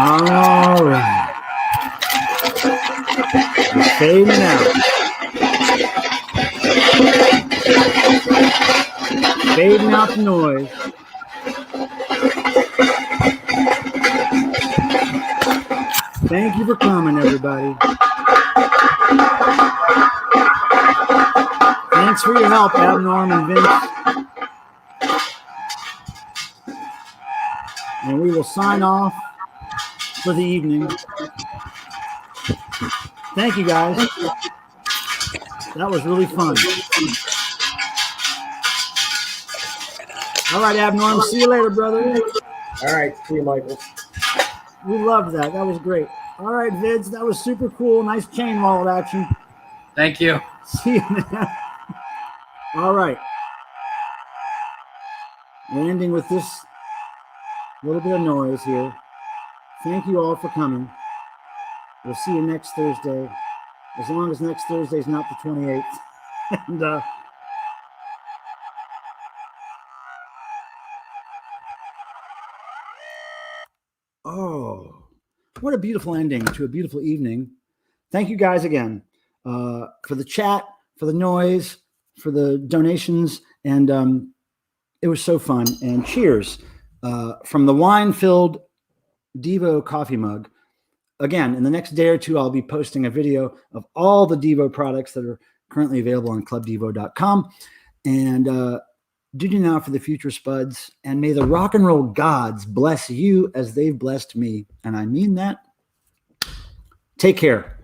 Speaker 1: All right. Fading out. Fading out the noise. Thank you for coming, everybody. Thanks for your help, Abnorm and Vince. And we will sign off for the evening. Thank you, guys. That was really fun. All right, Abnorm. See you later, brother.
Speaker 4: All right. See you, Michael.
Speaker 1: We loved that. That was great. All right, Vince. That was super cool. Nice chain wallet action.
Speaker 3: Thank you.
Speaker 1: See you, man. All right. We're ending with this little bit of noise here. Thank you all for coming. We'll see you next Thursday, as long as next Thursday is not the 28th. And oh, what a beautiful ending to a beautiful evening. Thank you guys again for the chat, for the noise, for the donations, and it was so fun. And cheers from the wine-filled Devo coffee mug. Again, in the next day or two, I'll be posting a video of all the Devo products that are currently available on clubdevo.com. And do now for the future, Spuds. And may the rock and roll gods bless you as they've blessed me. And I mean that. Take care.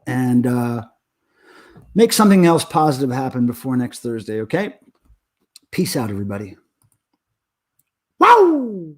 Speaker 1: And make something else positive happen before next Thursday, okay? Peace out, everybody. Wow!